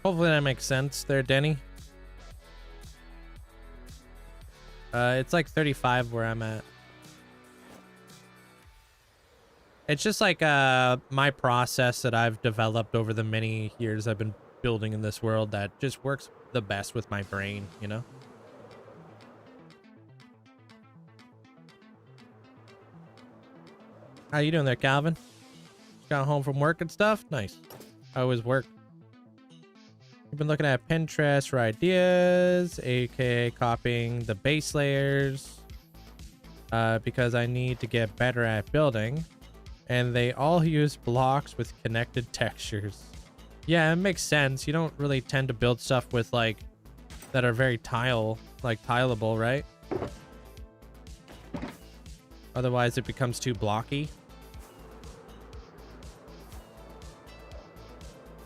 Hopefully that makes sense there, Denny. It's like 35 where I'm at. It's just like my process that I've developed over the many years I've been building in this world that just works the best with my brain, you know? How you doing there, Calvin? Got home from work and stuff? Nice. I always work. I've been looking at Pinterest for ideas, aka copying the base layers, because I need to get better at building, and they all use blocks with connected textures. Yeah, it makes sense. You don't really tend to build stuff with like that are very tileable, right? Otherwise it becomes too blocky.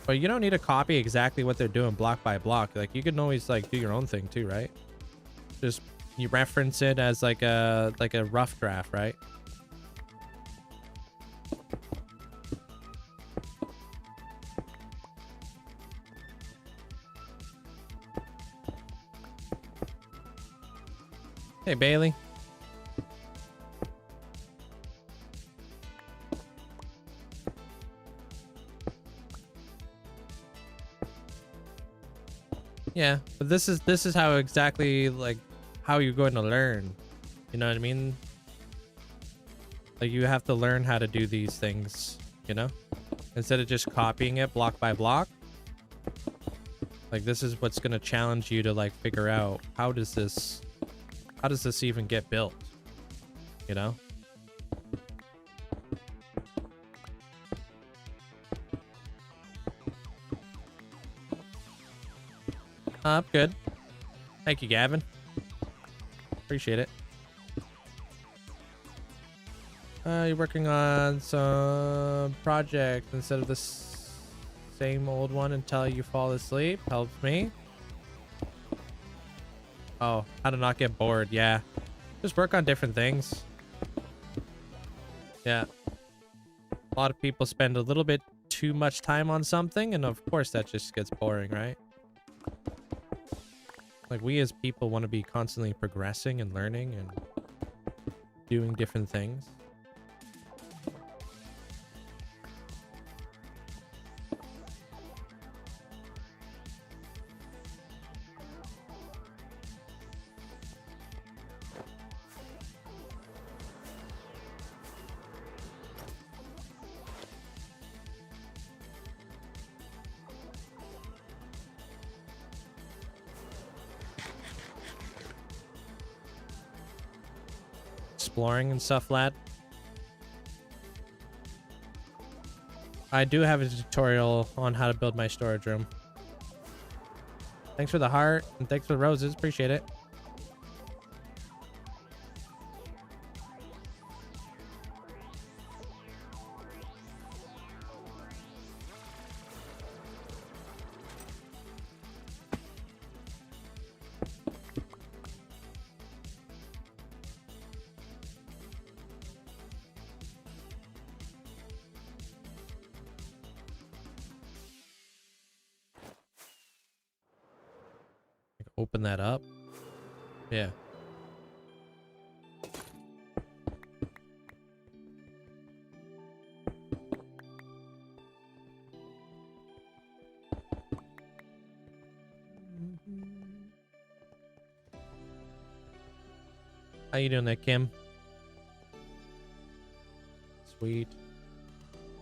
But you don't need to copy exactly what they're doing block by block. Like you can always like do your own thing too, right? Just you reference it as like a rough draft, right? Hey, Bailey. Yeah, but this is how exactly like how you're going to learn. You know what I mean? Like you have to learn how to do these things, you know? Instead of just copying it block by block. Like this is what's going to challenge you to like figure out how does this even get built? You know? Good. Thank you, Gavin. Appreciate it. You're working on some project instead of this same old one until you fall asleep. Helps me. Oh, how to not get bored. Yeah. Just work on different things. Yeah. A lot of people spend a little bit too much time on something, and of course that just gets boring, right? Like we as people want to be constantly progressing and learning and doing different things. exploring and stuff, lad. I do have a tutorial on how to build my storage room. Thanks for the heart and thanks for the roses. Appreciate it. Open that up. Yeah. How you doing there, Kim? Sweet.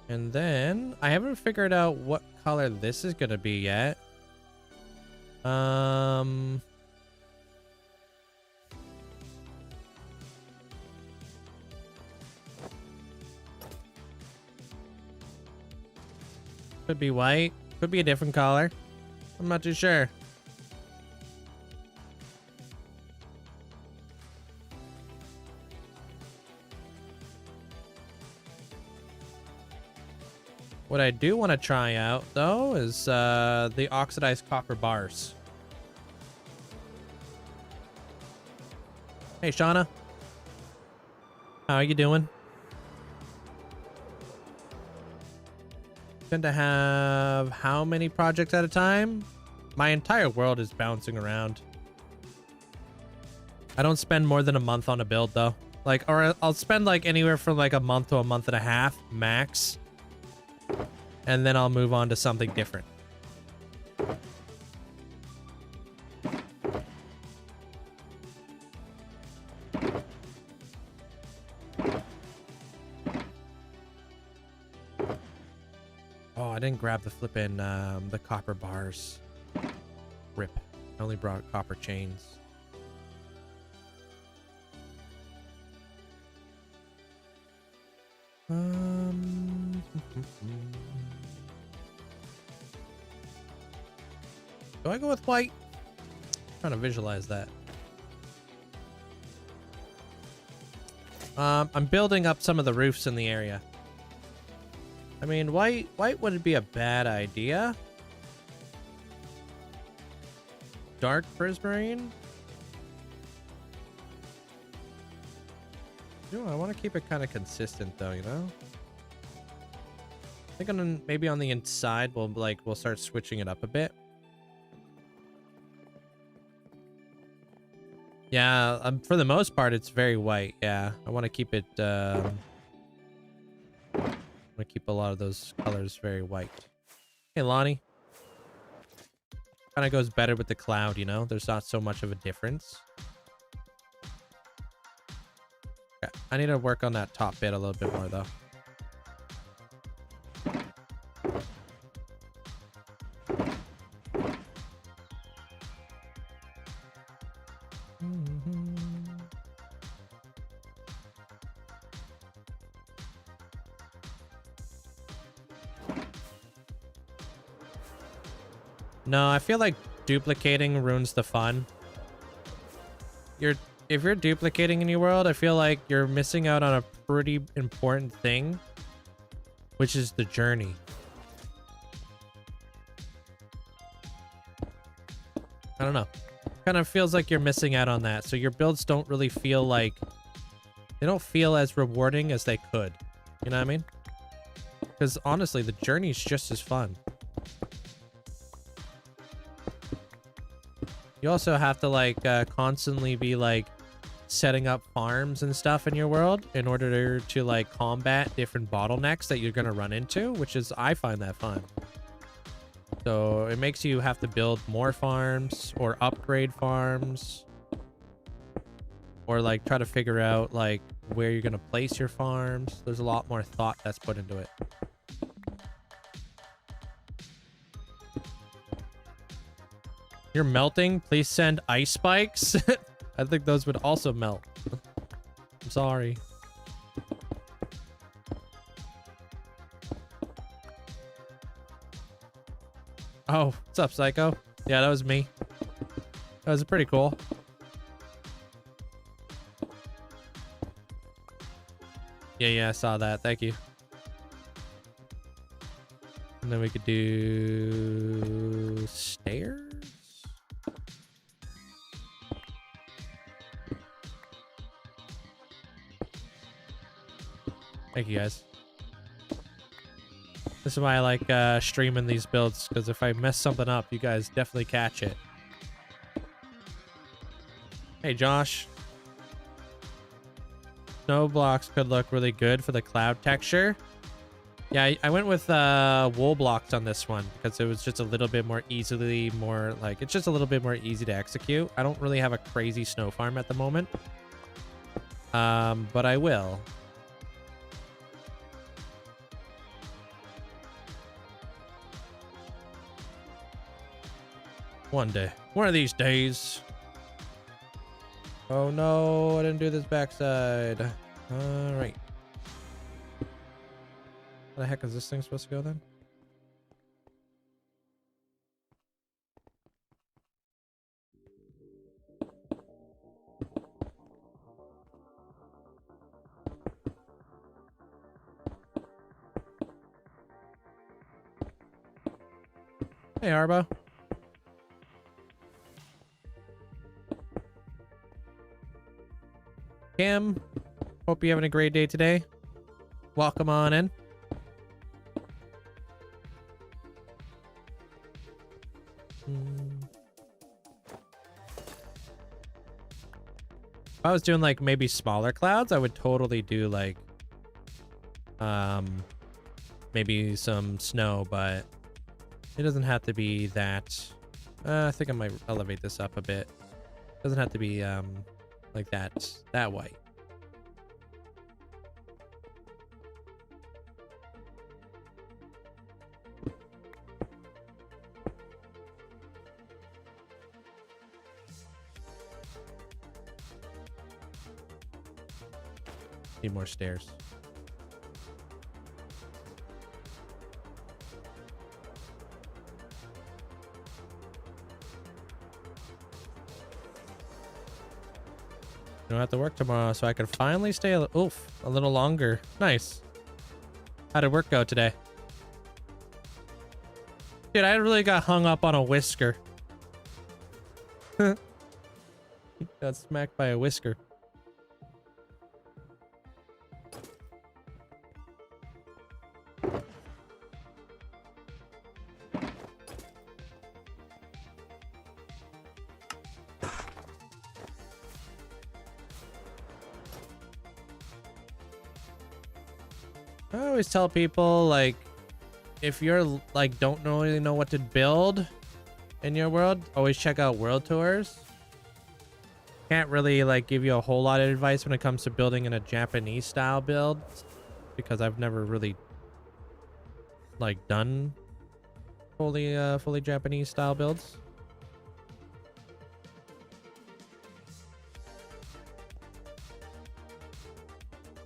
And then I haven't figured out what color this is gonna be yet. Could be white, could be a different color. I'm not too sure. What I do want to try out, though, is the oxidized copper bars. Hey, Shauna. How are you doing? Tend to have how many projects at a time? My entire world is bouncing around. I don't spend more than a month on a build, though. Like, or I'll spend like anywhere from like a month to a month and a half, max. And then I'll move on to something different. Oh, I didn't grab the flippin' the copper bars. Rip. I only brought copper chains. Do I go with white? I'm trying to visualize that. I'm building up some of the roofs in the area. I mean, white wouldn't be a bad idea. Dark prismarine. I want to keep it kind of consistent, though, you know. I think maybe on the inside we'll start switching it up a bit. Yeah, for the most part, it's very white. Yeah, I want to keep it. I want to keep a lot of those colors very white. Hey, Lonnie. Kind of goes better with the cloud, you know. There's not so much of a difference. Okay, I need to work on that top bit a little bit more, though. No, I feel like duplicating ruins the fun. If you're duplicating in your world, I feel like you're missing out on a pretty important thing, which is the journey. I don't know. Kind of feels like you're missing out on that. So your builds don't really feel like... They don't feel as rewarding as they could. You know what I mean? Because honestly, the journey's just as fun. You also have to like constantly be like setting up farms and stuff in your world in order to like combat different bottlenecks that you're going to run into, which is, I find that fun. So it makes you have to build more farms or upgrade farms, or like try to figure out like where you're going to place your farms. There's a lot more thought that's put into it. You're melting. Please send ice spikes. I think those would also melt. I'm sorry. Oh, what's up, Psycho? Yeah, that was me. That was pretty cool. Yeah, I saw that. Thank you. And then we could do stairs. Thank you, guys. This is why I like streaming these builds, because if I mess something up, you guys definitely catch it. Hey, Josh. Snow blocks could look really good for the cloud texture. Yeah, I went with wool blocks on this one because it was just a little bit more it's just a little bit more easy to execute. I don't really have a crazy snow farm at the moment. But I will. One day. One of these days. Oh no, I didn't do this backside. Alright. Where the heck is this thing supposed to go then? Hey, Arbo. Cam, hope you're having a great day today. Welcome on in. If I was doing like maybe smaller clouds, I would totally do like maybe some snow, but it doesn't have to be that. I think I might elevate this up a bit. It doesn't have to be like that white. Need more stairs. I don't have to work tomorrow, so I can finally stay a little longer. Nice. How did work go today? Dude, I really got hung up on a whisker. Got smacked by a whisker. I always tell people, like, if you're like don't really know what to build in your world, always check out world tours. Can't really like give you a whole lot of advice when it comes to building in a Japanese style build, because I've never really like done fully Japanese style builds.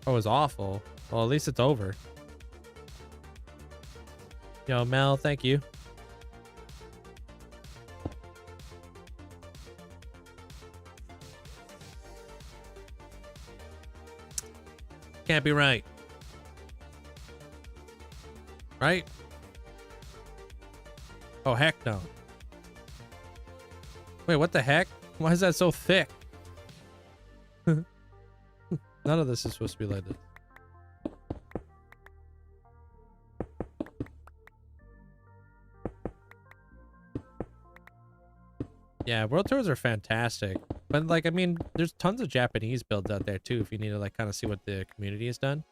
Oh, it was awful. Well, at least it's over. Yo, Mel, thank you. Can't be right. Right? Oh, heck no. Wait, what the heck? Why is that so thick? None of this is supposed to be like this. Yeah, world tours are fantastic. But like, I mean, there's tons of Japanese builds out there too if you need to like kind of see what the community has done.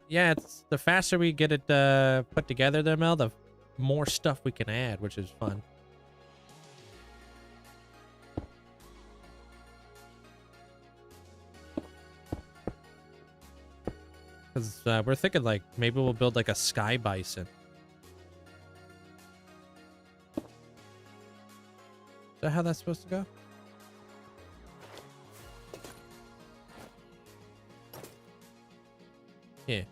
It's the faster we get it put together there, Mel, the more stuff we can add, which is fun. Because we're thinking like maybe we'll build like a sky bison. Is that how that's supposed to go? Yeah.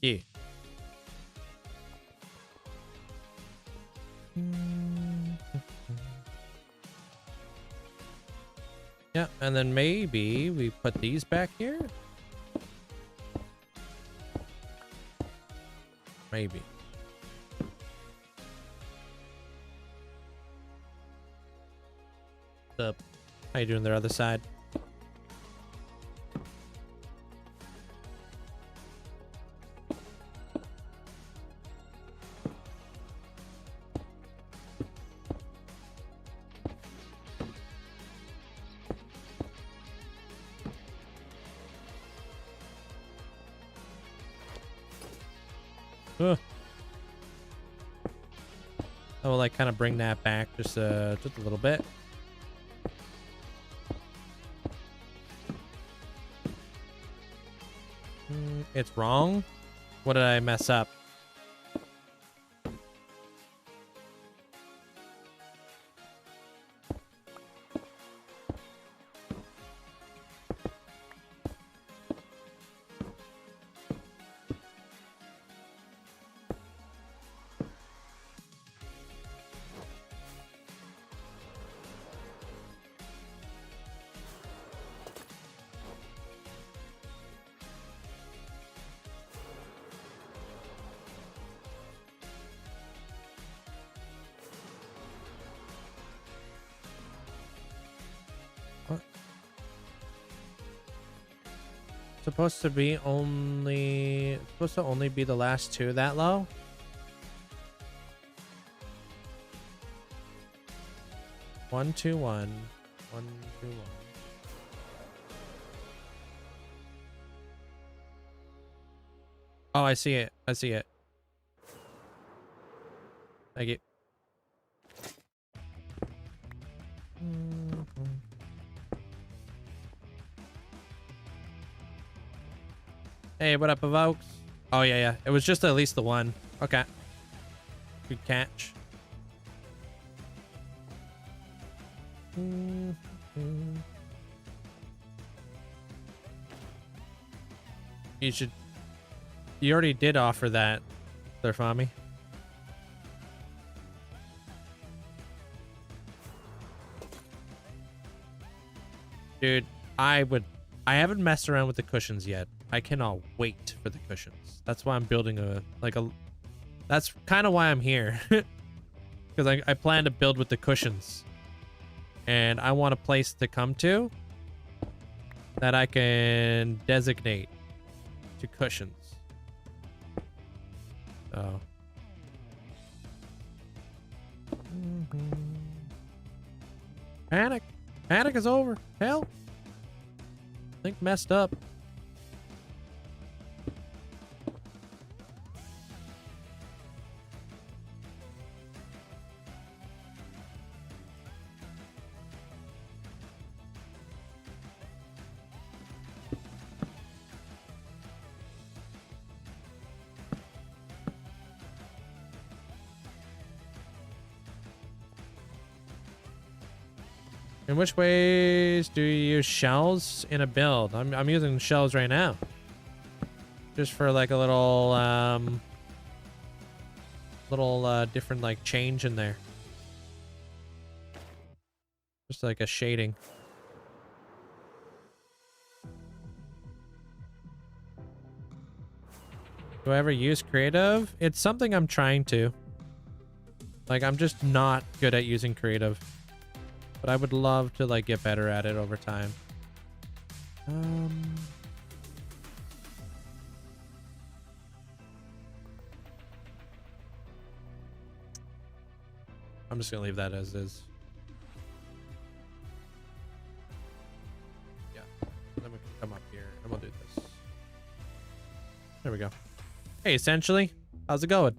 Yeah. Yeah, and then maybe we put these back here. Maybe. What's up? How you doing there, other side? I will like kind of bring that back just a little bit. It's wrong. What did I mess up? Supposed to only be the last two that low? One, two, one. 1, 2, 1. Oh, I see it. I see it. Thank you. Hey, what up, Evokes? Oh, yeah, yeah. It was just at least the one. Okay. Good catch. You should... You already did offer that, Therfami. Dude, I haven't messed around with the cushions yet. I cannot wait for the cushions. That's why I'm building that's kind of why I'm here. Because I plan to build with the cushions. And I want a place to come to that I can designate to cushions. So. Panic. Panic is over. Hell. Think messed up. In which ways do you use shells in a build? I'm using shells right now. Just for like a little different like change in there. Just like a shading. Do I ever use creative? It's something I'm trying to. Like, I'm just not good at using creative. But I would love to like get better at it over time. I'm just gonna leave that as is. Yeah. Then we can come up here and we'll do this. There we go. Hey, essentially, how's it going?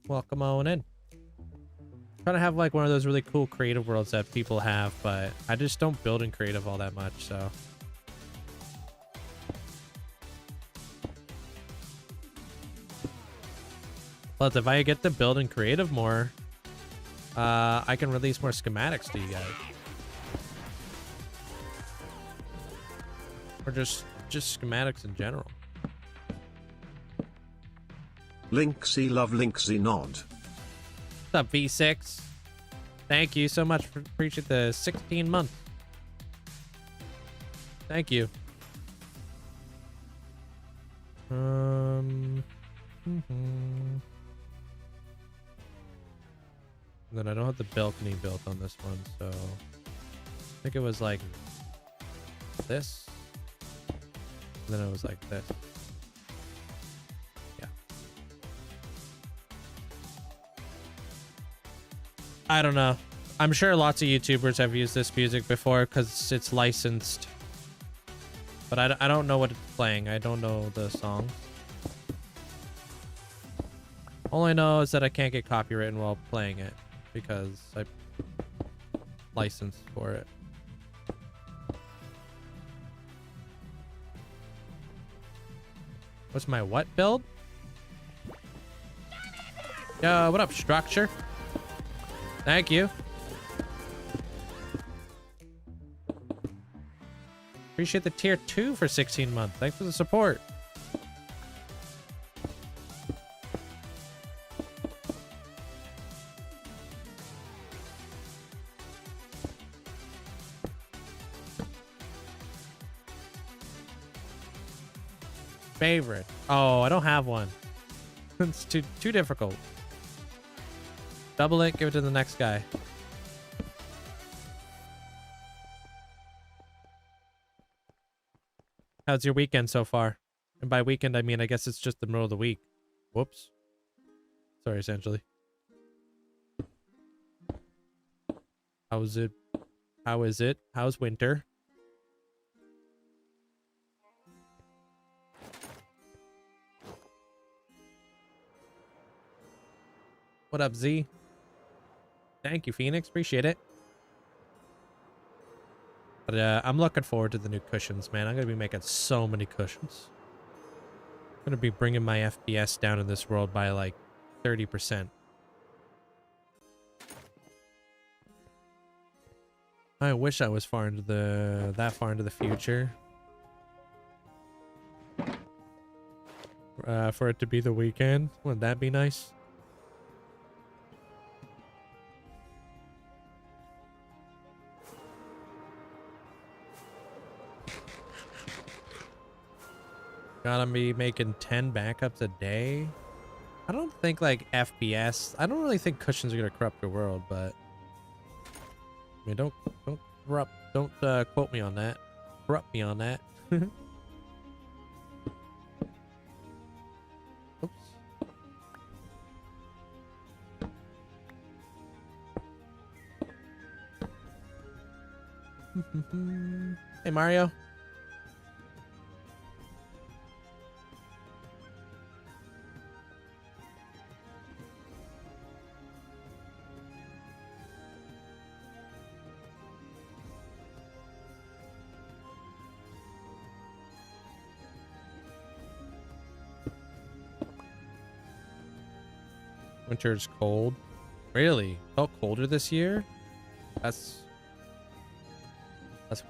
Welcome on in. Trying to have like one of those really cool creative worlds that people have, but I just don't build in creative all that much, so. Plus, if I get to build in creative more, I can release more schematics to you guys. Or just schematics in general. Linkzzey love Linkzzey nod. What's up, V6? Thank you so much for appreciate the 16 months. Thank you. And then I don't have the balcony built on this one, so I think it was like this. And then it was like this. Yeah. I don't know. I'm sure lots of YouTubers have used this music before because it's licensed. But I don't know what it's playing. I don't know the song. All I know is that I can't get copywritten while playing it because I licensed for it. What's my what build? Yo, what up, structure? Thank you. Appreciate the tier 2 for 16 months. Thanks for the support. Favorite. Oh, I don't have one. It's too difficult. Double it, give it to the next guy. How's your weekend so far? And by weekend, I mean, I guess it's just the middle of the week. Whoops. Sorry, essentially. How is it? How is it? How's winter? What up, Z? Thank you, Phoenix. Appreciate it. But I'm looking forward to the new cushions, man. I'm going to be making so many cushions. I'm going to be bringing my FPS down in this world by like 30%. I wish I was far into that far into the future. For it to be the weekend. Wouldn't that be nice? Gotta be making 10 backups a day. I don't think like FPS. I don't really think cushions are gonna corrupt your world, but I mean, don't corrupt. Don't quote me on that. Corrupt me on that. Oops. Hey, Mario. Winter's cold. Really? Felt colder this year? That's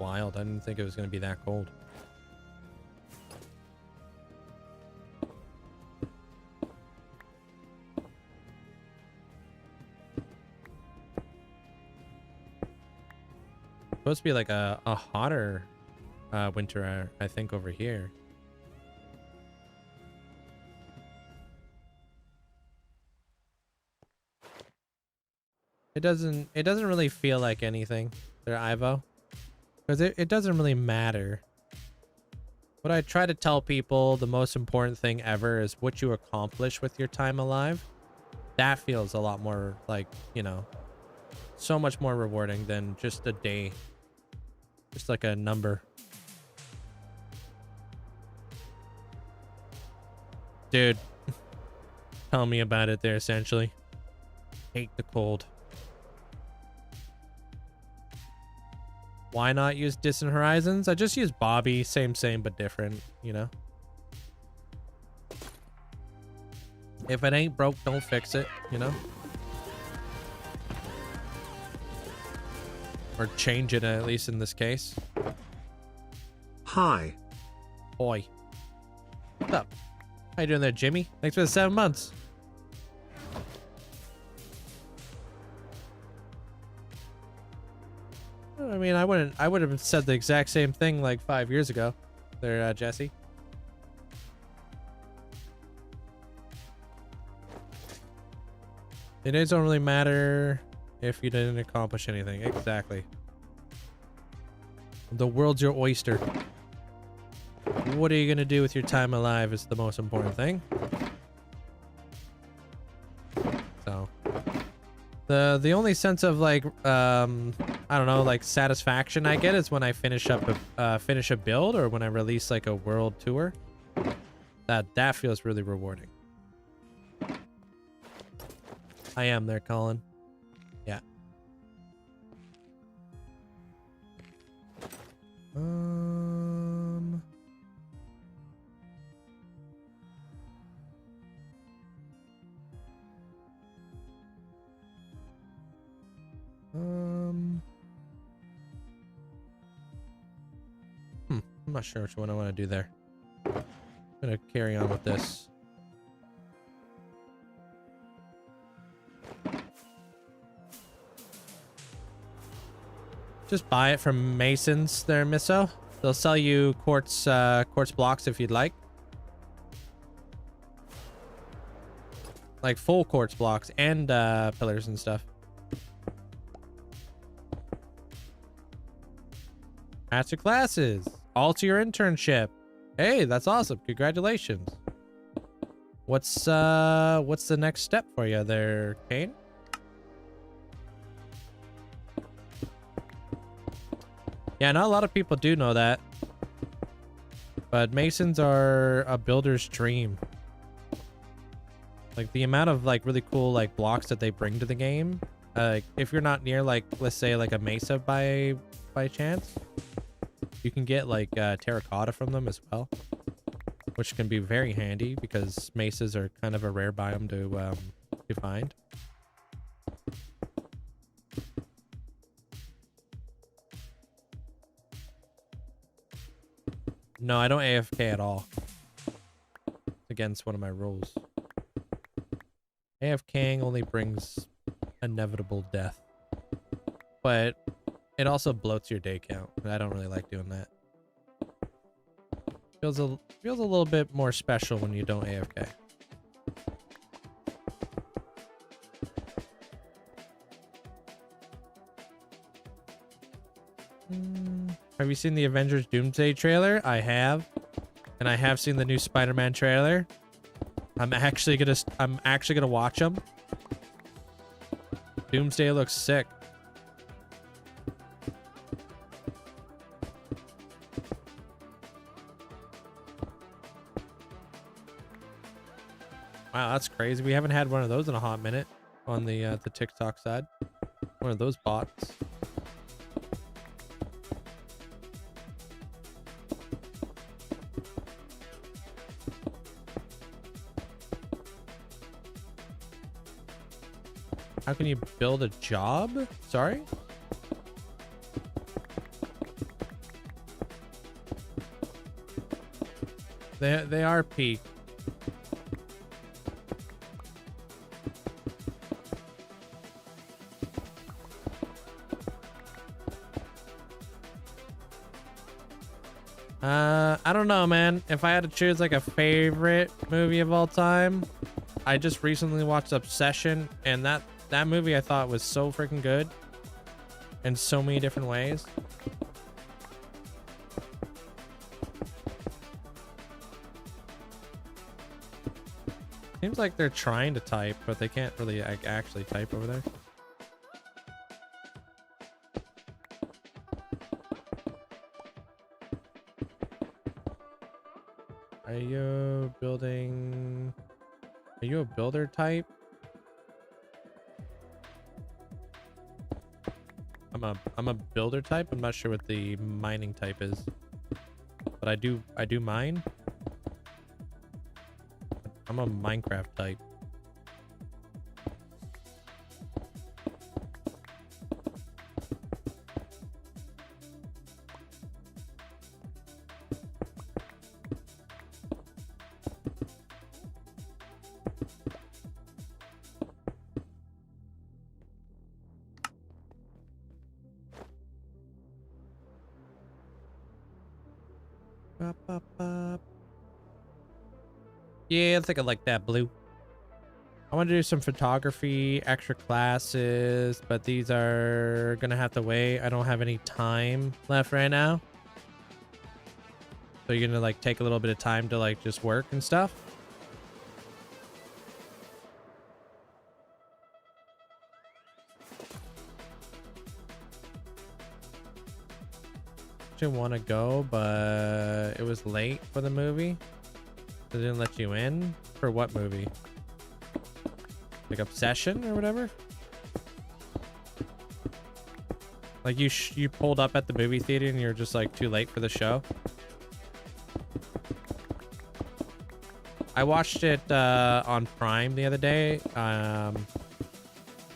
wild. I didn't think it was going to be that cold. Supposed to be like a hotter winter, I think, over here. It doesn't really feel like anything there, Ivo, because it doesn't really matter. What I try to tell people, the most important thing ever is what you accomplish with your time alive. That feels a lot more like, you know, so much more rewarding than just a day, just like a number. Dude, tell me about it there, essentially. Hate the cold. Why not use Distant Horizons? I just use Bobby, same but different, you know. If it ain't broke, don't fix it, you know. Or change it, at least in this case. Hi. Boy. What's up? How you doing there, Jimmy? Thanks for the 7 months. I mean, I would have said the exact same thing like 5 years ago there, Jesse. The days don't really matter if you didn't accomplish anything. Exactly. The world's your oyster. What are you gonna do with your time alive is the most important thing. So the only sense of like I don't know, like satisfaction I get is when I finish up a build, or when I release like a world tour. That feels really rewarding. I am there, Colin. Yeah. I'm not sure which one I want to do there. I'm gonna carry on with this. Just buy it from Masons there, Misso. They'll sell you quartz blocks if you'd like. Like full quartz blocks and pillars and stuff. Master classes. All to your internship. Hey, that's awesome. Congratulations. What's the next step for you there, Kane? Yeah, not a lot of people do know that. But Masons are a builder's dream. Like the amount of like really cool like blocks that they bring to the game. If you're not near like, let's say like a mesa by chance, you can get like terracotta from them as well, which can be very handy because mesas are kind of a rare biome to find. No, I don't AFK at all. It's against one of my rules. AFKing only brings inevitable death, but it also bloats your day count, and I don't really like doing that. Feels a little bit more special when you don't AFK. Have you seen the Avengers Doomsday trailer? I have, and I have seen the new Spider-Man trailer. I'm actually gonna watch them. Doomsday looks sick. Wow, that's crazy. We haven't had one of those in a hot minute on the TikTok side. One of those bots. How can you build a job? Sorry? They are peak. I don't know, man. If I had to choose like a favorite movie of all time, I just recently watched Obsession, and that movie I thought was so freaking good in so many different ways. Seems like they're trying to type, but they can't really actually type over there. Are you building? Are you a builder type? I'm a builder type. I'm not sure what the mining type is, but I do mine. I'm a Minecraft type. Bop, bop, bop. Yeah, I think I like that blue. I want to do some photography, extra classes, but these are gonna have to wait. I don't have any time left right now. So you're gonna like take a little bit of time to like just work and stuff. Want to go, but it was late for the movie. They didn't let you in. For what movie? Like Obsession or whatever? Like you pulled up at the movie theater and you're just like too late for the show. I watched it on Prime the other day.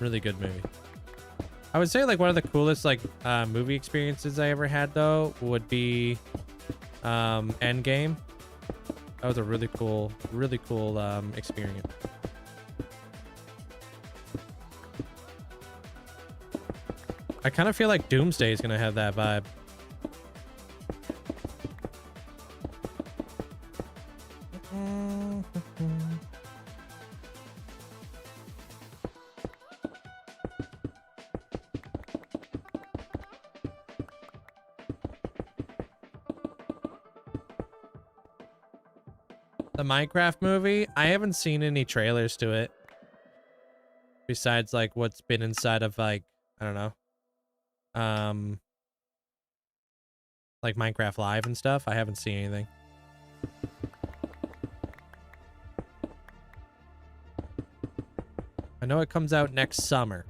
Really good movie. I would say like one of the coolest like movie experiences I ever had though would be Endgame. That was a really cool experience. I kind of feel like Doomsday is gonna have that vibe. The Minecraft movie, I haven't seen any trailers to it. Besides like what's been inside of like, I don't know. Like Minecraft Live and stuff. I haven't seen anything. I know it comes out next summer.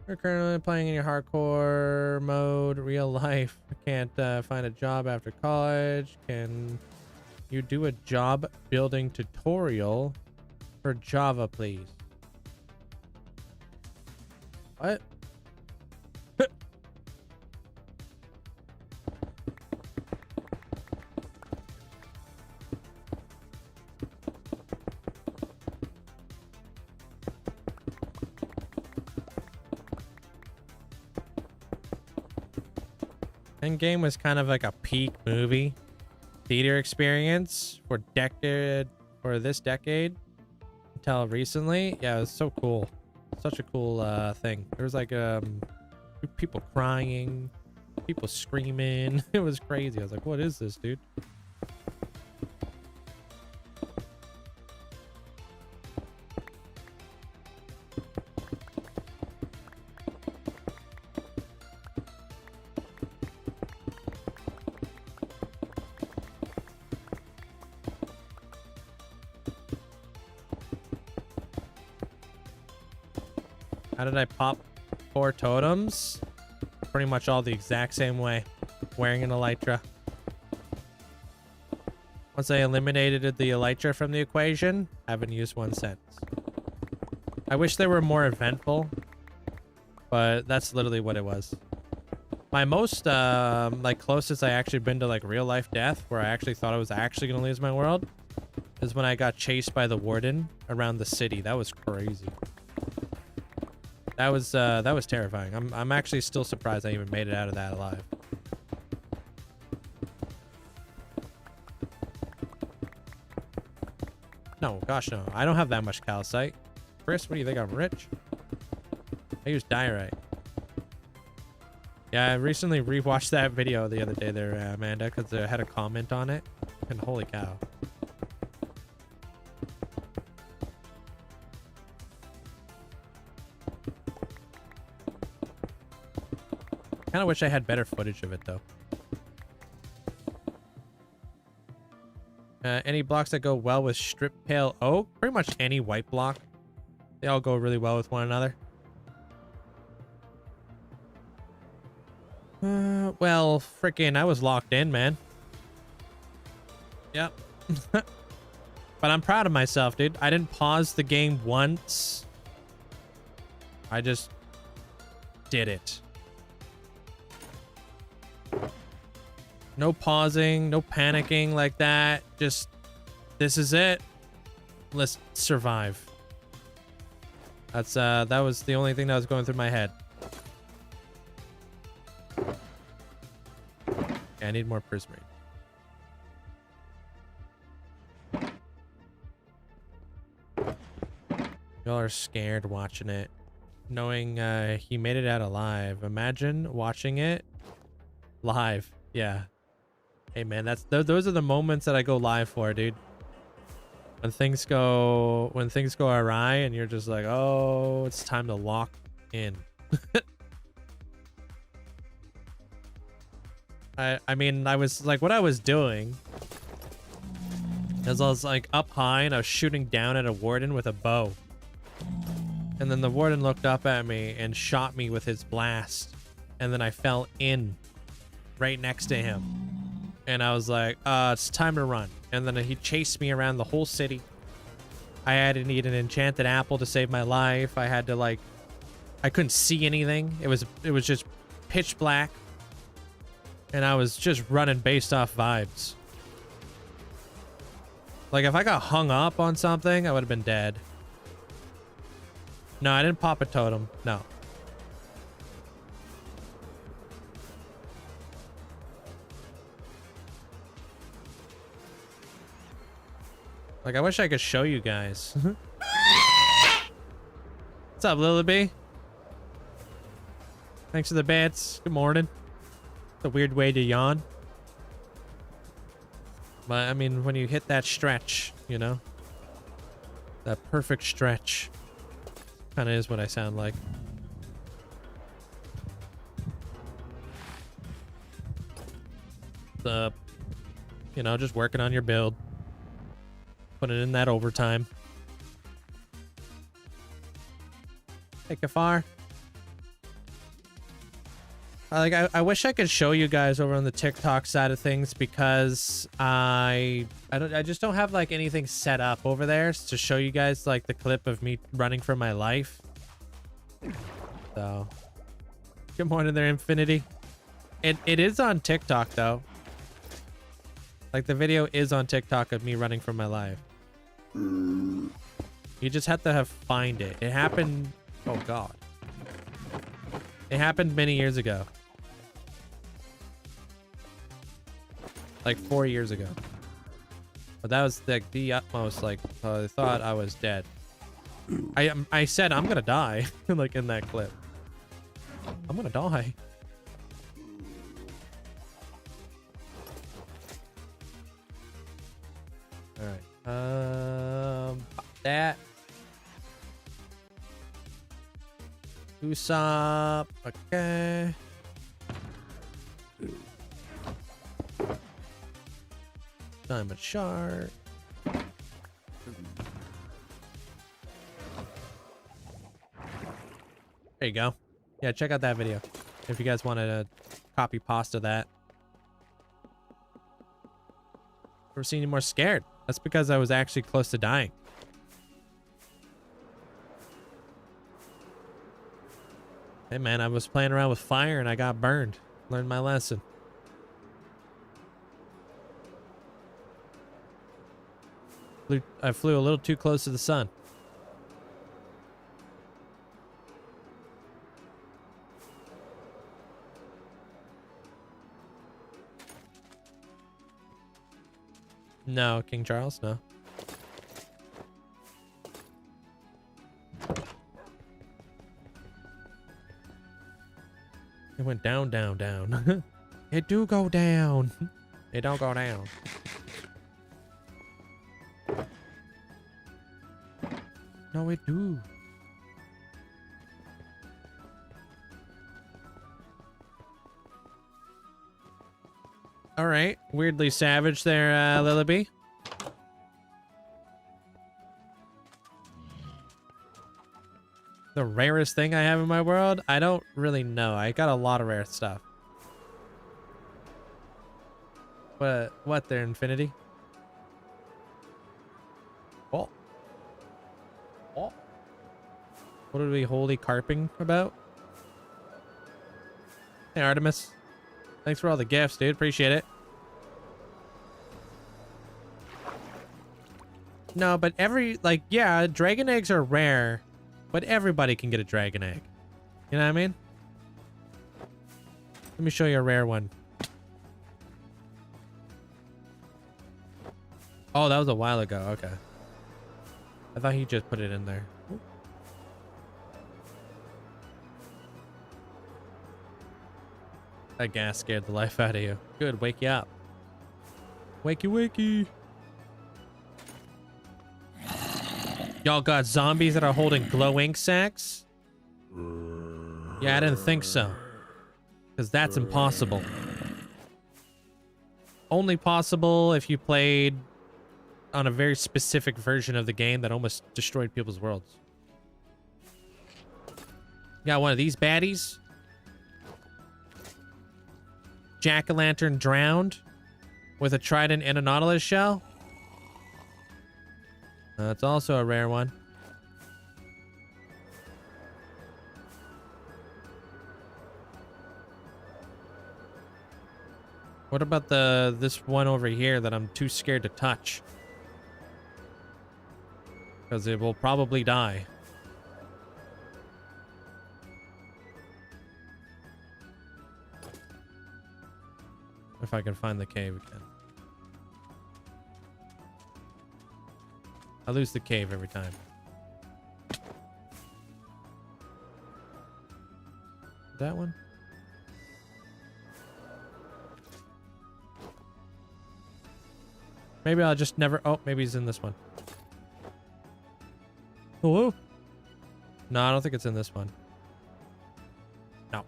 You're currently playing in your hardcore mode, real life. Can't find a job after college. Can you do a job building tutorial for Java, please? What? Endgame was kind of like a peak movie theater experience for this decade until recently. Yeah, it was so cool. Such a cool thing. There was like people crying, people screaming. It was crazy. I was like, what is this, dude? How did I pop 4 totems? Pretty much all the exact same way. Wearing an elytra. Once I eliminated the elytra from the equation, I haven't used one since. I wish they were more eventful, but that's literally what it was. My most like closest I actually been to like real life death, where I actually thought I was actually gonna lose my world, is when I got chased by the warden around the city. That was crazy. That was terrifying. I'm actually still surprised I even made it out of that alive. No, gosh no. I don't have that much calcite. Chris, what do you think? I'm rich? I use diorite. Yeah, I recently rewatched that video the other day there, Amanda, because I had a comment on it. And holy cow. Kind of wish I had better footage of it though. Any blocks that go well with strip pale oak? Pretty much any white block. They all go really well with one another. Well, freaking, I was locked in, man. Yep. But I'm proud of myself, dude. I didn't pause the game once. I just did it. No pausing, no panicking like that. Just, this is it. Let's survive. That's, that was the only thing that was going through my head. Okay, I need more prismarine. Y'all are scared watching it. Knowing he made it out alive. Imagine watching it live. Yeah. Hey man, those are the moments that I go live for, dude. When things go awry and you're just like, oh, it's time to lock in. I mean, I was like, what I was doing is I was like up high and I was shooting down at a warden with a bow. And then the warden looked up at me and shot me with his blast. And then I fell in right next to him. And I was like, it's time to run. And then he chased me around the whole city. I had to need an enchanted apple to save my life. I had to like, I couldn't see anything. It was just pitch black. And I was just running based off vibes. Like if I got hung up on something, I would have been dead. No, I didn't pop a totem. No. Like, I wish I could show you guys. What's up, Lillaby? Thanks for the bats. Good morning. It's a weird way to yawn. But, I mean, when you hit that stretch, you know? That perfect stretch. Kind of is what I sound like. You know, just working on your build. Put it in that overtime. Hey, Kafar. I wish I could show you guys over on the TikTok side of things because I just don't have like anything set up over there to show you guys like the clip of me running for my life. So, good morning there, Infinity. It is on TikTok though. Like the video is on TikTok of me running for my life. You just have to find it. It happened. Oh God. It happened many years ago. Like 4 years ago. But that was like the utmost, like, I thought I was dead. I said I'm gonna die, like in that clip. I'm gonna die. Alright. Pop that. Usopp. Okay. Diamond shard. There you go. Yeah, check out that video if you guys wanted to copy pasta that. Never seen you more scared. That's because I was actually close to dying. Hey man, I was playing around with fire and I got burned. Learned my lesson. I flew a little too close to the sun. No, King Charles, no. It went down, down, down. It do go down. It don't go down. No, it do. All right. Weirdly savage there, Lillaby. The rarest thing I have in my world? I don't really know. I got a lot of rare stuff. But what there, Infinity? Oh. Oh. What are we holy carping about? Hey, Artemis. Thanks for all the gifts, dude. Appreciate it. No, but yeah, dragon eggs are rare, but everybody can get a dragon egg. You know what I mean? Let me show you a rare one. Oh, that was a while ago. Okay. I thought he just put it in there. That gas scared the life out of you. Good, wake you up. Wakey, wakey. Y'all got zombies that are holding glow ink sacks? Yeah, I didn't think so. Because that's impossible. Only possible if you played on a very specific version of the game that almost destroyed people's worlds. Got one of these baddies. Jack-o'-lantern drowned with a trident and a nautilus shell. That's also a rare one. What about this one over here that I'm too scared to touch? Because it will probably die. If I can find the cave again. I lose the cave every time. That one? Maybe I'll just never... Oh, maybe he's in this one. Hello? No, I don't think it's in this one. No.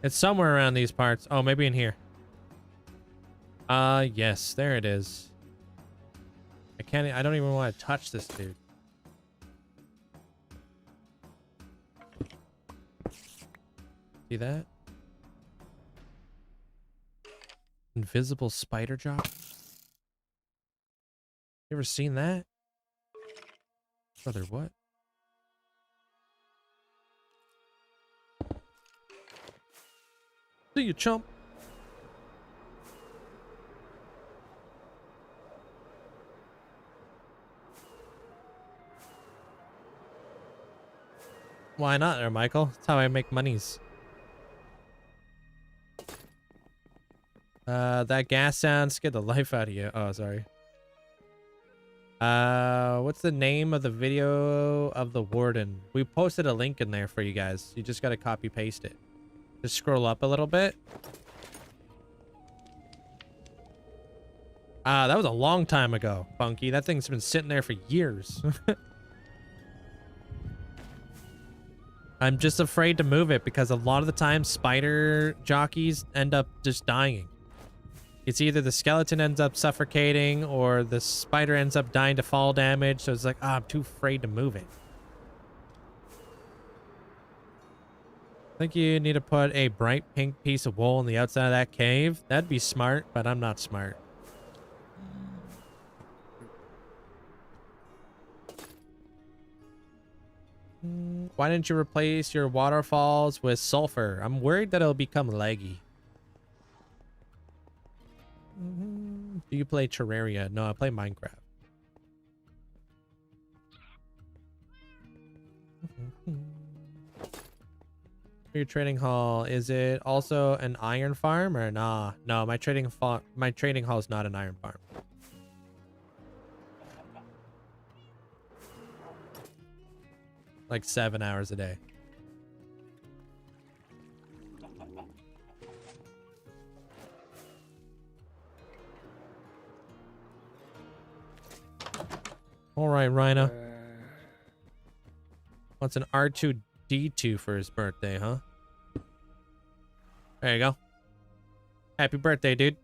It's somewhere around these parts. Oh, maybe in here. Yes, there it is. I don't even want to touch this dude. See that? Invisible spider jock? You ever seen that? Brother, what? See you, chump. Why not there, Michael? That's how I make monies. That gas sound scared the life out of you. Oh, sorry. What's the name of the video of the warden? We posted a link in there for you guys. You just gotta copy paste it. Just scroll up a little bit. That was a long time ago, Funky. That thing's been sitting there for years. I'm just afraid to move it because a lot of the time spider jockeys end up just dying. It's either the skeleton ends up suffocating or the spider ends up dying to fall damage. So it's like, I'm too afraid to move it. I think you need to put a bright pink piece of wool on the outside of that cave. That'd be smart, but I'm not smart. Why didn't you replace your waterfalls with sulfur? I'm worried that it'll become laggy. Do you play Terraria? No, I play Minecraft. Your trading hall, is it also an iron farm or nah? No, my trading hall is not an iron farm. Like 7 hours a day. All right, Rhino. Wants an R2D2 for his birthday, huh? There you go. Happy birthday, dude.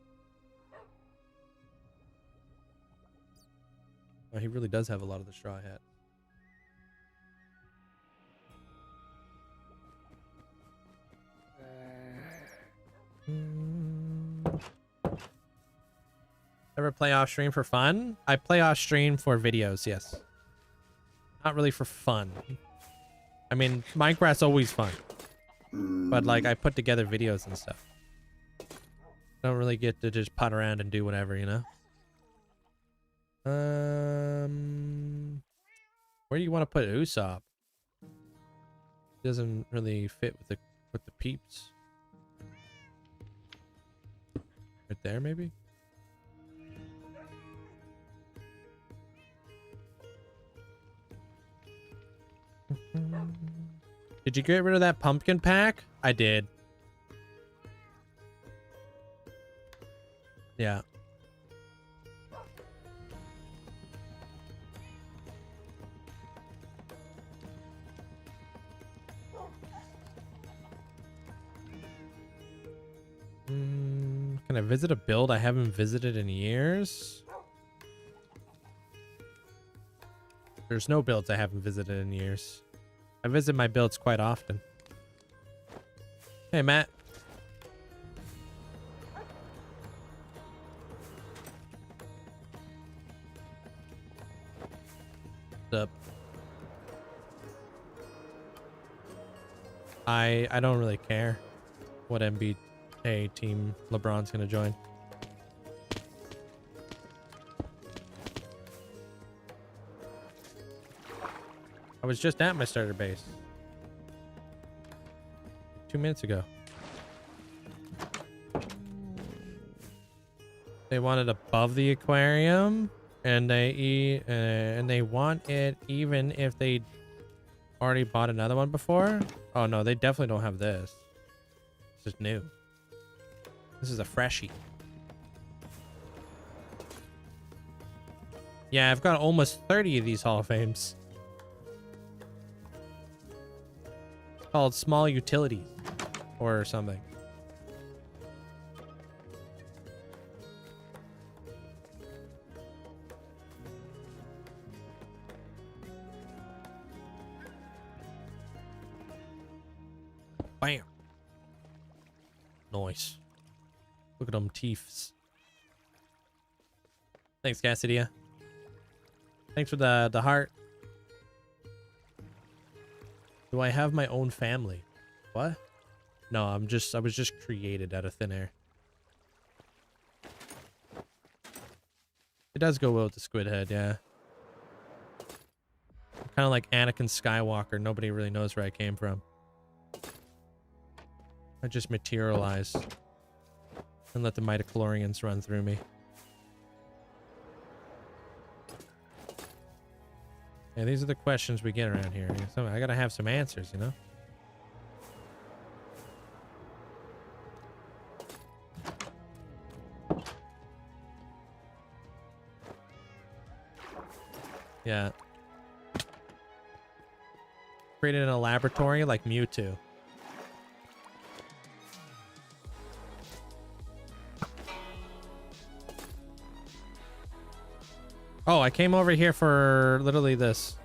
Oh, he really does have a lot of the straw hat. Ever play off stream for fun? I play off stream for videos, yes. Not really for fun. I mean, Minecraft's always fun. But like, I put together videos and stuff. Don't really get to just putt around and do whatever, you know? Where do you want to put Usopp? Doesn't really fit with the peeps. Right there, maybe? Did you get rid of that pumpkin pack? I did. Yeah. Can I visit a build I haven't visited in years? There's no builds I haven't visited in years. I visit my builds quite often. Hey, Matt. What's up? I don't really care what NBA team LeBron's gonna join. I was just at my starter base 2 minutes ago. They want it above the aquarium, and they want it even if they already bought another one before. Oh no, they definitely don't have this. This is new. This is a freshie. Yeah, I've got almost 30 of these Hall of Fames. It's called small utilities or something. Bam. Nice. Look at them teeths. Thanks, Cassidia. Thanks for the heart. Do I have my own family? What? No, I was just created out of thin air. It does go well with the squid head, yeah. Kind of like Anakin Skywalker. Nobody really knows where I came from. I just materialize and let the midichlorians run through me. Yeah, these are the questions we get around here. So I gotta have some answers, you know? Yeah. Created in a laboratory like Mewtwo. Oh, I came over here for literally this.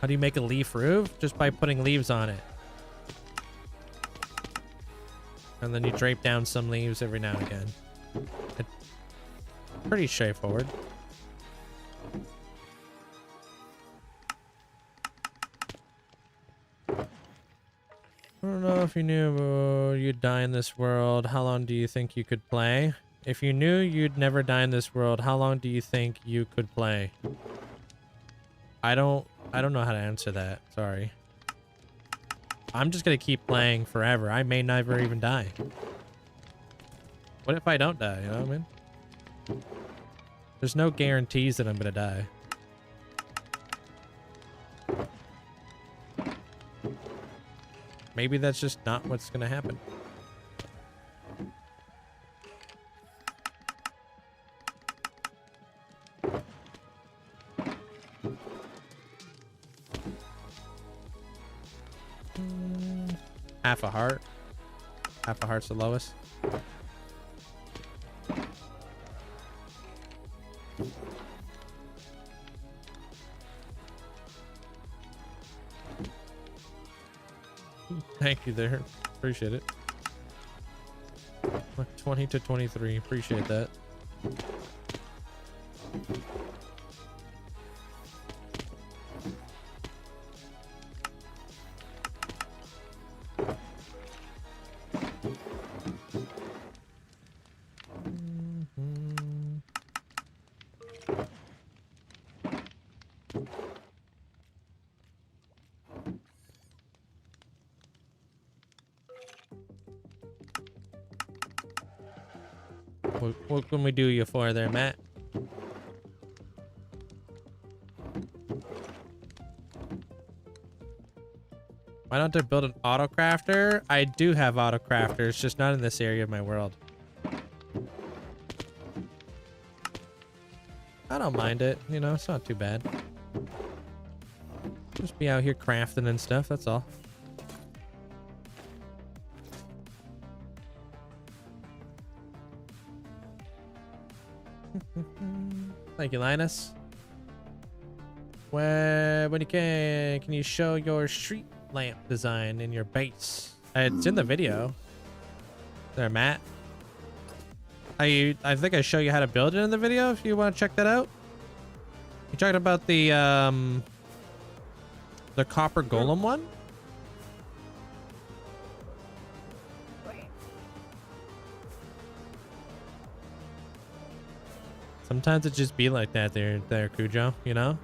How do you make a leaf roof? Just by putting leaves on it. And then you drape down some leaves every now and again. It's pretty straightforward. I don't know if you knew you'd die in this world. How long do you think you could play? If you knew you'd never die in this world, how long do you think you could play? I don't know how to answer that. Sorry. I'm just gonna keep playing forever. I may never even die. What if I don't die? You know what I mean? There's no guarantees that I'm gonna die. Maybe that's just not what's gonna happen. Half a heart. Half a heart's the lowest. Thank you there. Appreciate it. 20 to 23. Appreciate that. What can we do you for there, Matt? Why don't I build an auto crafter? I do have auto crafters, just not in this area of my world. I don't mind it, you know, it's not too bad. Just be out here crafting and stuff, that's all. Thank you, Linus. When you can you show your street lamp design in your base? It's in the video. There, Matt. I think I show you how to build it in the video if you want to check that out. You talking about the copper golem one? Sometimes it just be like that there, Cujo, you know?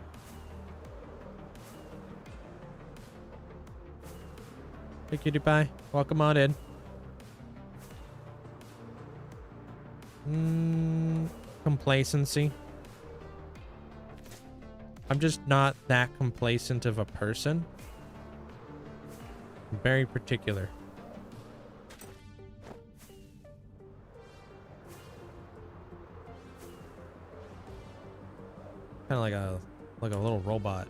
Hey, cutie pie. Welcome on in. Complacency. I'm just not that complacent of a person. I'm very particular. Kind of like a little robot.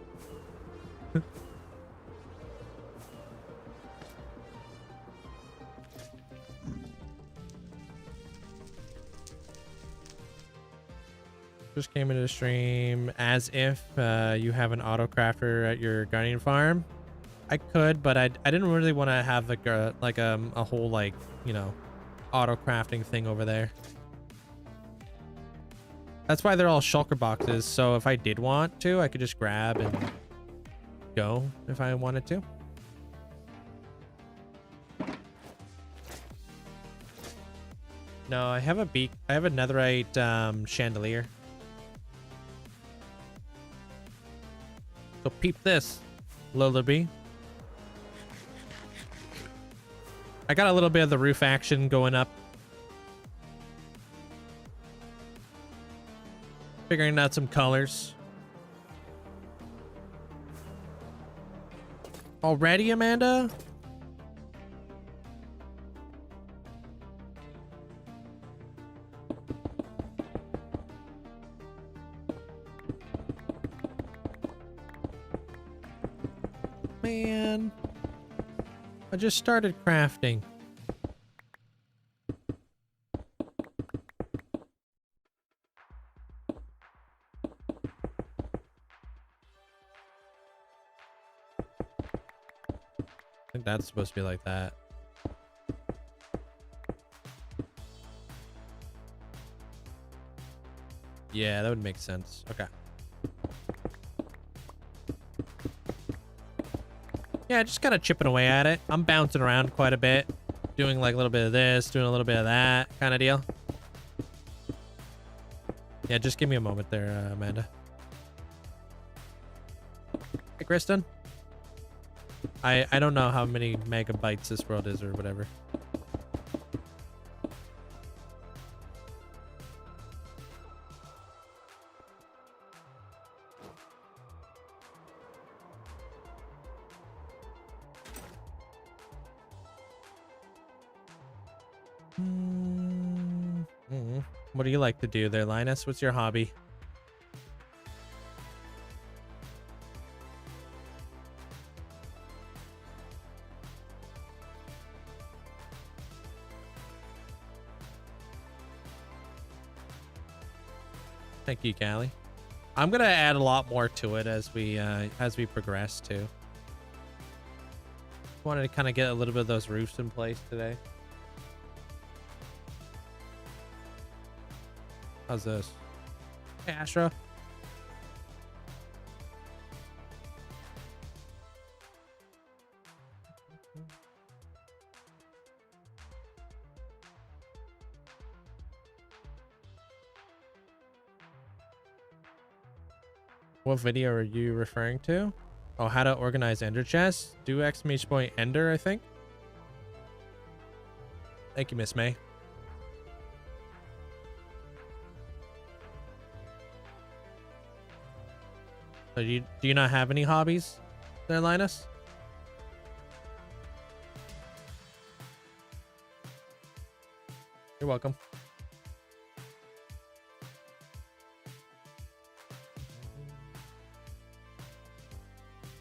Just came into the stream as if you have an auto crafter at your guardian farm. I could, but I didn't really want to have a whole, like, you know, auto crafting thing over there. That's why they're all shulker boxes, so if I did want to, I could just grab and go if I wanted to. No, I have a netherite chandelier. So peep this, Lullaby. I got a little bit of the roof action going up. Figuring out some colors. Already, Amanda? Man, I just started crafting. I think that's supposed to be like that. Yeah, that would make sense. Okay. Yeah, just kind of chipping away at it. I'm bouncing around quite a bit. Doing like a little bit of this, doing a little bit of that kind of deal. Yeah, just give me a moment there, Amanda. Hey, Kristen. I don't know how many megabytes this world is or whatever. What do you like to do there, Linus? What's your hobby? Thank you, Callie. I'm gonna add a lot more to it as we progress too. Wanted to kind of get a little bit of those roofs in place today. How's this? Hey, Astra. What video are you referring to? Oh, how to organize ender chests? Do exclamation point ender, I think. Thank you, Miss May. So do you not have any hobbies there, Linus? You're welcome.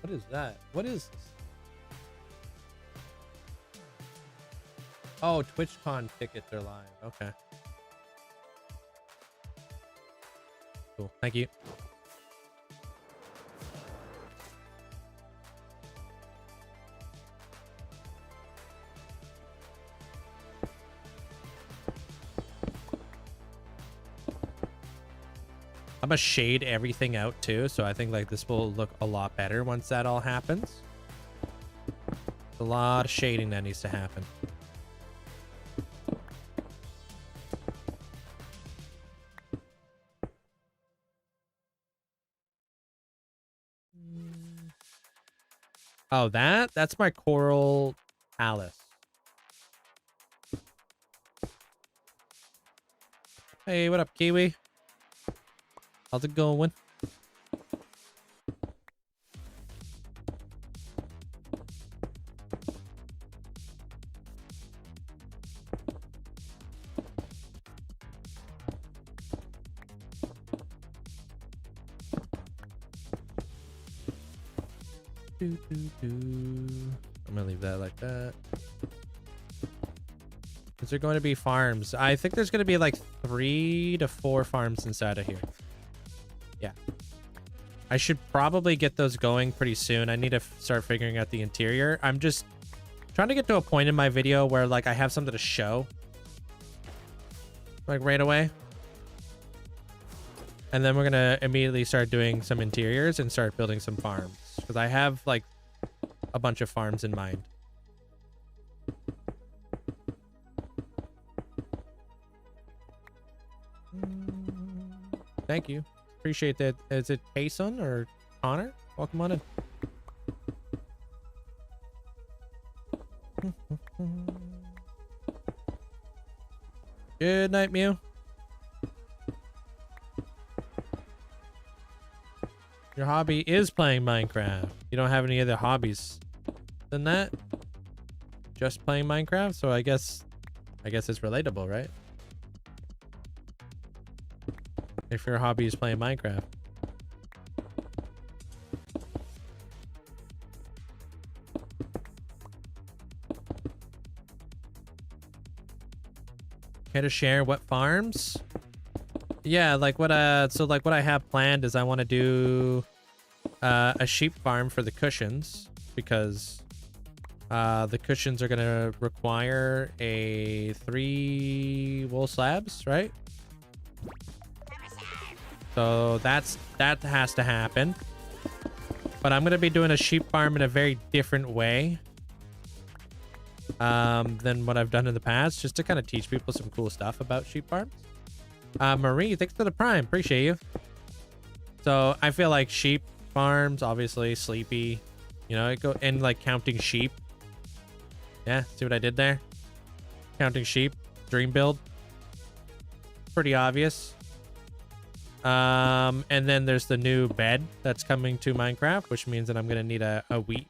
What is that? What is this? Oh, TwitchCon tickets are live. Okay. Cool. Thank you. I'm gonna shade everything out too, so I think like this will look a lot better once that all happens. A lot of shading that needs to happen. Oh, that's my coral palace. Hey, what up, Kiwi? How's it going? I'm gonna leave that like that. Is there going to be farms? I think there's going to be like 3 to 4 farms inside of here. Yeah. I should probably get those going pretty soon. I need to start figuring out the interior. I'm just trying to get to a point in my video where like I have something to show. Like right away. And then we're going to immediately start doing some interiors and start building some farms. Because I have like a bunch of farms in mind. Thank you. Appreciate that. Is it Payson or Connor? Welcome on in. Good night, Mew. Your hobby is playing Minecraft. You don't have any other hobbies than that? Just playing Minecraft? So I guess it's relatable, right? If your hobby is playing Minecraft. Care to share what farms? Yeah, like what so like what I have planned is I want to do a sheep farm for the cushions because the cushions are going to require 3 wool slabs, right? So that has to happen. But I'm going to be doing a sheep farm in a very different way than what I've done in the past, just to kind of teach people some cool stuff about sheep farms. Marie, thanks for the prime. Appreciate you. So I feel like sheep farms, obviously sleepy, you know, it go in like counting sheep. Yeah, see what I did there? Counting sheep, dream build. Pretty obvious. And then there's the new bed that's coming to Minecraft, which means that I'm gonna need a wheat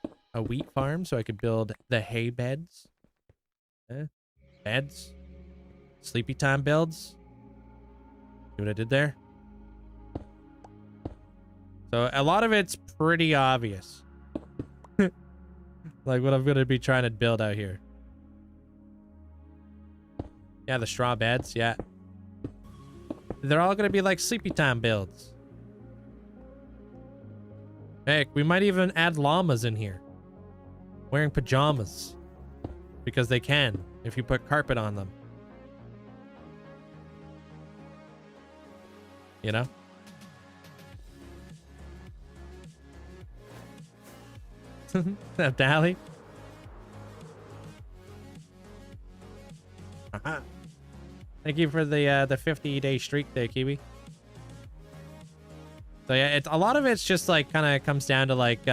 farm so I could build the hay beds. Beds. Sleepy time builds. See what I did there? So a lot of it's pretty obvious. Like what I'm gonna be trying to build out here. Yeah, the straw beds, yeah. They're all gonna be like sleepy time builds. Heck, we might even add llamas in here. Wearing pajamas. Because they can, if you put carpet on them. You know? That Dally? Thank you for the 50-day streak there, Kiwi. So yeah, it's a lot of it's just like kind of comes down to like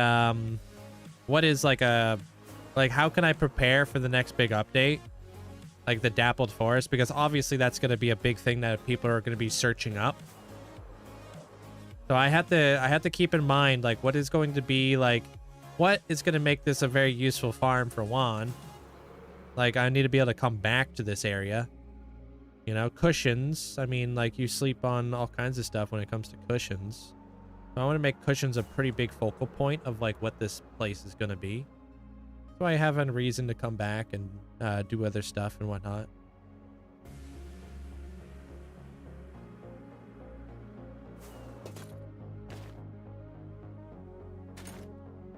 what is like how can I prepare for the next big update? Like the dappled forest, because obviously that's going to be a big thing that people are going to be searching up. So I have to keep in mind like what is going to be like what is going to make this a very useful farm for Juan. Like I need to be able to come back to this area. You know, cushions. I mean, like you sleep on all kinds of stuff when it comes to cushions. So I want to make cushions a pretty big focal point of like what this place is going to be. So I have a reason to come back and do other stuff and whatnot.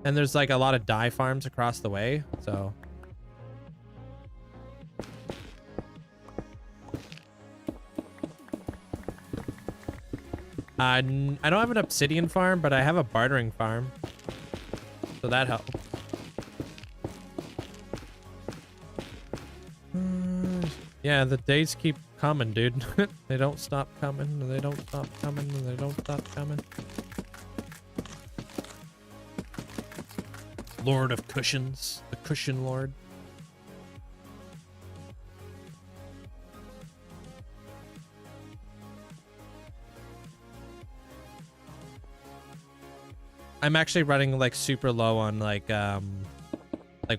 And there's like a lot of dye farms across the way, so. I don't have an obsidian farm, but I have a bartering farm. So that helps. Yeah, the days keep coming, dude. They don't stop coming, and they don't stop coming, and they don't stop coming. Lord of Cushions. The Cushion Lord. I'm actually running like super low on like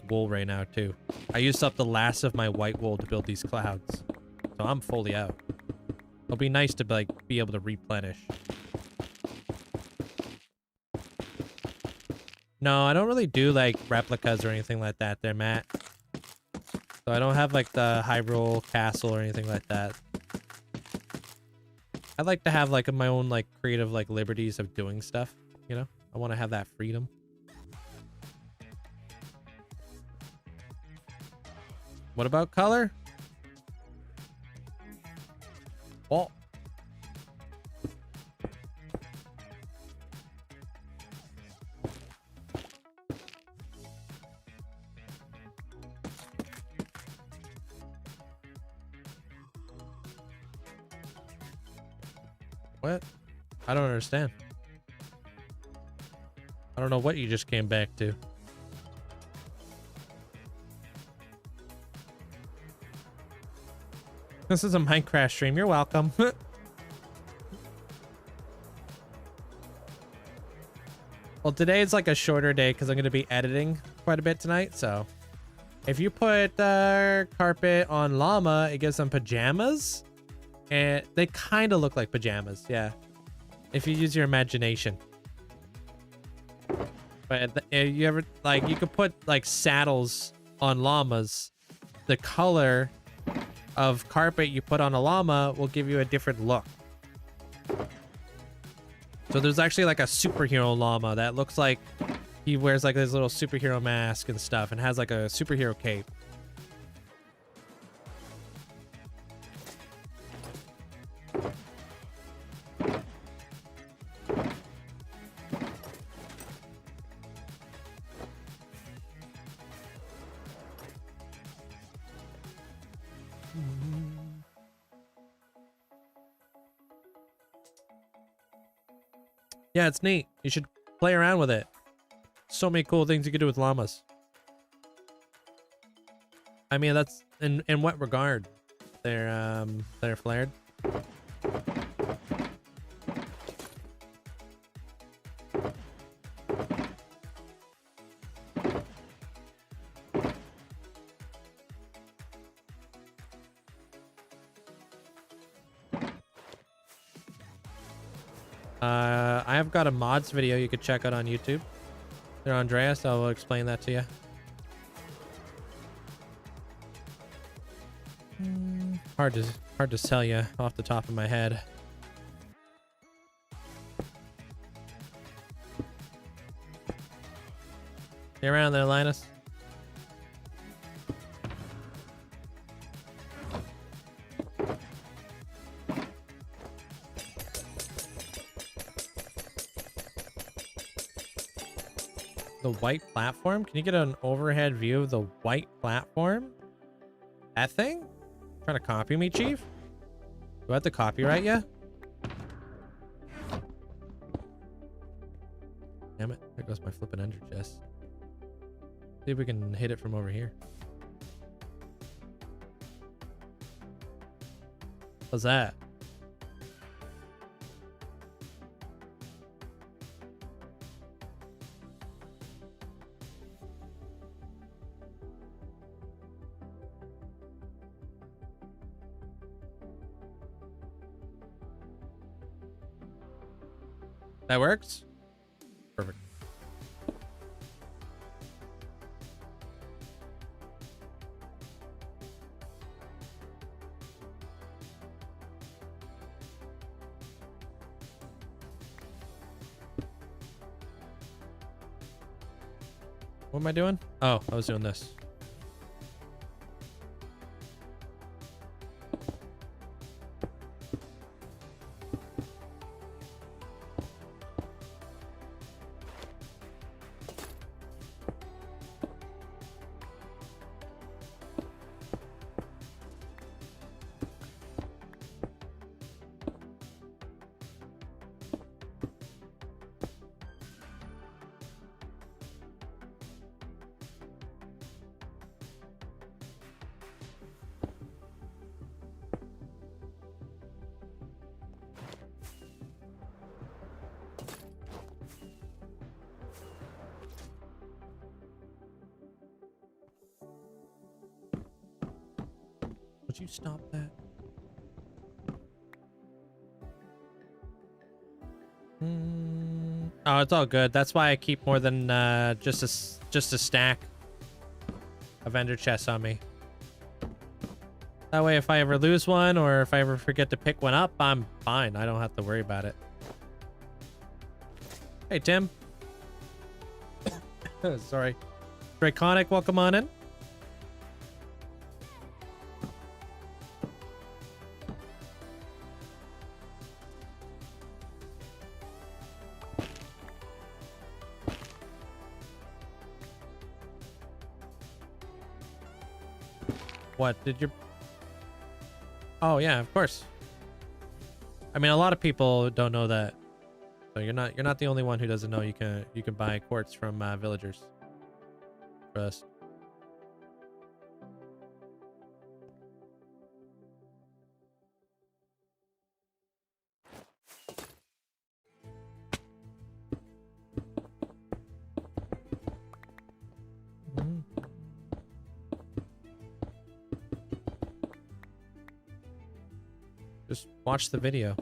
wool right now too. I used up the last of my white wool to build these clouds. So I'm fully out. It'll be nice to like be able to replenish. No, I don't really do like replicas or anything like that there, Matt. So I don't have like the Hyrule Castle or anything like that. I'd like to have like my own like creative like liberties of doing stuff, you know? I want to have that freedom. What about color? Oh. What? I don't understand. I don't know what you just came back to. This is a Minecraft stream. You're welcome. Well, today is like a shorter day because I'm going to be editing quite a bit tonight. So if you put carpet on llama, it gives them pajamas. And they kind of look like pajamas. Yeah. If you use your imagination. But you ever like you could put like saddles on llamas. The color of carpet you put on a llama will give you a different look. So there's actually like a superhero llama that looks like he wears like his little superhero mask and stuff and has like a superhero cape. Yeah, it's neat. You should play around with it. So many cool things you can do with llamas. I mean, that's in what regard? They're flared. I've got a mods video you could check out on YouTube. There, Andreas, I will explain that to you. Hard to tell you off the top of my head. You around there, Linus? The white platform? Can you get an overhead view of the white platform? That thing? Trying to copy me, Chief? Do I have to copyright you? Damn it. There goes my flipping ender chest. See if we can hit it from over here. How's that? That works? Perfect. What am I doing? Oh, I was doing this. Would you stop that? Oh, it's all good. That's why I keep more than just a stack of ender chests on me. That way, if I ever lose one or if I ever forget to pick one up, I'm fine. I don't have to worry about it. Hey, Tim. Sorry. Draconic, welcome on in. What did your... Oh yeah, of course. I mean, a lot of people don't know that. So you're not the only one who doesn't know you can buy quartz from villagers. Trust. Just watch the video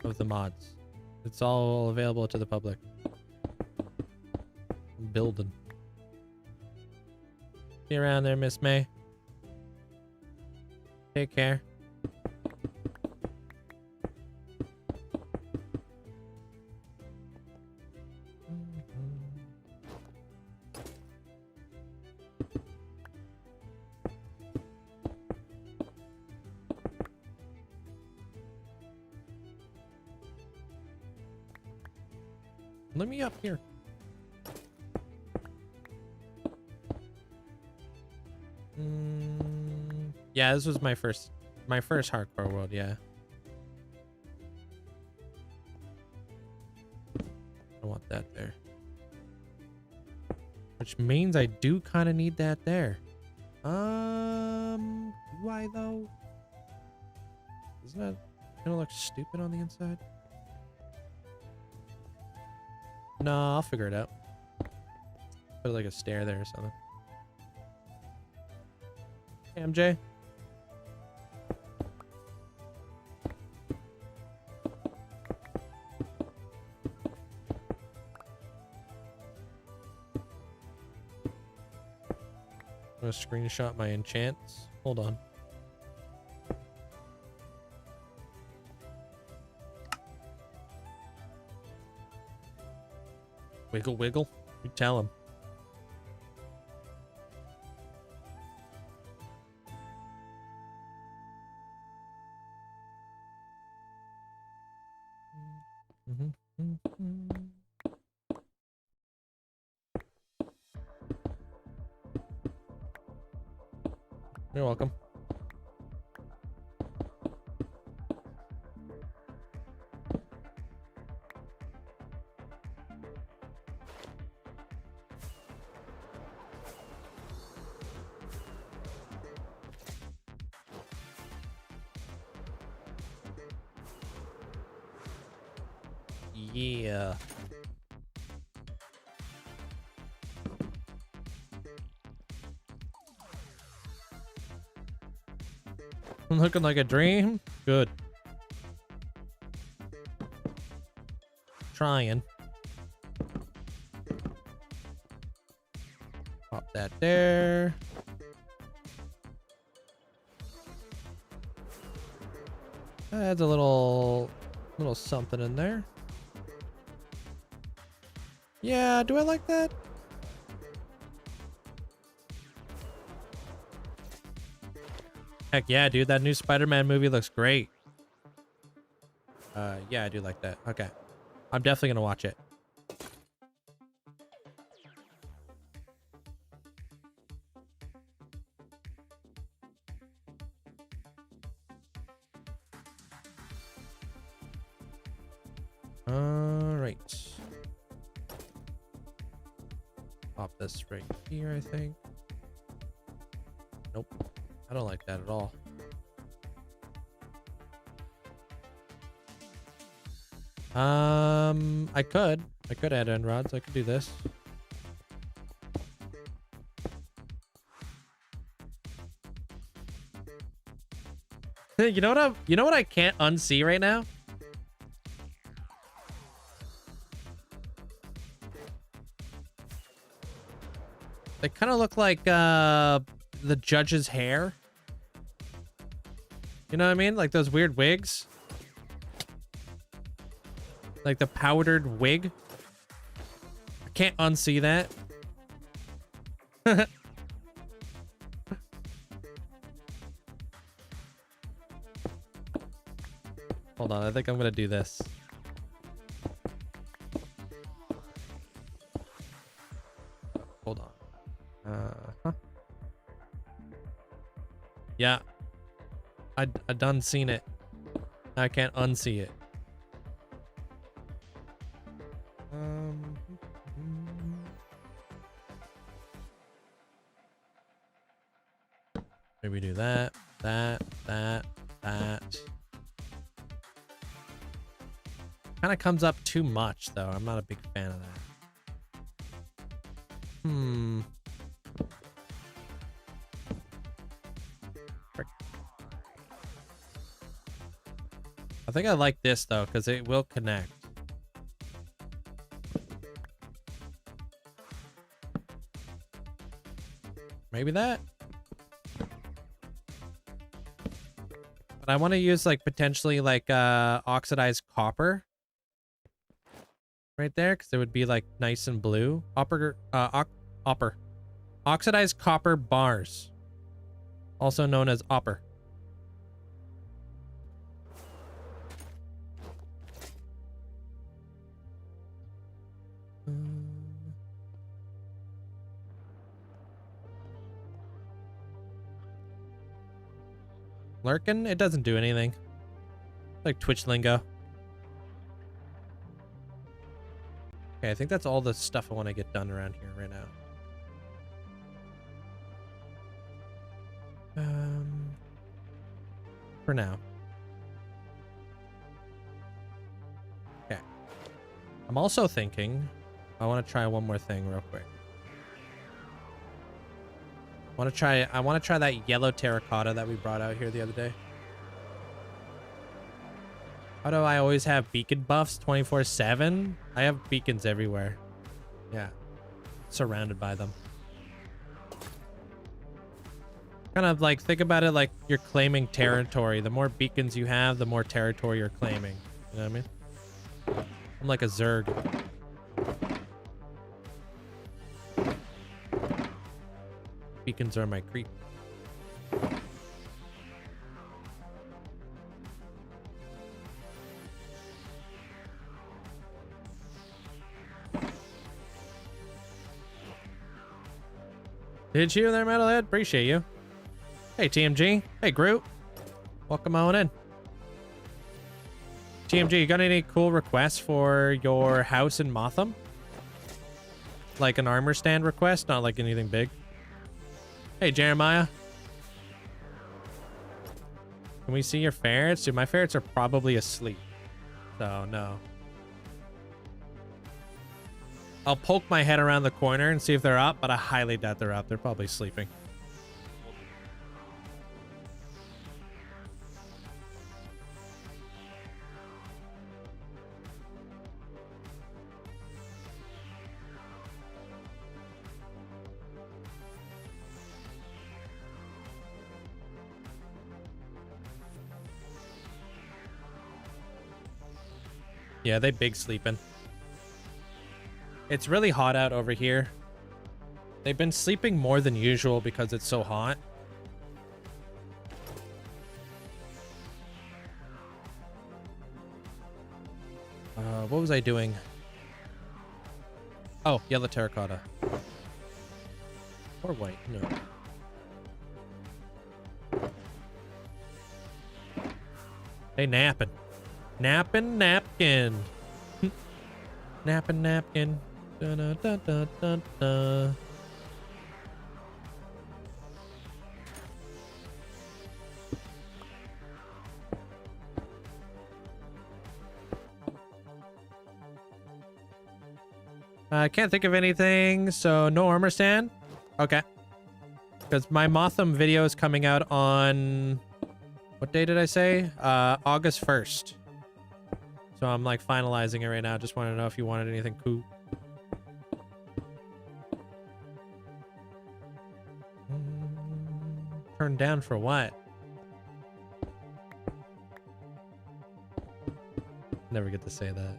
of the mods. It's all available to the public. I'm building. See you around there, Miss May. Take care. Let me up here. Yeah, this was my first hardcore world, yeah. I want that there. Which means I do kind of need that there. Do I though? Isn't that gonna look stupid on the inside? No, I'll figure it out. Put like a stair there or something. Hey, MJ. I'm gonna screenshot my enchants. Hold on. Wiggle, wiggle. You tell him. You're welcome. Yeah. Looking like a dream? Good. Trying. Pop that there. Adds a little something in there. Yeah, do I like that? Heck yeah, dude, that new Spider-Man movie looks great. Yeah, I do like that. Okay. I'm definitely gonna watch it. All right. Pop this right here, I think. Nope. I don't like that at all. I could add end rods. I could do this. You know what I can't unsee right now? They kind of look like the judge's hair. You know what I mean? Like those weird wigs. Like the powdered wig. I can't unsee that. Hold on, I think I'm gonna do this. Hold on. Yeah. I done seen it. I can't unsee it. Maybe do that. Kind of comes up too much, though. I'm not a big fan of that. Frick. I think I like this, though, because it will connect. Maybe that? But I want to use, like, potentially, like, oxidized copper. Right there, because it would be, like, nice and blue. Oxidized copper bars. Also known as opper. Lurkin? It doesn't do anything. Like Twitch lingo. Okay, I think that's all the stuff I want to get done around here right now. For now. Okay. I'm also thinking I want to try one more thing real quick. I want to try that yellow terracotta that we brought out here the other day. How do I always have beacon buffs 24/7? I have beacons everywhere. Yeah. Surrounded by them. Kind of like, think about it like you're claiming territory. The more beacons you have, the more territory you're claiming. You know what I mean? I'm like a Zerg. Beacons are my creep. Did you there, Metalhead? Appreciate you. Hey, TMG. Hey, Groot. Welcome on in. TMG, you got any cool requests for your house in Motham? Like an armor stand request, not like anything big. Hey, Jeremiah. Can we see your ferrets? Dude, my ferrets are probably asleep. So, no. I'll poke my head around the corner and see if they're up, but I highly doubt they're up. They're probably sleeping. Yeah, they big sleeping. It's really hot out over here. They've been sleeping more than usual because it's so hot. What was I doing? Oh, yellow terracotta. Or white, no. They napping. Napping napkin. Napping napkin. Da, da, da, da, da, da. I can't think of anything, so no armor stand. Okay. Because my Motham video is coming out on... What day did I say? August 1st. So I'm like finalizing it right now. Just want to know if you wanted anything cool. Turned down for what? Never get to say that.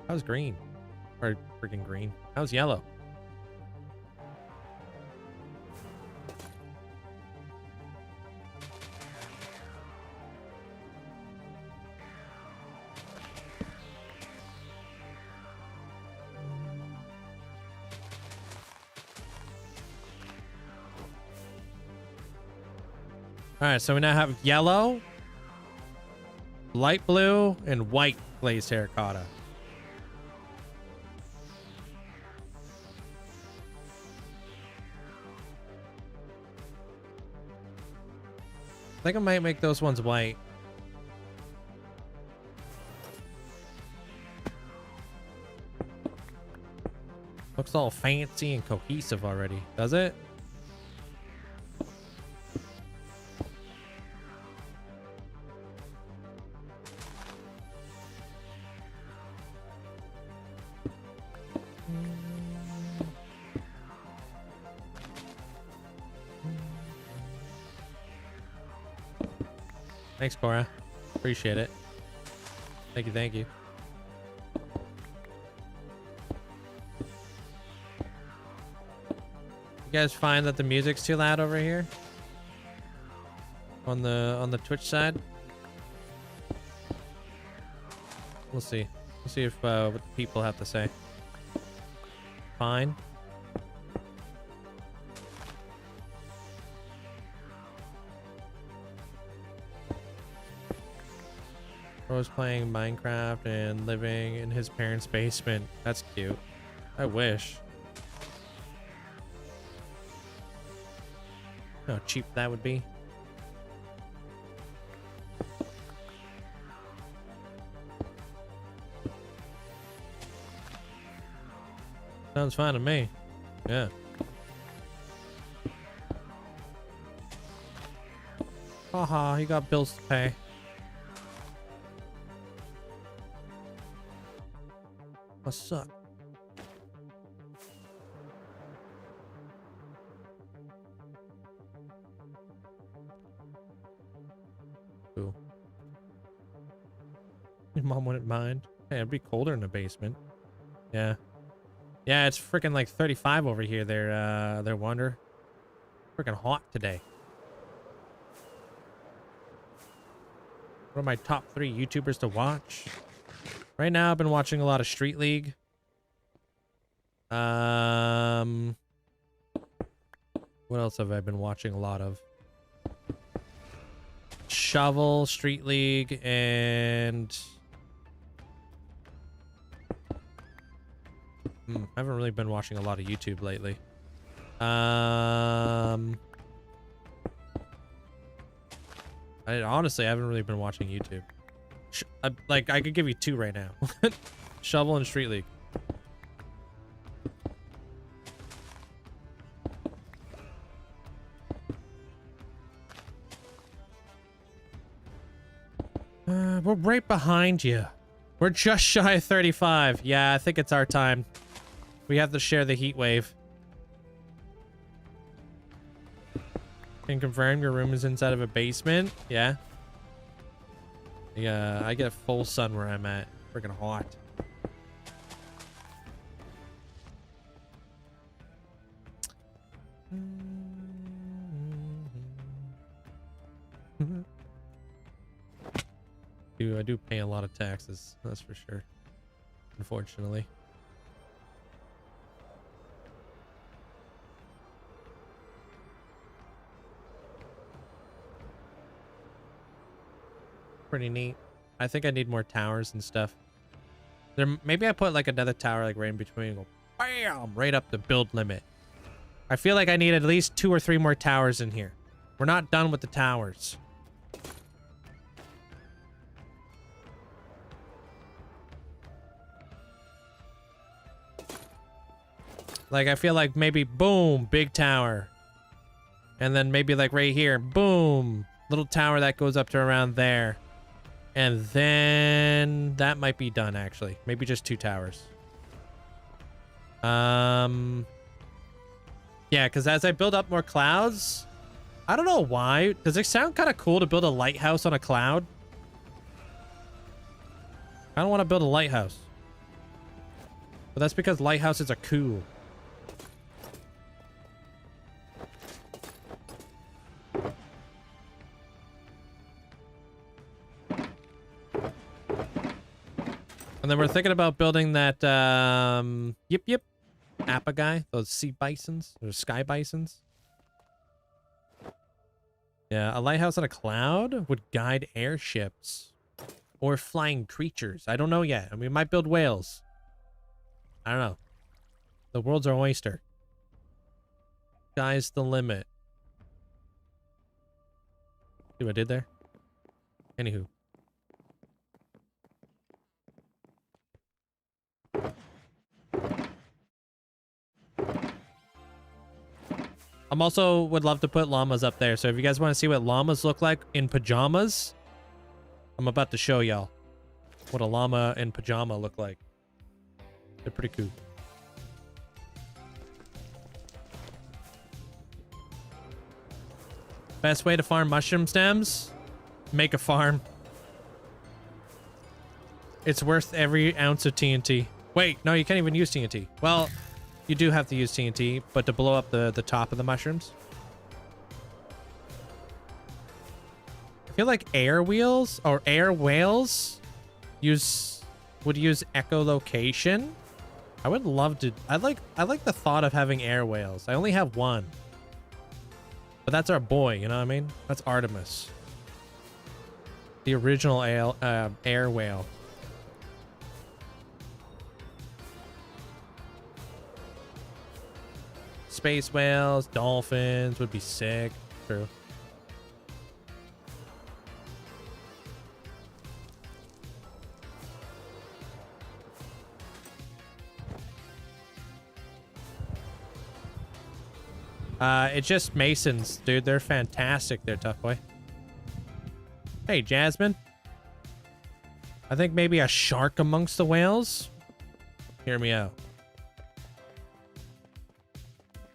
How's green? Or freaking green. How's yellow? All right, so we now have yellow, light blue, and white glazed terracotta. I think I might make those ones white. Looks all fancy and cohesive already, does it? Thanks, Cora. Appreciate it. Thank you, thank you. You guys find that the music's too loud over here? On the Twitch side? We'll see. We'll see if what the people have to say. Fine. Bro's playing Minecraft and living in his parents' basement. That's cute. I wish. How cheap that would be. Sounds fine to me. Yeah. Haha, he got bills to pay. What's up? Cool. Your mom wouldn't mind. Hey, it'd be colder in the basement. Yeah. Yeah, it's freaking like 35 over here. They're Wonder. Freaking hot today. What are my top 3 YouTubers to watch? Right now, I've been watching a lot of Street League. What else have I been watching a lot of? Shovel, Street League, and... I haven't really been watching a lot of YouTube lately. Honestly, I haven't really been watching YouTube. Like, I could give you two right now. Shovel and Street League. We're right behind you. We're just shy of 35. Yeah, I think it's our time. We have to share the heat wave. Can confirm your room is inside of a basement. Yeah. Yeah, I get full sun where I'm at. Freaking hot. I do pay a lot of taxes, that's for sure. Unfortunately. Pretty neat. I think I need more towers and stuff. Maybe I put like another tower like right in between and go bam right up the build limit. I feel like I need at least 2 or 3 more towers in here. We're not done with the towers. Like, I feel like maybe boom, big tower. And then maybe like right here, boom, little tower that goes up to around there. And then that might be done, actually. Maybe just 2 towers. Yeah, because as I build up more clouds, I don't know why. Does it sound kind of cool to build a lighthouse on a cloud? I don't want to build a lighthouse. But that's because lighthouses are cool. And then we're thinking about building that, yip, appa guy, those sea bisons, or sky bisons. Yeah, a lighthouse on a cloud would guide airships or flying creatures. I don't know yet. I mean, we might build whales. I don't know. The world's our oyster. Sky's the limit. See what I did there? Anywho. I'm also would love to put llamas up there. So if you guys want to see what llamas look like in pajamas, I'm about to show y'all what a llama in pajama look like. They're pretty cool. Best way to farm mushroom stems? Make a farm. It's worth every ounce of TNT. Wait, no, you can't even use TNT. Well, you do have to use TNT, but to blow up the top of the mushrooms. I feel like air wheels or air whales would use echolocation. I would love to. I like the thought of having air whales. I only have one. But that's our boy, you know what I mean? That's Artemis. The original air whale. Space whales, dolphins would be sick. True. It's just masons, dude. They're fantastic. They're tough boy. Hey, Jasmine. I think maybe a shark amongst the whales. Hear me out.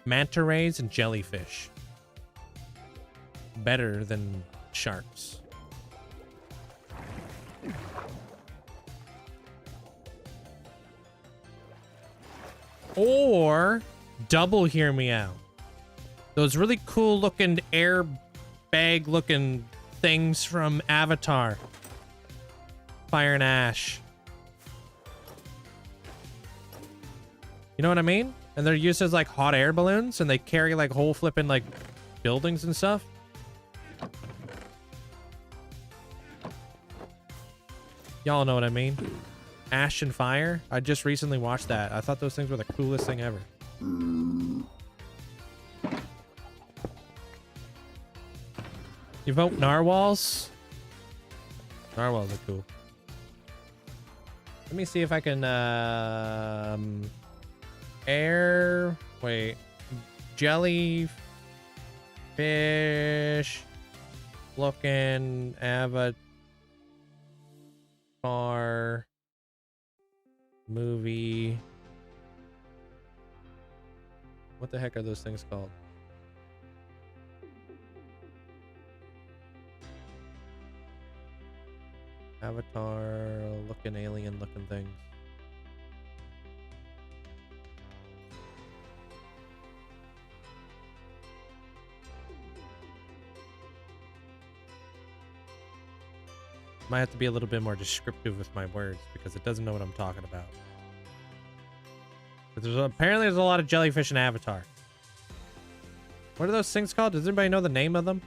Manta rays and jellyfish. Better than sharks. Or double hear me out. Those really cool looking air bag looking things from Avatar. Fire and Ash. You know what I mean? And they're used as like hot air balloons, and they carry like whole flipping like buildings and stuff. Y'all know what I mean? Ash and Fire. I just recently watched that. I thought those things were the coolest thing ever. You vote narwhals? Narwhals are cool. Let me see if I can wait. Jellyfish looking avatar movie. What the heck are those things called? Avatar looking alien looking things. Might have to be a little bit more descriptive with my words because it doesn't know what I'm talking about. But apparently there's a lot of jellyfish in Avatar. What are those things called? Does anybody know the name of them?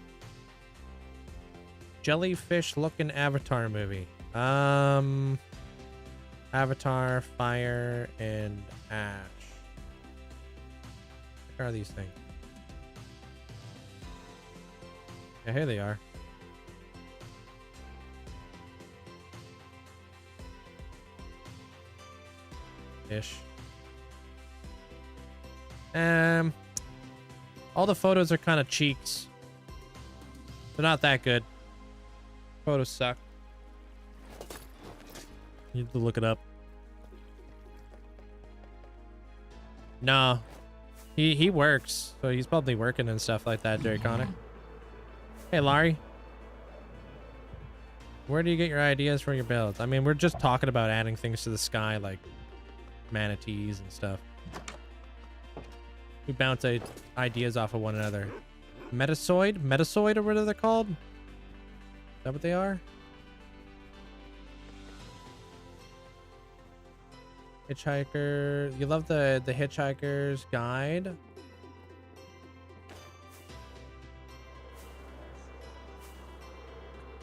Jellyfish looking Avatar movie. Avatar, Fire, and Ash. Where are these things? Yeah, here they are. Ish. All the photos are kind of cheeks. They're not that good. Photos suck. You have to look it up. No. He works. So he's probably working and stuff like that, Jerry Connor. Hey, Larry. Where do you get your ideas for your builds? I mean, we're just talking about adding things to the sky like manatees and stuff. We bounce ideas off of one another. Metazoid or what are they called? Is that what they are? Hitchhiker. You love the Hitchhiker's Guide.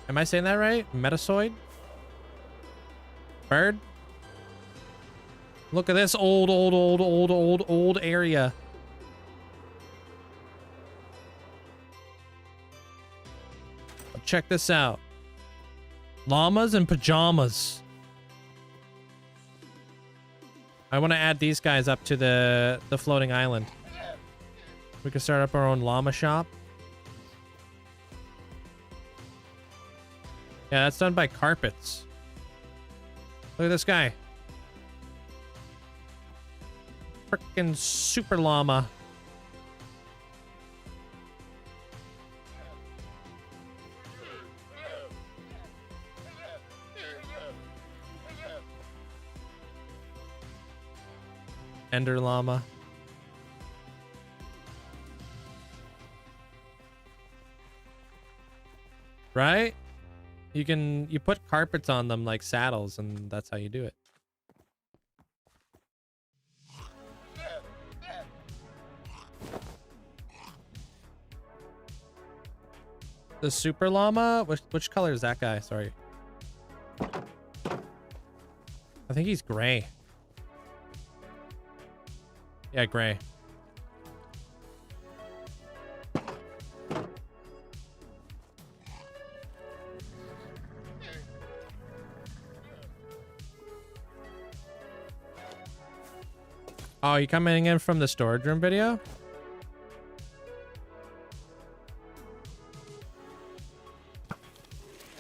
Am I saying that right? Metazoid? Bird? Look at this old area. Check this out. Llamas and pajamas. I want to add these guys up to the floating island. We could start up our own llama shop. Yeah, that's done by Carpets. Look at this guy. Frickin' super llama. Ender llama. Right? You put carpets on them like saddles, and that's how you do it. The super llama? Which color is that guy? Sorry. I think he's gray. Yeah, gray. Oh, you coming in from the storage room video?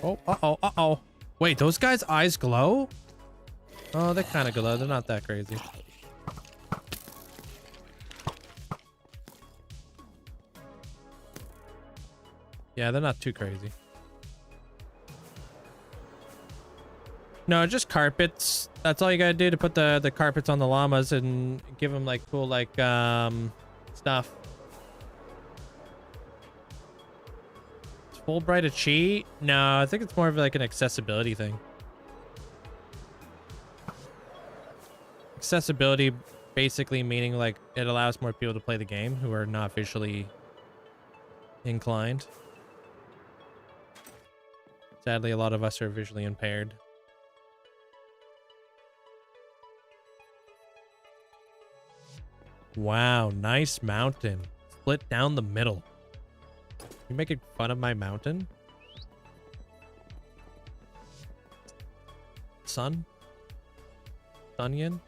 Oh, uh-oh. Wait, those guys' eyes glow? Oh, they kind of glow. They're not that crazy. Yeah, they're not too crazy. No, just carpets. That's all you gotta do to put the carpets on the llamas and give them like cool like stuff. Is Fulbright a cheat? No, I think it's more of like an accessibility thing. Accessibility Basically meaning like it allows more people to play the game who are not visually inclined. Sadly, a lot of us are visually impaired. Wow, nice mountain. Split down the middle. You making fun of my mountain? Sun? Sunyan?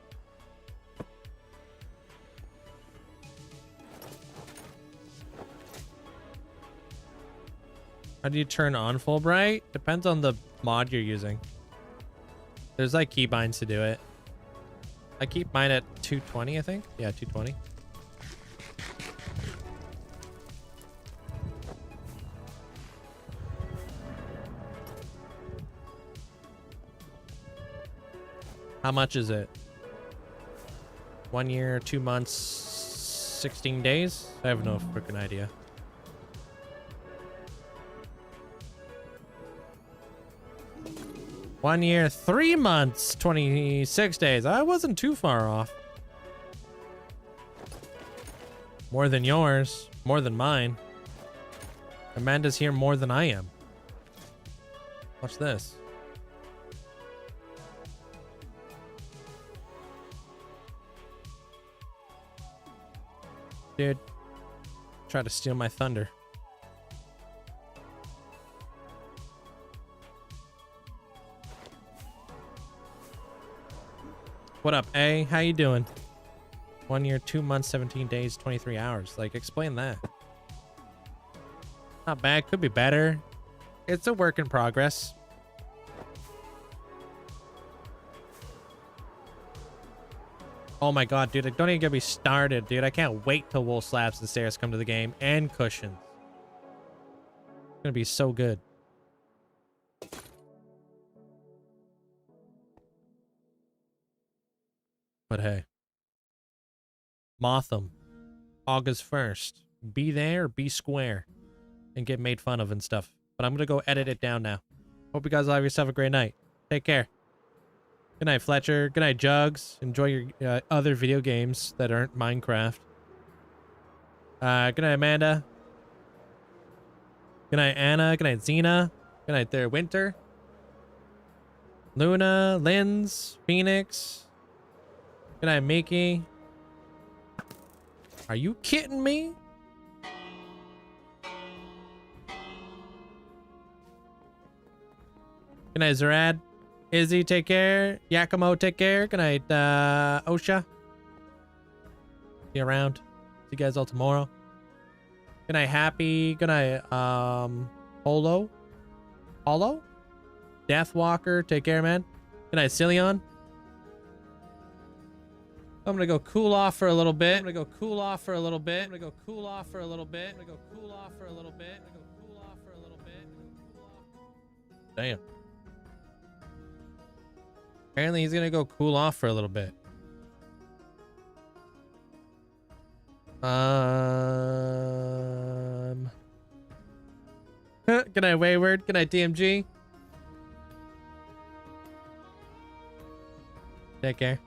How do you turn on Fulbright? Depends on the mod you're using. There's like keybinds to do it. I keep mine at 220, I think. Yeah, 220. How much is it? 1 year, 2 months, 16 days? I have no freaking idea. One year, 3 months, 26 days. I wasn't too far off. More than yours. More than mine. Amanda's here more than I am. Watch this. Dude. Try to steal my thunder. What up, A? How you doing? 1 year, 2 months, 17 days, 23 hours. Like, explain that. Not bad. Could be better. It's a work in progress. Oh my god, dude. Don't even get me started, dude. I can't wait till Wolf Slabs and Stairs come to the game. And Cushions. It's gonna be so good. But hey. Motham. August 1st. Be there, be square. And get made fun of and stuff. But I'm gonna go edit it down now. Hope you guys all have yourself a great night. Take care. Good night, Fletcher. Good night, Jugs. Enjoy your other video games that aren't Minecraft. Good night, Amanda. Good night, Anna. Good night, Xena. Good night there, Winter. Luna, Linz, Phoenix. Good night, Mickey. Are you kidding me? Good night, Zarad. Izzy, take care. Yakimo, take care. Good night, Osha. See you around. See you guys all tomorrow. Good night, Happy. Good night, Holo. Holo? Deathwalker, take care, man. Good night, Cillion. I'm gonna go cool off for a little bit. I'm gonna go cool off for a little bit. I'm gonna go cool off for a little bit. I'm gonna go cool off for a little bit. I'm gonna go cool off for a little bit. Damn. Apparently he's gonna go cool off for a little bit. Good night, Wayward. Good night, DMG. Take care.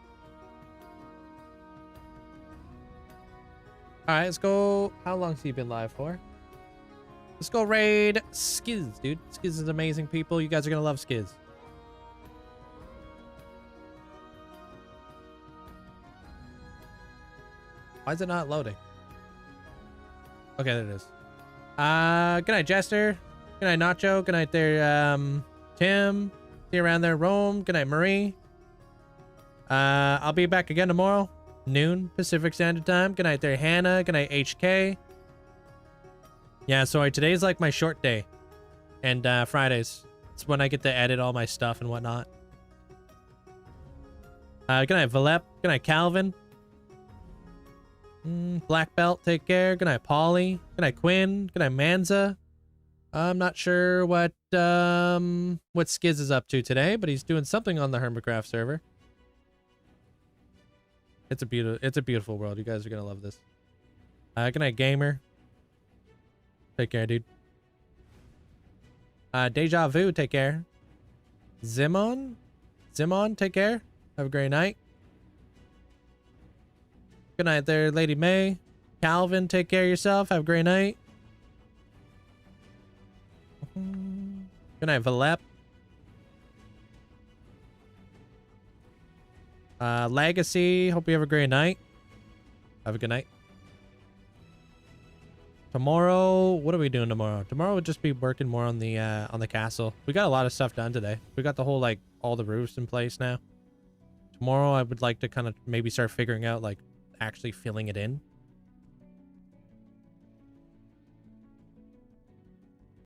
All right, let's go. How long's he been live for? Let's go raid Skiz, dude. Skiz is amazing people. You guys are gonna love Skiz. Why is it not loading? Okay, there it is. Good night, Jester. Good night, Nacho. Good night there, Tim. See you around there, Rome. Good night, Marie. I'll be back again tomorrow. Noon Pacific Standard Time. Good night there, Hannah. Good night, HK. Yeah, sorry. Today's like my short day. And Fridays. It's when I get to edit all my stuff and whatnot. Good night, Valep. Good night, Calvin. Black Belt, take care. Good night, Polly. Good night, Quinn. Good night, Manza. I'm not sure what Skiz is up to today, but he's doing something on the Hermitcraft server. It's a beautiful world. You guys are gonna love this. Good night, Gamer. Take care, dude. Deja Vu, take care. Zimon, take care. Have a great night. Good night there, Lady May. Calvin, take care of yourself. Have a great night. Good night, Valep. Legacy, hope you have a great night. Have a good night. Tomorrow, what are we doing tomorrow? Tomorrow would just be working more on the castle. We got a lot of stuff done today. We got the whole, like, all the roofs in place now. Tomorrow, I would like to kind of maybe start figuring out, like, actually filling it in.